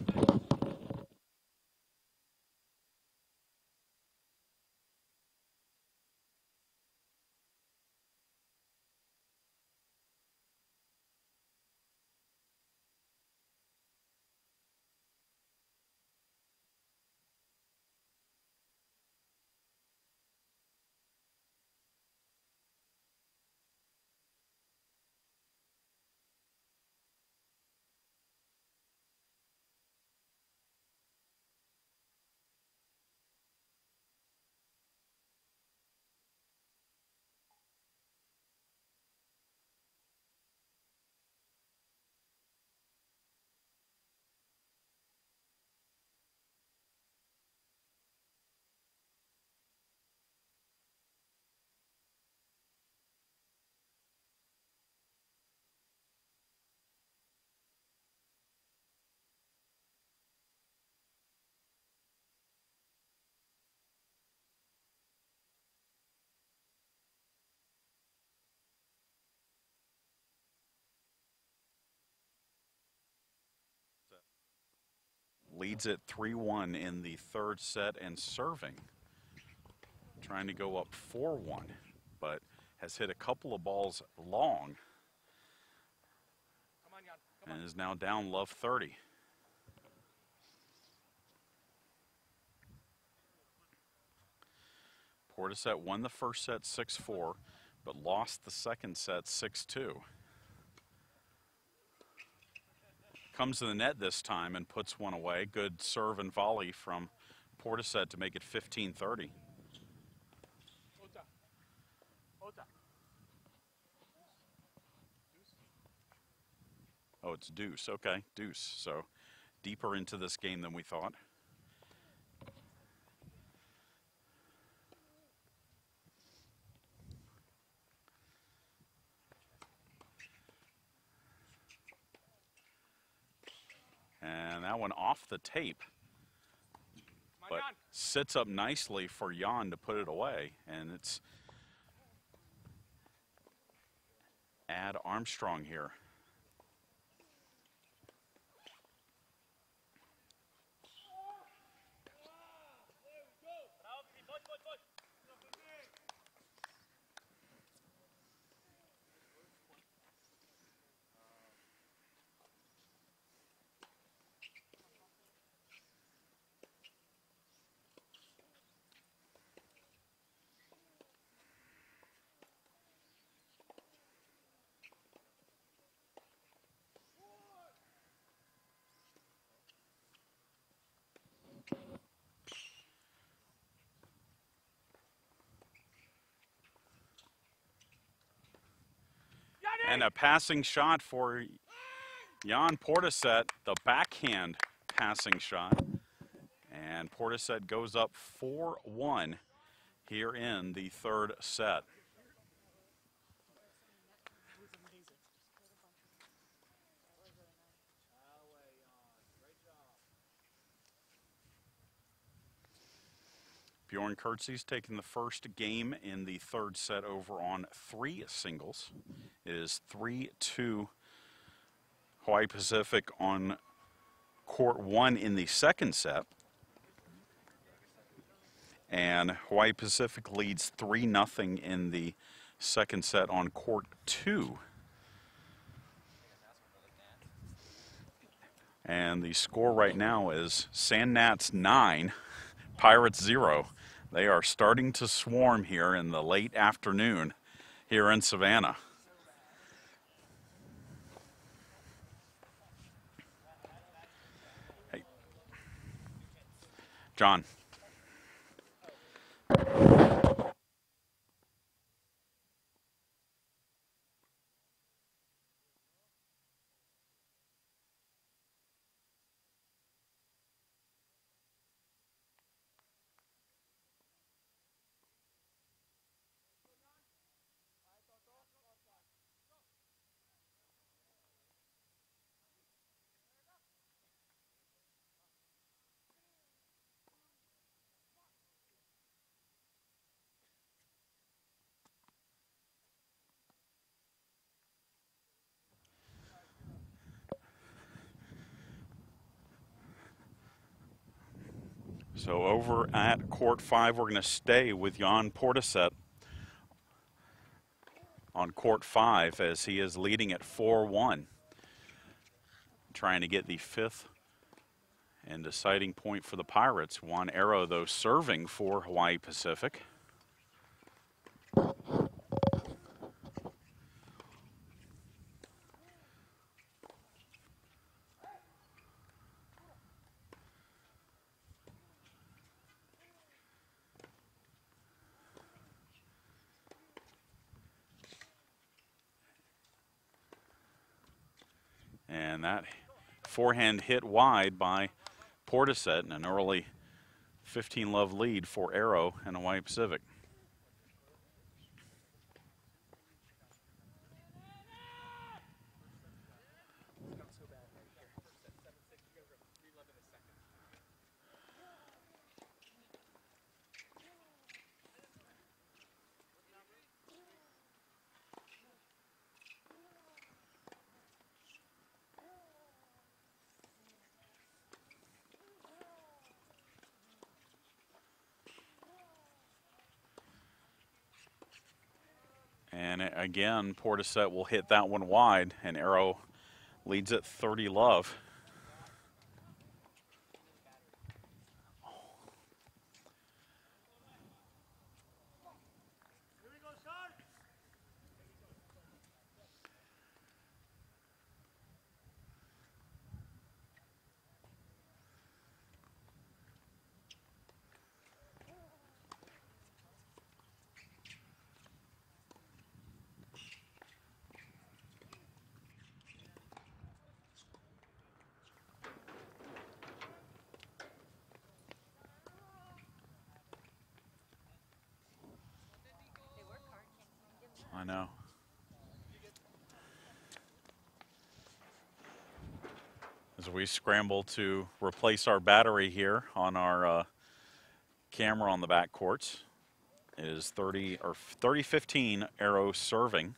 [SPEAKER 9] leads it 3-1 in the third set and serving. Trying to go up 4-1, but has hit a couple of balls long and is now down love 30. Portishead won the first set 6-4, but lost the second set 6-2. Comes to the net this time and puts one away. Good serve and volley from Portishead to make it 15-30. Oh, it's deuce. Okay, deuce. So deeper into this game than we thought. And that one off the tape, but sits up nicely for Jan to put it away. And it's add Armstrong here. And a passing shot for Jan Portishead, the backhand passing shot. And Portishead goes up 4-1 here in the third set. Bjorn Kurtze's taking the first game in the third set over on 3 singles. It is 3-2 Hawaii Pacific on court 1 in the second set. And Hawaii Pacific leads 3-0 in the second set on court 2. And the score right now is Sand Gnats 9, Pirates 0. They are starting to swarm here in the late afternoon here in Savannah. Hey, John. So over at court 5, we're going to stay with Jan Portishead on court 5 as he is leading at 4-1. Trying to get the 5th and deciding point for the Pirates. Juan Arrow, though, serving for Hawaii Pacific. And that forehand hit wide by Portishead, and an early 15-love lead for Arrow and Hawaii Pacific. And again, Portishead will hit that one wide, and Arrow leads at 30 love. I know. As we scramble to replace our battery here on our camera on the back courts, it is 30-15 Arrow serving.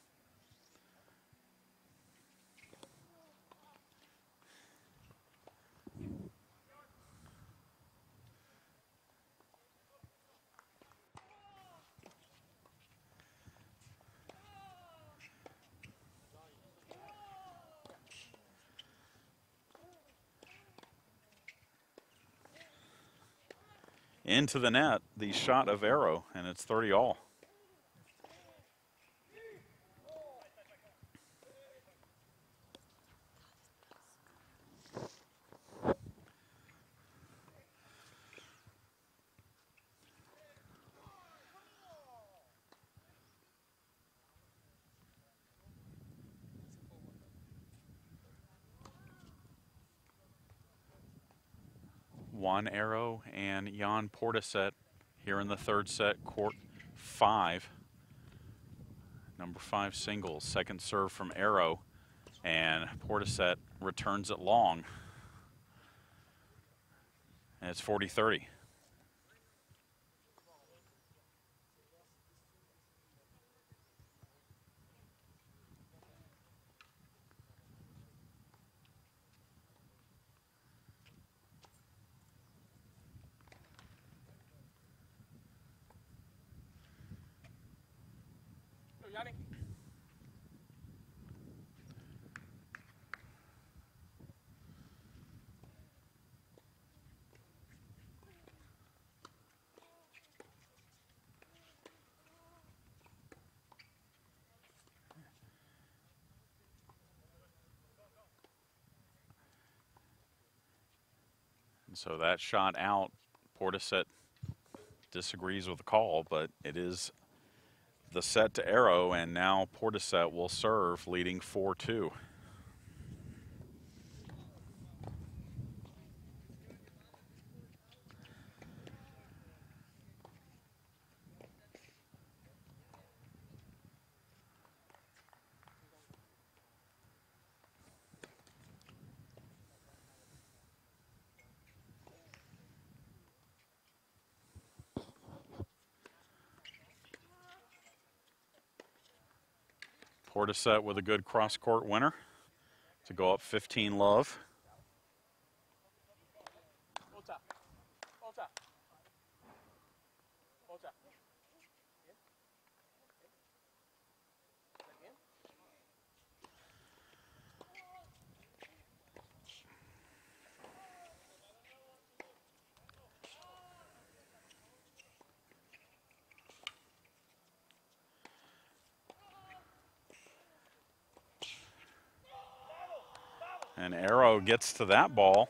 [SPEAKER 9] Into the net, the shot of Arrow, and it's 30 all. One Arrow and Jan Portishead here in the third set, court 5. Number 5 singles, second serve from Arrow, and Portishead returns it long. And it's 40-30. And so that shot out, Portishead disagrees with the call, but it is the set to Arrow, and now Portishead will serve, leading 4-2. Portishead with a good cross-court winner to go up 15 love. And Arrow gets to that ball.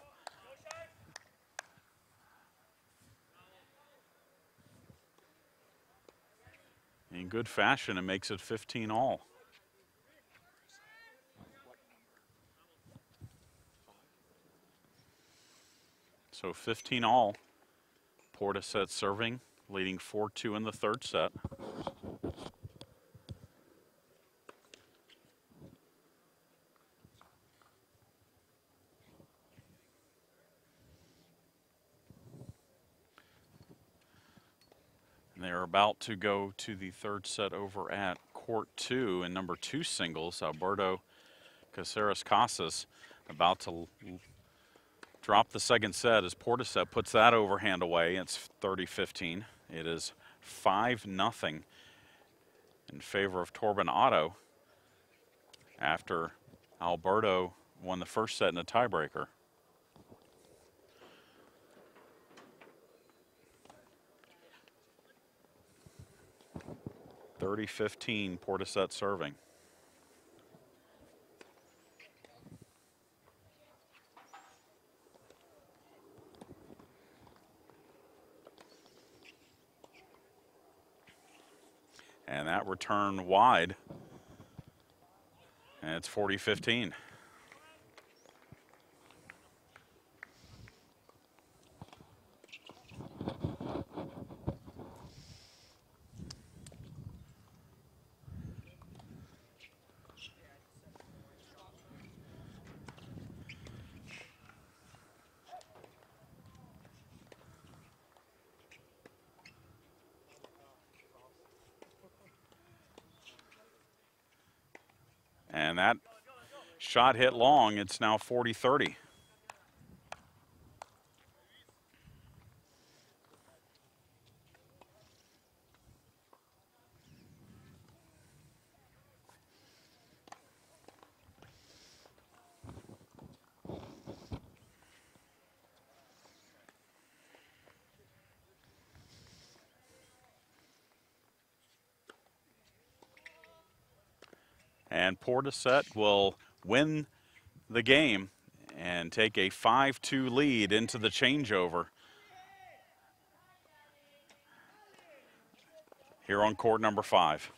[SPEAKER 9] In good fashion and makes it 15 all. So 15 all. Portishead serving, leading 4-2 in the third set. And they're about to go to the third set over at court 2 in number 2 singles. Alberto Caceres Casas about to drop the second set as Portishead puts that overhand away. It's 30-15. It is 5-0 in favor of Torben Otto after Alberto won the first set in a tiebreaker. (30-15) Portishead serving. And that return wide. And it's 40-15. And that shot hit long. It's now 40-30. And Portishead will win the game and take a 5-2 lead into the changeover here on court number 5.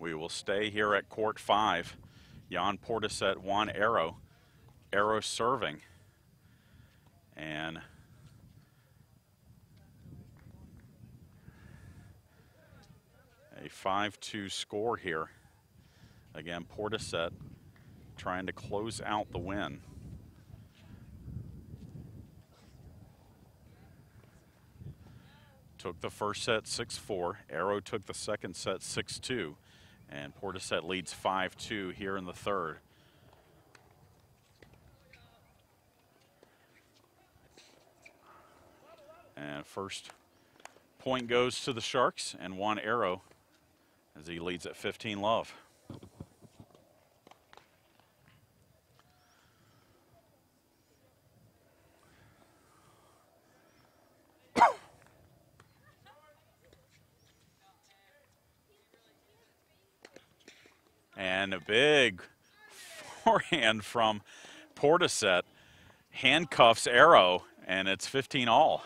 [SPEAKER 9] We will stay here at court 5. Jan Portishead, Juan Arrow. Arrow serving. And a 5-2 score here. Again, Portishead trying to close out the win. Took the first set 6-4. Arrow took the second set 6-2. And Portishead leads 5-2 here in the third. And first point goes to the Sharks and Juan Arrow as he leads at 15-love. And a big forehand from Portishead handcuffs Arrow, and it's 15-all.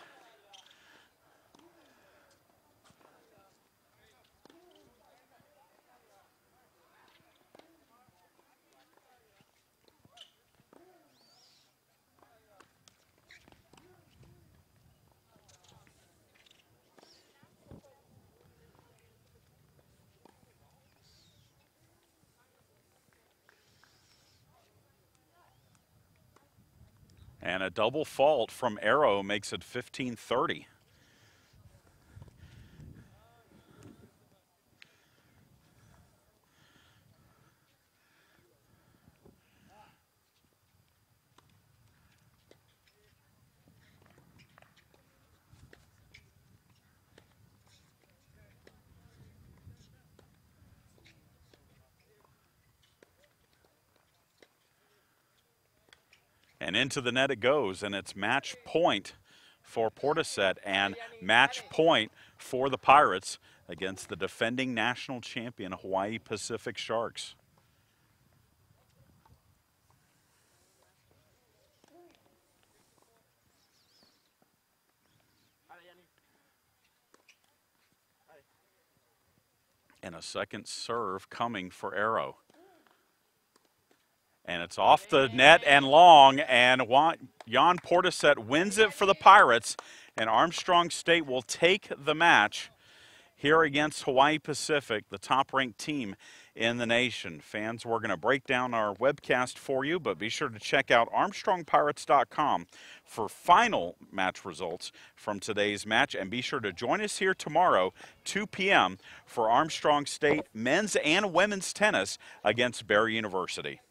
[SPEAKER 9] And a double fault from Arrow makes it 15-30. And into the net it goes, and it's match point for Portishead and match point for the Pirates against the defending national champion Hawaii Pacific Sharks. And a second serve coming for Arrow. And it's off the net and long, and Jan Portishead wins it for the Pirates, and Armstrong State will take the match here against Hawaii Pacific, the top-ranked team in the nation. Fans, we're going to break down our webcast for you, but be sure to check out ArmstrongPirates.com for final match results from today's match, and be sure to join us here tomorrow, 2 p.m., for Armstrong State men's and women's tennis against Barry University.